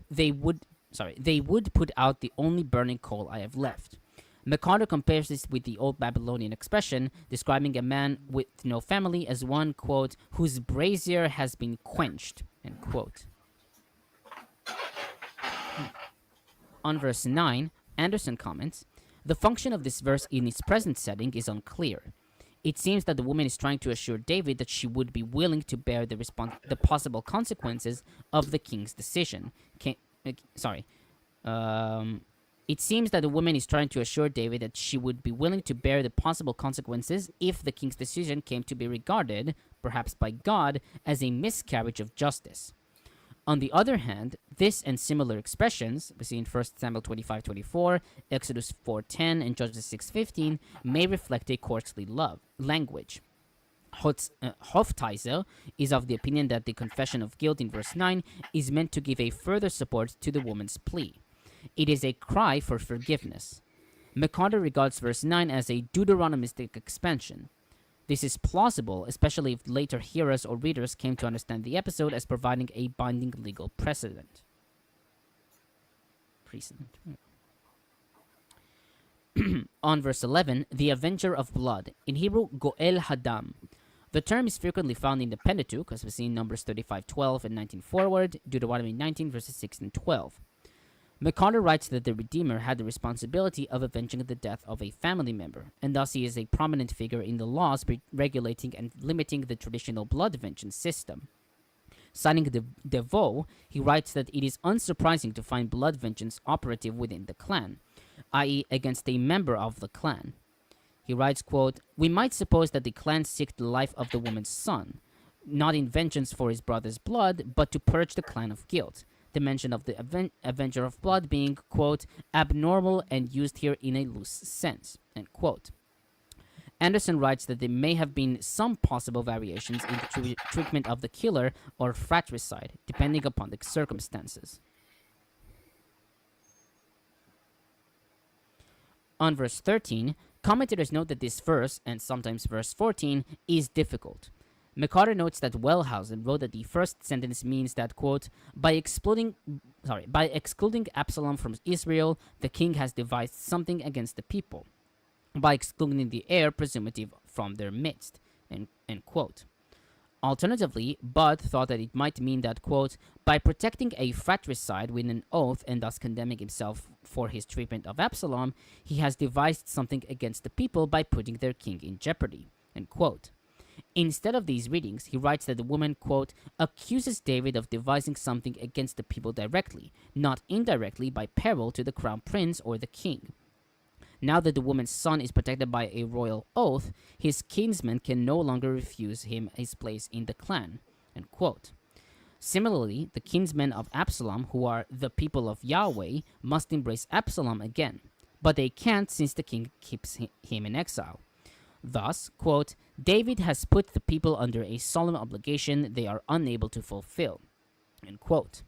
they would put out the only burning coal I have left. McCarter compares this with the old Babylonian expression describing a man with no family as one, quote, whose brazier has been quenched, end quote. On verse 9, Anderson comments, the function of this verse in its present setting is unclear. It seems that the woman is trying to assure David that she would be willing to bear the possible consequences of the king's decision. It seems that the woman is trying to assure David that she would be willing to bear the possible consequences if the king's decision came to be regarded, perhaps by God, as a miscarriage of justice. On the other hand, this and similar expressions, we see in 1 Samuel 25:24, Exodus 4:10, and Judges 6:15, may reflect a courtly language. Hofsteiser is of the opinion that the confession of guilt in verse 9 is meant to give a further support to the woman's plea. It is a cry for forgiveness. McCarter regards verse 9 as a Deuteronomistic expansion. This is plausible, especially if later hearers or readers came to understand the episode as providing a binding legal precedent. On verse 11, the Avenger of Blood, in Hebrew, Goel Hadam. The term is frequently found in the Pentateuch, as we see in Numbers 35:12 and 19 forward, Deuteronomy 19 verses 6 and 12. McCarter writes that the Redeemer had the responsibility of avenging the death of a family member, and thus he is a prominent figure in the laws regulating and limiting the traditional blood vengeance system. Citing DeVoe, he writes that it is unsurprising to find blood vengeance operative within the clan, i.e. against a member of the clan. He writes, quote, "We might suppose that the clan seek the life of the woman's son, not in vengeance for his brother's blood, but to purge the clan of guilt. The mention of the Avenger of Blood being, quote, abnormal and used here in a loose sense," end quote. Anderson writes that there may have been some possible variations in the treatment of the killer or fratricide, depending upon the circumstances. On verse 13, commentators note that this verse, and sometimes verse 14, is difficult. McCarter notes that Wellhausen wrote that the first sentence means that, quote, by excluding Absalom from Israel, the king has devised something against the people, by excluding the heir presumptive from their midst, end quote. Alternatively, Budd thought that it might mean that, quote, by protecting a fratricide with an oath and thus condemning himself for his treatment of Absalom, he has devised something against the people by putting their king in jeopardy, end quote. Instead of these readings, he writes that the woman, quote, accuses David of devising something against the people directly, not indirectly by peril to the crown prince or the king. Now that the woman's son is protected by a royal oath, his kinsmen can no longer refuse him his place in the clan, end quote. Similarly, the kinsmen of Absalom, who are the people of Yahweh, must embrace Absalom again, but they can't since the king keeps him in exile. Thus, quote, David has put the people under a solemn obligation they are unable to fulfill, end quote.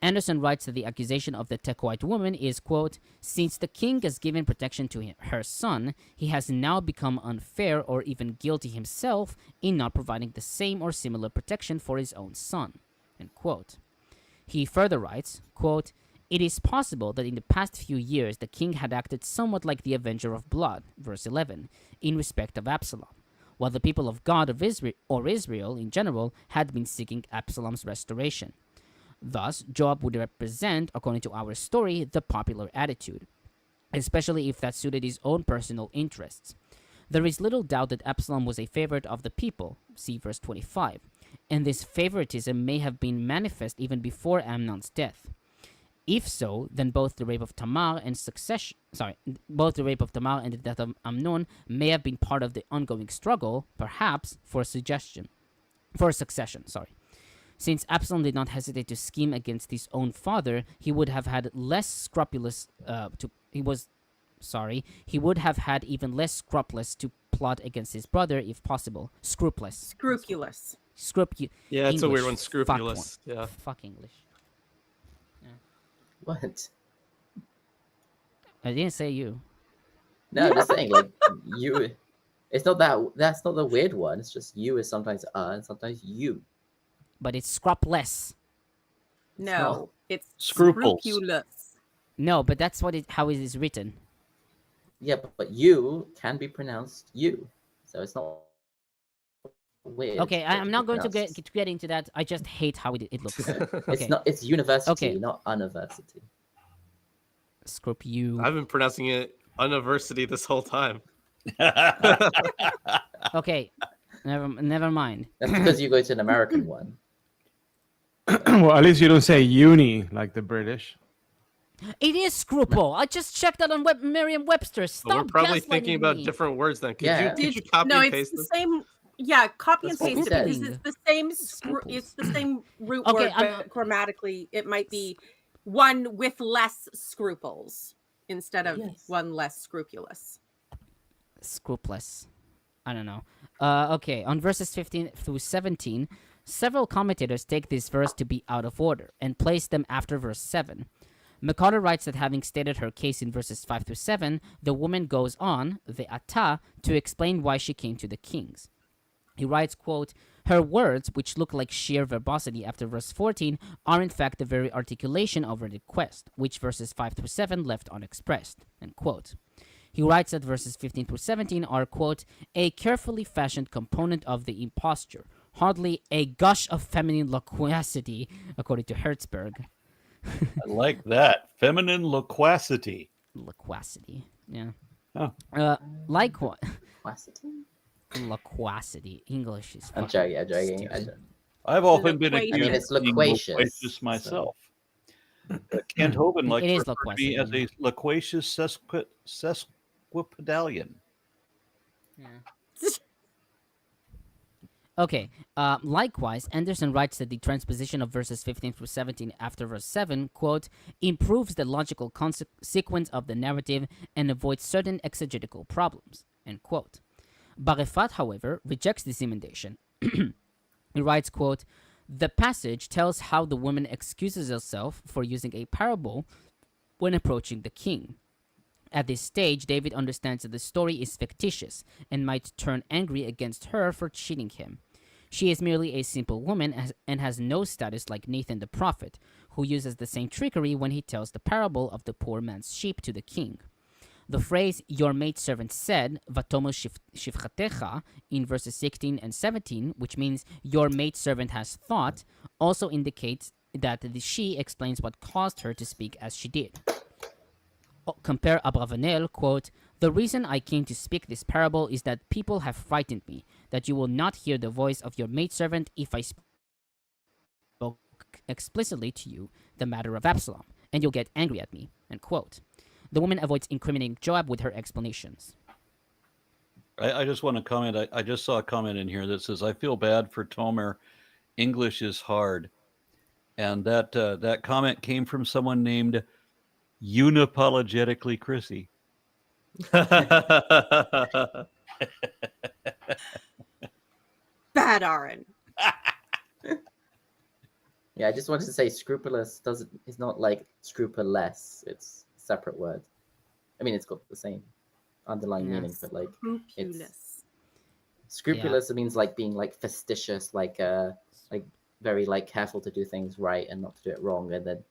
Anderson writes that the accusation of the Tekoite woman is, quote, since the king has given protection to her son, he has now become unfair or even guilty himself in not providing the same or similar protection for his own son, end quote. He further writes, quote, it is possible that in the past few years the king had acted somewhat like the Avenger of Blood, verse 11, in respect of Absalom, while the people of God of Israel in general had been seeking Absalom's restoration. Thus, Joab would represent, according to our story, the popular attitude, especially if that suited his own personal interests. There is little doubt that Absalom was a favorite of the people, see verse 25, and this favoritism may have been manifest even before Amnon's death. If so, then both the rape of Tamar and the death of Amnon may have been part of the ongoing struggle, perhaps for succession. Since Absalom did not hesitate to scheme against his own father, he would have had even less scrupulous to plot against his brother if possible. Scrupulous. Yeah, it's a weird one. Scrupulous. Yeah. Fuck English. What? I didn't say you. No, I'm just saying, like, you. It's not that. That's not the weird one. It's just you is sometimes and sometimes you. But it's scrupulous. No, it's Scruples. scrupulous. No, but that's how it is written. Yeah, but you can be pronounced you, so it's not weird. Okay, I'm not going to get into that. I just hate how it looks. Okay. It's not. It's university, Okay. not university. Scrupu. I've been pronouncing it InterVarsity this whole time. Okay, never mind. That's because you go to an American one. Well, at least you don't say uni like the British. It is scruple. I just checked that on Merriam-Webster. But Stop we're probably gaslighting thinking about me. different words then. Could Yeah. you copy No, and it's paste the this? same. Yeah, copy and That's what paste we it because said. it's the same. Scruples. It's the same root Okay, word, but grammatically, it might be one with less scruples instead of Yes. one less scrupulous. Scrupulous. I don't know. Okay, on verses 15 through 17, several commentators take this verse to be out of order and place them after verse 7. McCarter writes that having stated her case in verses 5 through 7, the woman goes on, the ata, to explain why she came to the kings. He writes, quote, her words, which look like sheer verbosity after verse 14, are in fact the very articulation of her request, which verses 5 through 7 left unexpressed, end quote. He writes that verses 15 through 17 are, quote, a carefully fashioned component of the imposture, hardly a gush of feminine loquacity, according to Hertzberg. I like that. Feminine loquacity. Loquacity, yeah. Oh. Likewise, Quacity? loquacity. English is I'm fucking joking. I'm joking. stupid. I've often been Loquacious. accused I mean, it's of being loquacious, so- myself. Kent Hovind likes It to is refer to me as a loquacious sesquipedalian. Yeah. Okay. Likewise, Anderson writes that the transposition of verses 15 through 17 after verse 7, quote, improves the logical sequence of the narrative and avoids certain exegetical problems, end quote. Bar-Efrat, however, rejects this emendation. He writes, quote, the passage tells how the woman excuses herself for using a parable when approaching the king. At this stage, David understands that the story is fictitious and might turn angry against her for cheating him. She is merely a simple woman and has no status like Nathan the prophet, who uses the same trickery when he tells the parable of the poor man's sheep to the king. The phrase, your maidservant said, vatomo shivchatecha, in verses 16 and 17, which means your maidservant has thought, also indicates that she explains what caused her to speak as she did. Compare Abravanel, quote, the reason I came to speak this parable is that people have frightened me, that you will not hear the voice of your maidservant if I spoke explicitly to you the matter of Absalom, and you'll get angry at me, end quote. The woman avoids incriminating Joab with her explanations. I just want to comment. I just saw a comment in here that says, I feel bad for Tomer. English is hard. And that comment came from someone named Unapologetically Chrissy. Bad Aaron. Yeah, I just wanted to say scrupulous is not like scrupulous. It's a separate word. I mean, it's got the same underlying meaning, but like Scrupulous. scrupulous, it means like being like fastidious, like very like careful to do things right and not to do it wrong. And then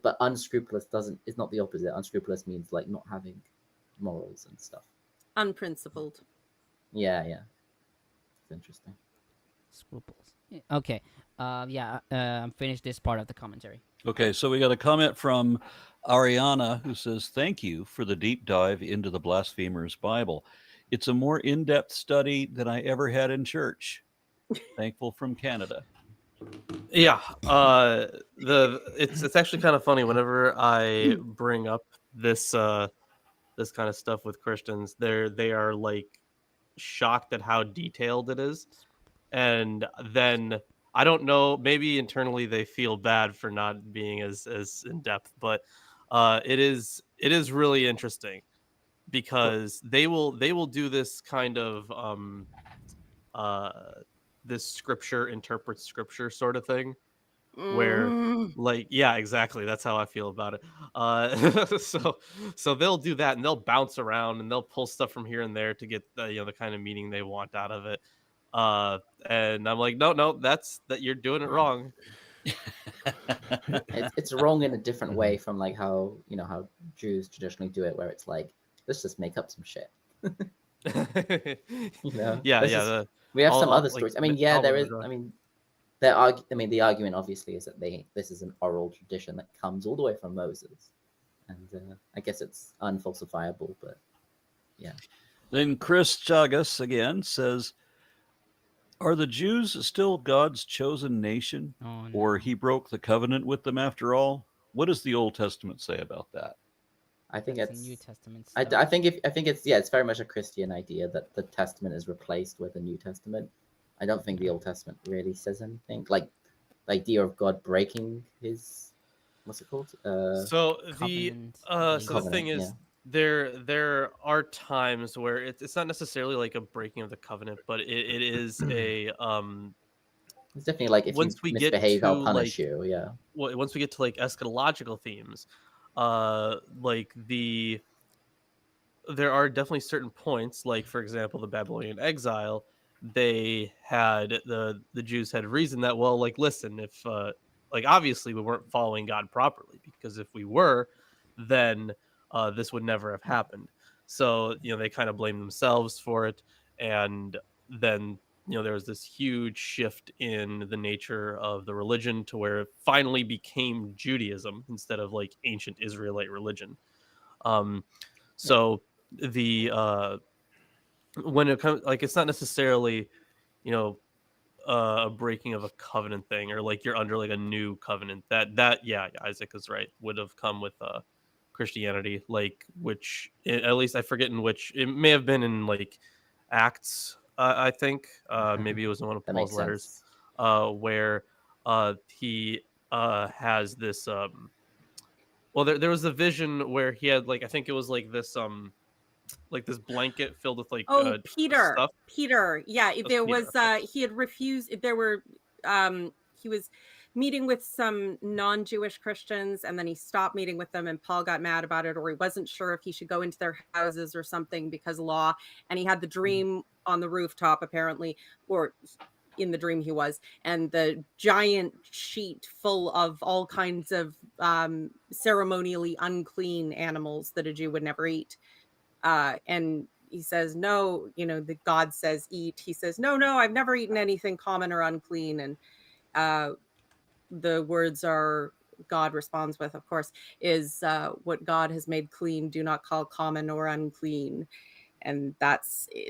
but unscrupulous is not the opposite. Unscrupulous means like not having morals and stuff. Unprincipled. Yeah. It's interesting. Scruples. Okay. Finish this part of the commentary. Okay, so we got a comment from Ariana who says, thank you for the deep dive into the Blasphemers Bible. It's a more in-depth study than I ever had in church. Thankful from Canada. Yeah, it's actually kind of funny whenever I bring up this this kind of stuff with Christians. They are like shocked at how detailed it is, and then I don't know, maybe internally they feel bad for not being as in depth, but it is really interesting because they will do this kind of this scripture interprets scripture sort of thing where like, yeah, exactly, that's how I feel about it. So they'll do that and they'll bounce around and they'll pull stuff from here and there to get the kind of meaning they want out of it, and I'm like, no, that you're doing it wrong. It's wrong in a different way from like how how Jews traditionally do it, where it's like, let's just make up some shit. Yeah. We have some other like, stories. I mean, yeah, there is. I mean, the argument obviously is that this is an oral tradition that comes all the way from Moses, And I guess it's unfalsifiable, but yeah. Then Chris Chagas again says, are the Jews still God's chosen nation? Oh, Or no. he broke the covenant with them after all? What does the Old Testament say about that? I think That's it's New Testament I stuff. think it's very much a Christian idea that the Testament is replaced with the New Testament. I don't think the Old Testament really says anything. Like the idea of God breaking his, what's it called? So the Covenant, so the Covenant, thing is, there are times where it's not necessarily like a breaking of the covenant, but it is a It's definitely like if you once we get misbehave, I'll to punish like you. Yeah. once we get to like eschatological themes, like there are definitely certain points, like for example the Babylonian exile. They had the Jews had reason that, well, like, listen, if like obviously we weren't following God properly, because if we were, then this would never have happened. So they kind of blame themselves for it, and then there was this huge shift in the nature of the religion to where it finally became Judaism instead of like ancient Israelite religion. So the when it comes, like, it's not necessarily you know a breaking of a covenant thing, or like you're under like a new covenant. That yeah, Isaac is right, would have come with Christianity, like, which at least I forget in which, it may have been in like Acts, I think maybe it was in one of That Paul's makes letters, sense. where he has this well, there was a vision where he had, like, I think it was like this blanket filled with like Oh, Peter. stuff. Yeah, That's there Peter, was okay. he had refused, there were he was meeting with some non-Jewish Christians, and then he stopped meeting with them, and Paul got mad about it, or he wasn't sure if he should go into their houses or something because of law. And he had the dream on the rooftop apparently, or in the dream he was, and the giant sheet full of all kinds of ceremonially unclean animals that a Jew would never eat. And he says, no, the God says eat. He says, no, I've never eaten anything common or unclean. And the words are, God responds with, of course, is what God has made clean, do not call common or unclean. And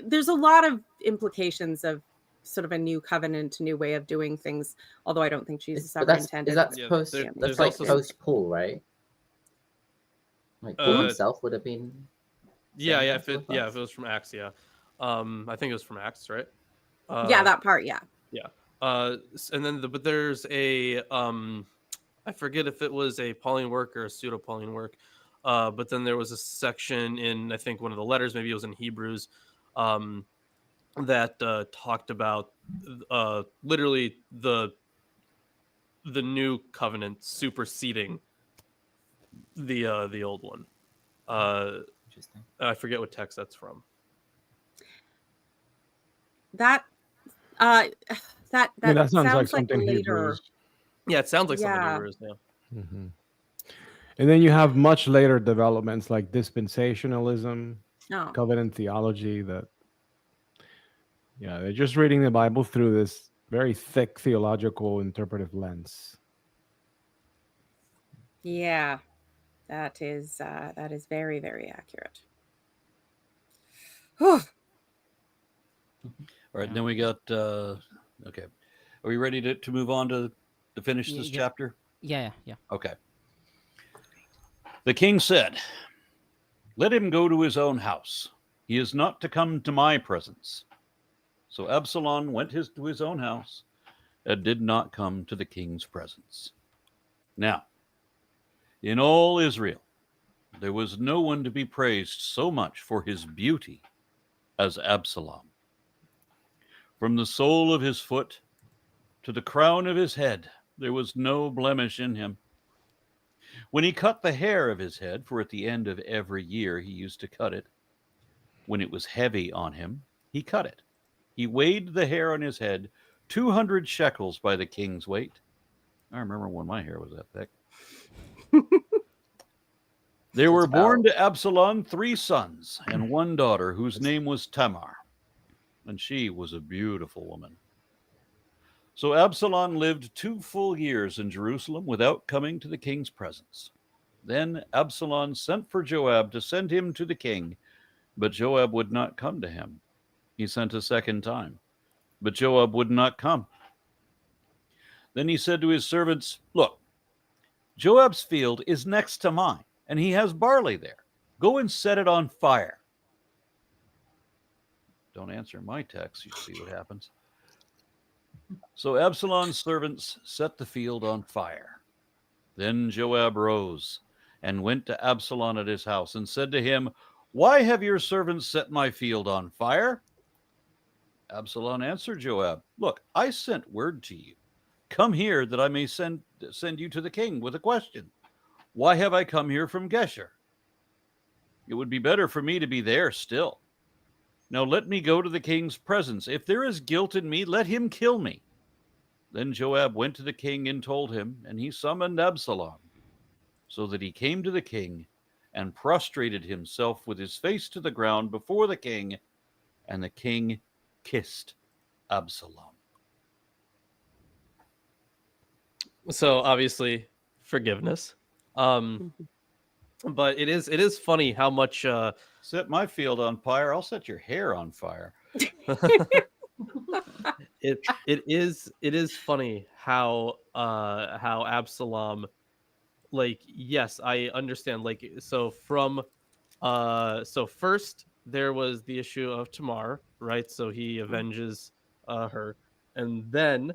there's a lot of implications of sort of a new covenant, new way of doing things, although I don't think Jesus But ever is intended. that Yeah, post? there's That's like also post Paul, right? Like Paul uh himself would have been yeah, saying yeah, that to the if class. it was from Acts, yeah. I think it was from Acts, right? Yeah, uh that part, yeah. yeah. And then but there's a I forget if it was a Pauline work or a pseudo Pauline work, but then there was a section in, I think, one of the letters, maybe it was in Hebrews, that talked about literally the new covenant superseding the old one. Interesting. I forget what text that's from. That I mean, that that sounds like sounds like something later. Hebrews. Yeah, it sounds like something Yeah. Hebrews. Yeah. Hmm. And then you have much later developments like dispensationalism, No. covenant theology. That, yeah, they're just reading the Bible through this very thick theological interpretive lens. Yeah. That is very, very accurate. Whew. All right, Yeah. then we got okay. Are we ready to move on to finish this Yeah. chapter? Yeah. Okay. The king said, let him go to his own house. He is not to come to my presence. So Absalom went to his own house and did not come to the king's presence. Now, in all Israel, there was no one to be praised so much for his beauty as Absalom. From the sole of his foot to the crown of his head, there was no blemish in him. When he cut the hair of his head, for at the end of every year he used to cut it, when it was heavy on him, he cut it. He weighed the hair on his head 200 shekels by the king's weight. I remember when my hair was that thick. There were born to Absalom 3 sons and 1 daughter, whose name was Tamar, and she was a beautiful woman. So Absalom lived 2 full years in Jerusalem without coming to the king's presence. Then Absalom sent for Joab to send him to the king, but Joab would not come to him. He sent a second time, but Joab would not come. Then he said to his servants, "Look, Joab's field is next to mine, and he has barley there. Go and set it on fire." Don't answer my text, you see what happens. So Absalom's servants set the field on fire. Then Joab rose and went to Absalom at his house and said to him, "Why have your servants set my field on fire?" Absalom answered Joab, "Look, I sent word to you. Come here that I may send you to the king with a question. Why have I come here from Geshur? It would be better for me to be there still. Now let me go to the king's presence. If there is guilt in me, let him kill me." Then Joab went to the king and told him, and he summoned Absalom, so that he came to the king and prostrated himself with his face to the ground before the king, and the king kissed Absalom. So obviously forgiveness. But it is funny how much Set my field on fire, I'll set your hair on fire. it is funny how Absalom, like, yes, I understand, like, so first there was the issue of Tamar, right? So he avenges her, and then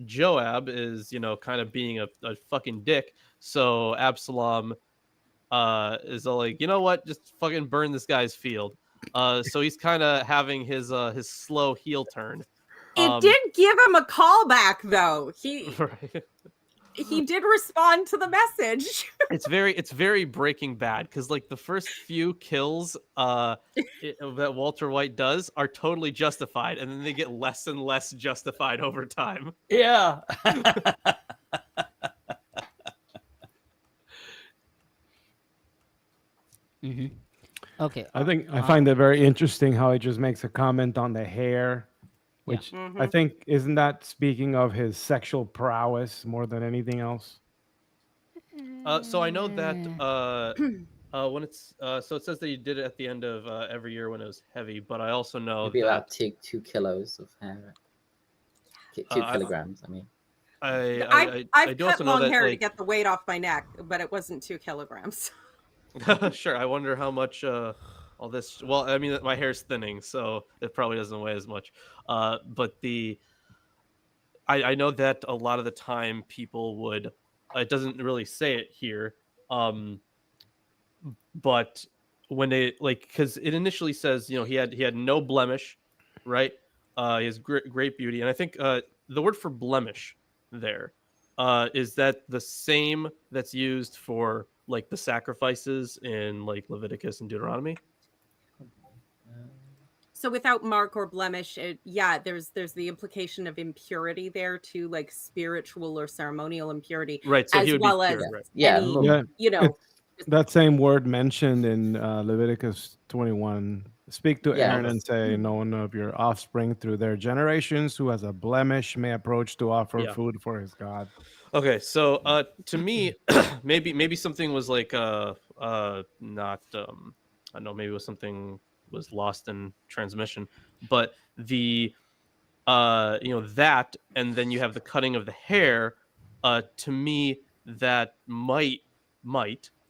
Joab is, kind of being a fucking dick. So Absalom is all like, you know what, just fucking burn this guy's field. So he's kind of having his slow heel turn. It did give him a callback, though. Right. He did respond to the message. It's very Breaking Bad, because like the first few kills that Walter White does are totally justified, and then they get less and less justified over time. Yeah. Okay. I find it very interesting how he just makes a comment on the hair, which I think, isn't that speaking of his sexual prowess more than anything else? So I know that when it's so it says that you did it at the end of every year when it was heavy, but I also know It'd be that about 2 kilos of hair. 2 kilograms, I mean. I've do cut also know long that, hair to like, get the weight off my neck, but it wasn't 2 kilograms. Sure. I wonder how much all this. Well, I mean, my hair's thinning, so it probably doesn't weigh as much. But I know that a lot of the time people would. It doesn't really say it here, but when they, like, because it initially says, he had no blemish, right? He has great beauty, and I think the word for blemish there is that the same that's used for, like, the sacrifices in, like, Leviticus and Deuteronomy. So without mark or blemish, there's the implication of impurity there too, like spiritual or ceremonial impurity, Right. So as he would well be as pure, right? Yeah. That same word mentioned in Leviticus 21. Speak to Aaron and say, no one of your offspring through their generations who has a blemish may approach to offer food for his God. Okay, so to me, maybe something was like not I don't know, maybe it was something was lost in transmission, but the that, and then you have the cutting of the hair, to me that might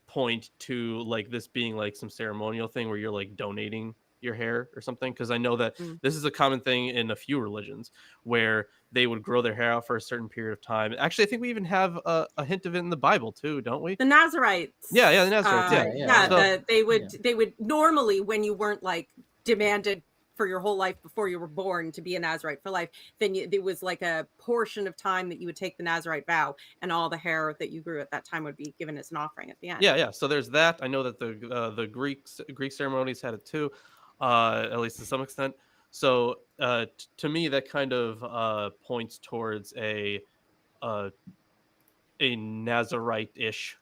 point to, like, this being like some ceremonial thing where you're like donating your hair or something, because I know that this is a common thing in a few religions where they would grow their hair out for a certain period of time. Actually, I think we even have a hint of it in the Bible too, don't we? The Nazarites. Yeah, the Nazarites. So, they would normally, when you weren't like demanded for your whole life before you were born to be a Nazarite for life, then there was like a portion of time that you would take the Nazarite vow, and all the hair that you grew at that time would be given as an offering at the end. Yeah. So there's that. I know that the Greek ceremonies had it too, at least to some extent. So to me, that kind of points towards a Nazarite-esque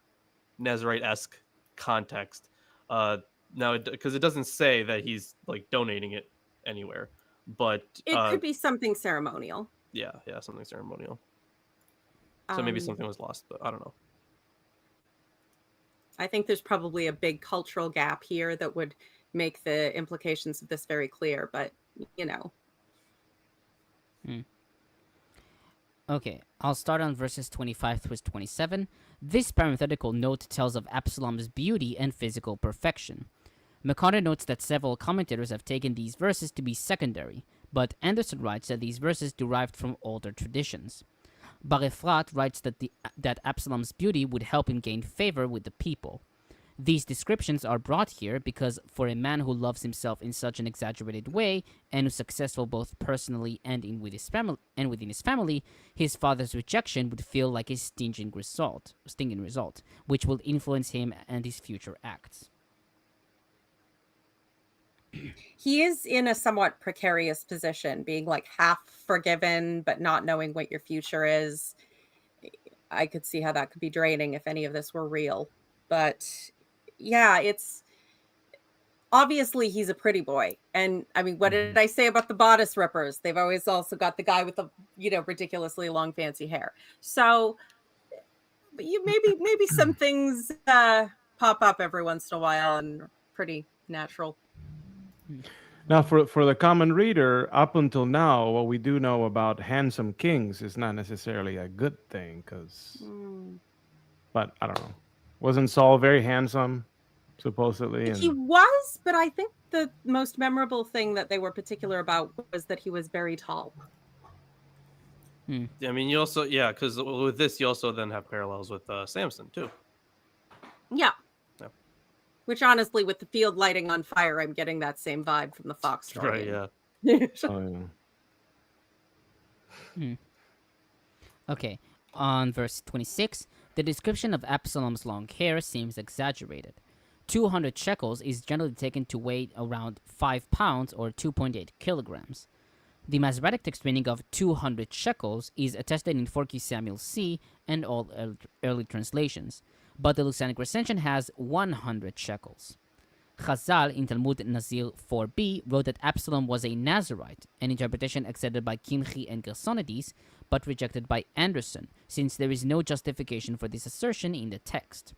context. Now, because it doesn't say that he's like donating it anywhere, but it could be something ceremonial. Yeah, something ceremonial. So maybe something was lost, but I don't know. I think there's probably a big cultural gap here that would make the implications of this very clear, but you know. Okay, I'll start on verses 25 through 27. This parenthetical note tells of Absalom's beauty and physical perfection. McCarter notes that several commentators have taken these verses to be secondary, but Anderson writes that these verses derived from older traditions. Bar-Efrat writes that Absalom's beauty would help him gain favor with the people. These descriptions are brought here because for a man who loves himself in such an exaggerated way and who's successful both personally and within his family, his father's rejection would feel like a stinging result, which will influence him and his future acts. He is in a somewhat precarious position, being like half forgiven, but not knowing what your future is. I could see how that could be draining if any of this were real. But yeah, it's obviously he's a pretty boy. And I mean, what did I say about the bodice rippers? They've always also got the guy with the, ridiculously long, fancy hair. So maybe some things pop up every once in a while and pretty natural. Now, for the common reader, up until now, what we do know about handsome kings is not necessarily a good thing, but I don't know. Wasn't Saul very handsome, supposedly? He was, but I think the most memorable thing that they were particular about was that he was very tall. Yeah, I mean, you also, because with this, you also then have parallels with Samson, too. Yeah. Which honestly, with the field lighting on fire, I'm getting that same vibe from the Fox story. Right, yeah. Okay, on verse 26, the description of Absalom's long hair seems exaggerated. 200 shekels is generally taken to weigh around 5 pounds or 2.8 kilograms. The Masoretic text meaning of 200 shekels is attested in 4 Samuel C and all early translations, but the Lusanic recension has 100 shekels. Chazal in Talmud Nazir 4b wrote that Absalom was a Nazirite, an interpretation accepted by Kimchi and Gersonides, but rejected by Anderson, since there is no justification for this assertion in the text.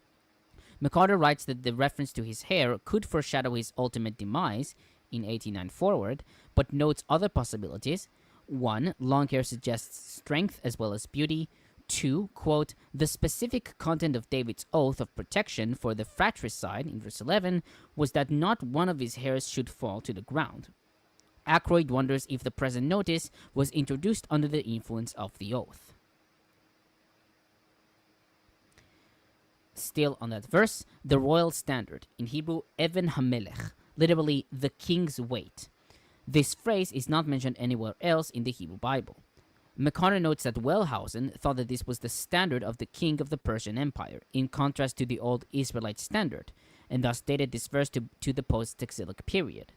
McCarter writes that the reference to his hair could foreshadow his ultimate demise, in 89 forward, but notes other possibilities. 1. Long hair suggests strength as well as beauty. 2, quote, the specific content of David's oath of protection for the fratricide, in verse 11, was that not one of his hairs should fall to the ground. Ackroyd wonders if the present notice was introduced under the influence of the oath. Still on that verse, the royal standard, in Hebrew, Even HaMelech, literally the king's weight. This phrase is not mentioned anywhere else in the Hebrew Bible. McCarter notes that Wellhausen thought that this was the standard of the king of the Persian Empire, in contrast to the old Israelite standard, and thus dated this verse to the post-exilic period.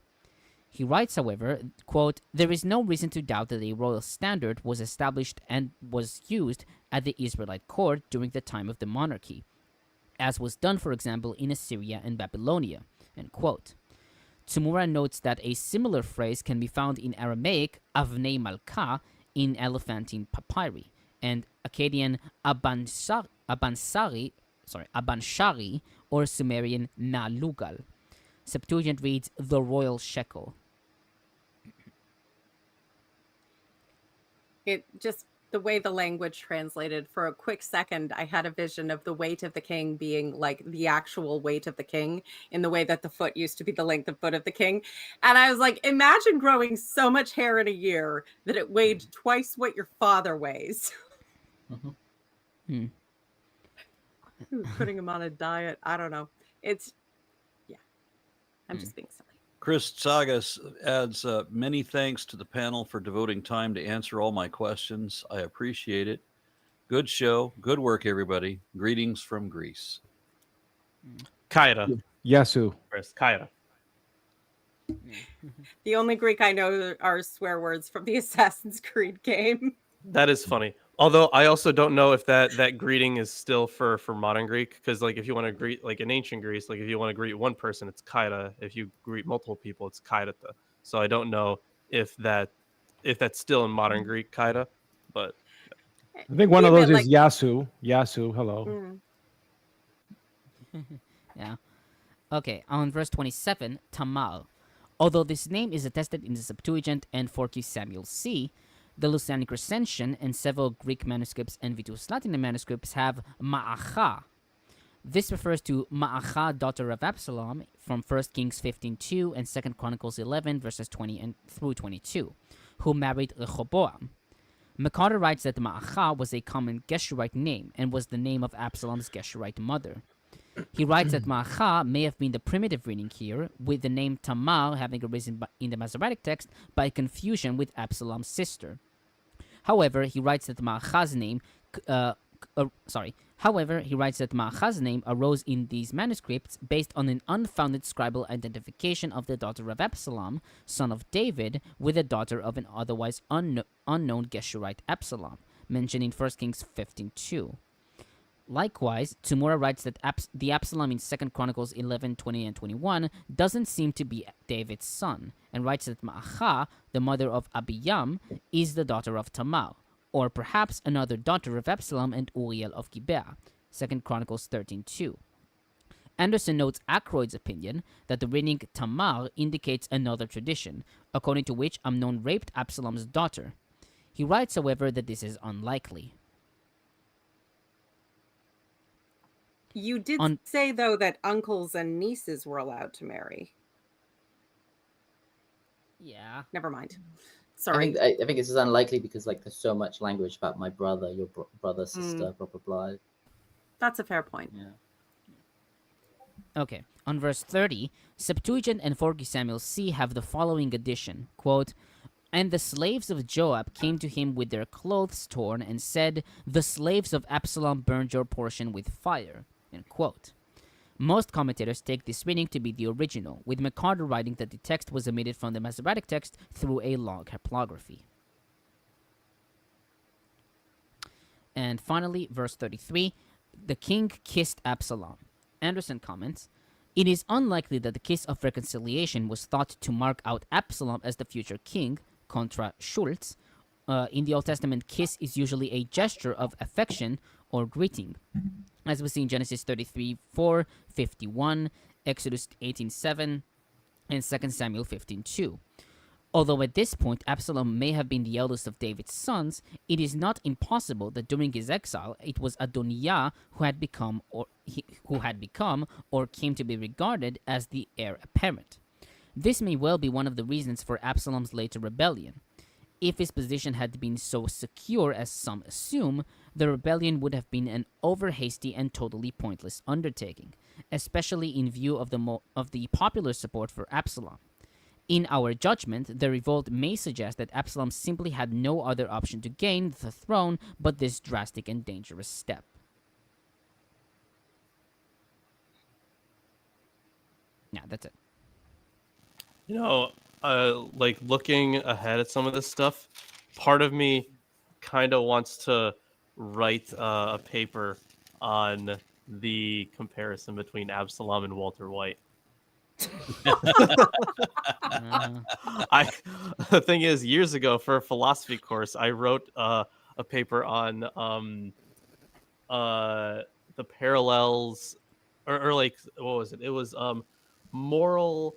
He writes, however, quote, there is no reason to doubt that a royal standard was established and was used at the Israelite court during the time of the monarchy, as was done, for example, in Assyria and Babylonia, end quote. Tsumura notes that a similar phrase can be found in Aramaic, Avnei Malka, in Elephantine papyri, and Akkadian Abanshari, or Sumerian Nalugal. Septuagint reads, the royal shekel. It just, the way the language translated, for a quick second, I had a vision of the weight of the king being like the actual weight of the king, in the way that the foot used to be the length of foot of the king. And I was like, imagine growing so much hair in a year that it weighed twice what your father weighs. Putting him on a diet. I don't know. It's, yeah, I'm just being silly. Chris Sagas adds, many thanks to the panel for devoting time to answer all my questions. I appreciate it. Good show. Good work, everybody. Greetings from Greece. Kaira. Yasu. Chris, Kaira. The only Greek I know are swear words from the Assassin's Creed game. That is funny. Although I also don't know if that greeting is still for modern Greek, because like if you want to greet, like in ancient Greece, like if you want to greet one person, it's kaira. If you greet multiple people, it's kairata. So I don't know if that's still in modern Greek kaira, but I think one of those is Yasu. Yasu, hello. Yeah. Okay, on verse 27, Tamar. Although this name is attested in the Septuagint and 4Q Samuel C, the Lusanic Recension and several Greek manuscripts and Vitus Latina manuscripts have Ma'acha. This refers to Ma'acha, daughter of Absalom, from 1 Kings 15:2 and 2 Chronicles 11, verses 20 and through 22, who married Rehoboam. McCarter writes that Ma'acha was a common Geshurite name and was the name of Absalom's Geshurite mother. He writes that Ma'acha may have been the primitive reading here, with the name Tamar having arisen in the Masoretic text by confusion with Absalom's sister. However, he writes that Ma'acha's name arose in these manuscripts based on an unfounded scribal identification of the daughter of Absalom, son of David, with the daughter of an otherwise unknown Geshurite Absalom, mentioned in 1 Kings 15:2. Likewise, Tsumura writes that the Absalom in 2 Chronicles 11, 20, and 21 doesn't seem to be David's son, and writes that Ma'acha, the mother of Abiyam, is the daughter of Tamar, or perhaps another daughter of Absalom and Uriel of Gibeah, 2 Chronicles 13:2. Anderson notes Ackroyd's opinion that the reading Tamar indicates another tradition, according to which Amnon raped Absalom's daughter. He writes, however, that this is unlikely. You did say, though, that uncles and nieces were allowed to marry. Yeah. Never mind. Sorry. I think this is unlikely because like there's so much language about my brother, your brother, sister, blah, blah, blah. That's a fair point. Yeah. Okay. On verse 30, Septuagint and 4Q Samuel C have the following addition, quote, "And the slaves of Joab came to him with their clothes torn and said, 'The slaves of Absalom burned your portion with fire.'" End quote. Most commentators take this reading to be the original, with McCarter writing that the text was omitted from the Masoretic text through a long haplography. And finally, verse 33, "The king kissed Absalom." Anderson comments, "It is unlikely that the kiss of reconciliation was thought to mark out Absalom as the future king, contra Schultz. In the Old Testament, kiss is usually a gesture of affection or greeting, as we see in Genesis 33:4, 51, Exodus 18:7, and 2 Samuel 15:2. Although at this point Absalom may have been the eldest of David's sons, it is not impossible that during his exile it was Adoniah who had become or came to be regarded as the heir apparent. This may well be one of the reasons for Absalom's later rebellion. If his position had been so secure as some assume, the rebellion would have been an over-hasty and totally pointless undertaking, especially in view of the popular support for Absalom. In our judgment, the revolt may suggest that Absalom simply had no other option to gain the throne but this drastic and dangerous step. Yeah, that's it. You know, like looking ahead at some of this stuff, part of me kind of wants to write a paper on the comparison between Absalom and Walter White. The thing is, years ago for a philosophy course, I wrote a paper on the parallels, or like, what was it? It was moral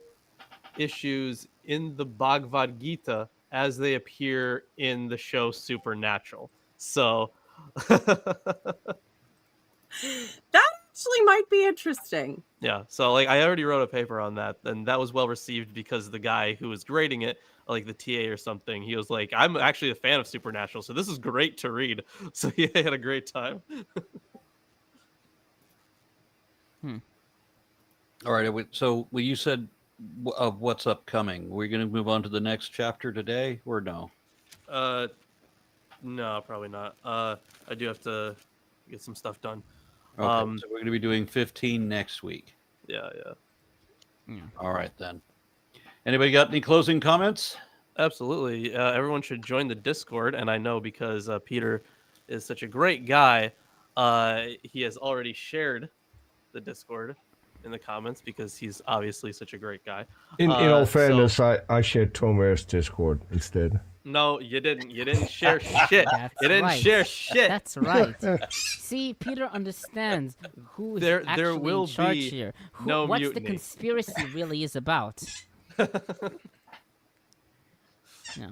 issues in the Bhagavad Gita as they appear in the show Supernatural. So that actually might be interesting. Yeah, so like I already wrote a paper on that, and that was well received because the guy who was grading it, like the TA or something, he was like, "I'm actually a fan of Supernatural, so this is great to read." So he had a great time. All right, so you said of what's upcoming. We're going to move on to the next chapter today, or no? No, probably not. I do have to get some stuff done. Okay, so we're going to be doing 15 next week. Yeah. All right, then. Anybody got any closing comments? Absolutely. Everyone should join the Discord, and I know because Peter is such a great guy, he has already shared the Discord in the comments because he's obviously such a great guy. In all fairness, I shared Tomer's Discord instead. No, you didn't. You didn't share shit. That's You didn't right. share shit. That's right. See, Peter understands who is There actually will in charge be here. no What's mutiny. the conspiracy really is about? No.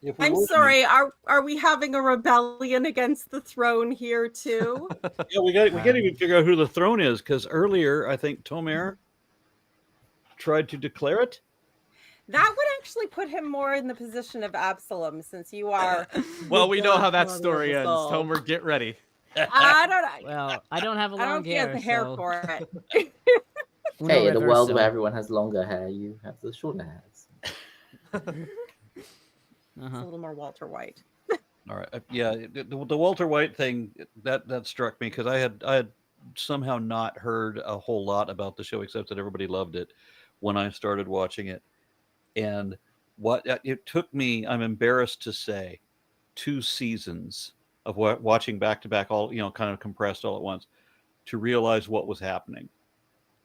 If we I'm were to- sorry. Are we having a rebellion against the throne here too? Yeah, we can't even figure out who the throne is because earlier I think Tomer tried to declare it. That would actually put him more in the position of Absalom, since you are. Well, we know how that godfather story of us ends. all. Homer, get ready. I don't know. Well, I don't have a I long don't think he has the hair so for it. uno Hey, in a world reverso. where everyone has longer hair, you have the shorter hairs. It's a Uh-huh. little more Walter White. All right, yeah, the Walter White thing that struck me because I had somehow not heard a whole lot about the show except that everybody loved it when I started watching it, and what it took me, I'm embarrassed to say, 2 seasons of watching back to back, all kind of compressed all at once, to realize what was happening.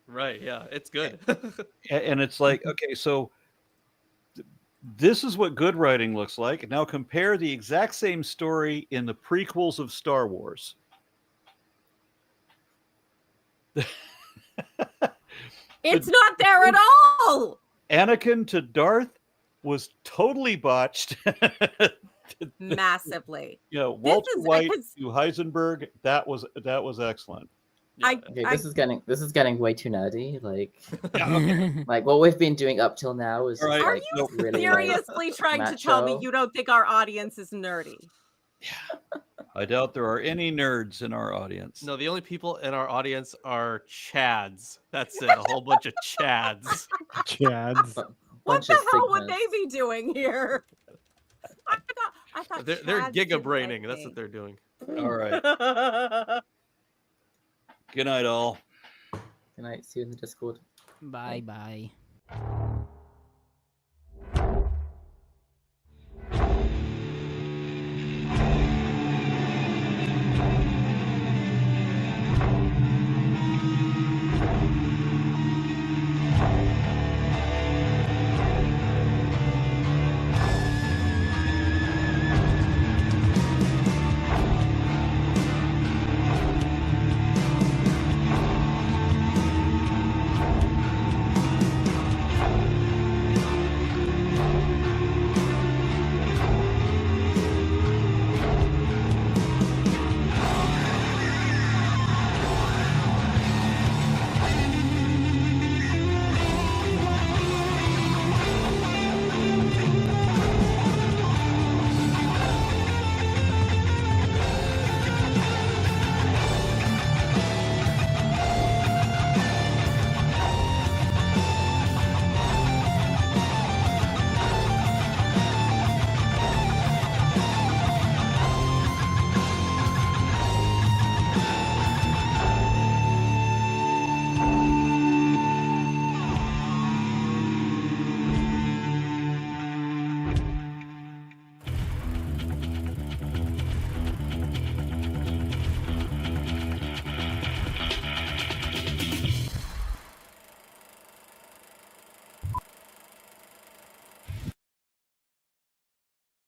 Right, yeah, it's good. And it's like, okay, so this is what good writing looks like. Now compare the exact same story in the prequels of Star Wars. It's not there at all. Anakin to Darth was totally botched. Massively. Walter is- White it's- to Heisenberg, that was excellent. I, Okay, I this is getting way too nerdy. Like, Yeah, okay. like what we've been doing up till now is All just, right. Are like you really like, seriously trying to tell me macho. you don't think our audience is nerdy? I doubt there are any nerds in our audience. No, the only people in our audience are Chads. That's it. A whole bunch of Chads. Chads. What bunch the of hell would they Sigmas. be doing here? I thought They're Chads didn't gigabraining. like That's me. what they're doing. All right. Good night, all. Good night. See you in the Discord. Bye bye.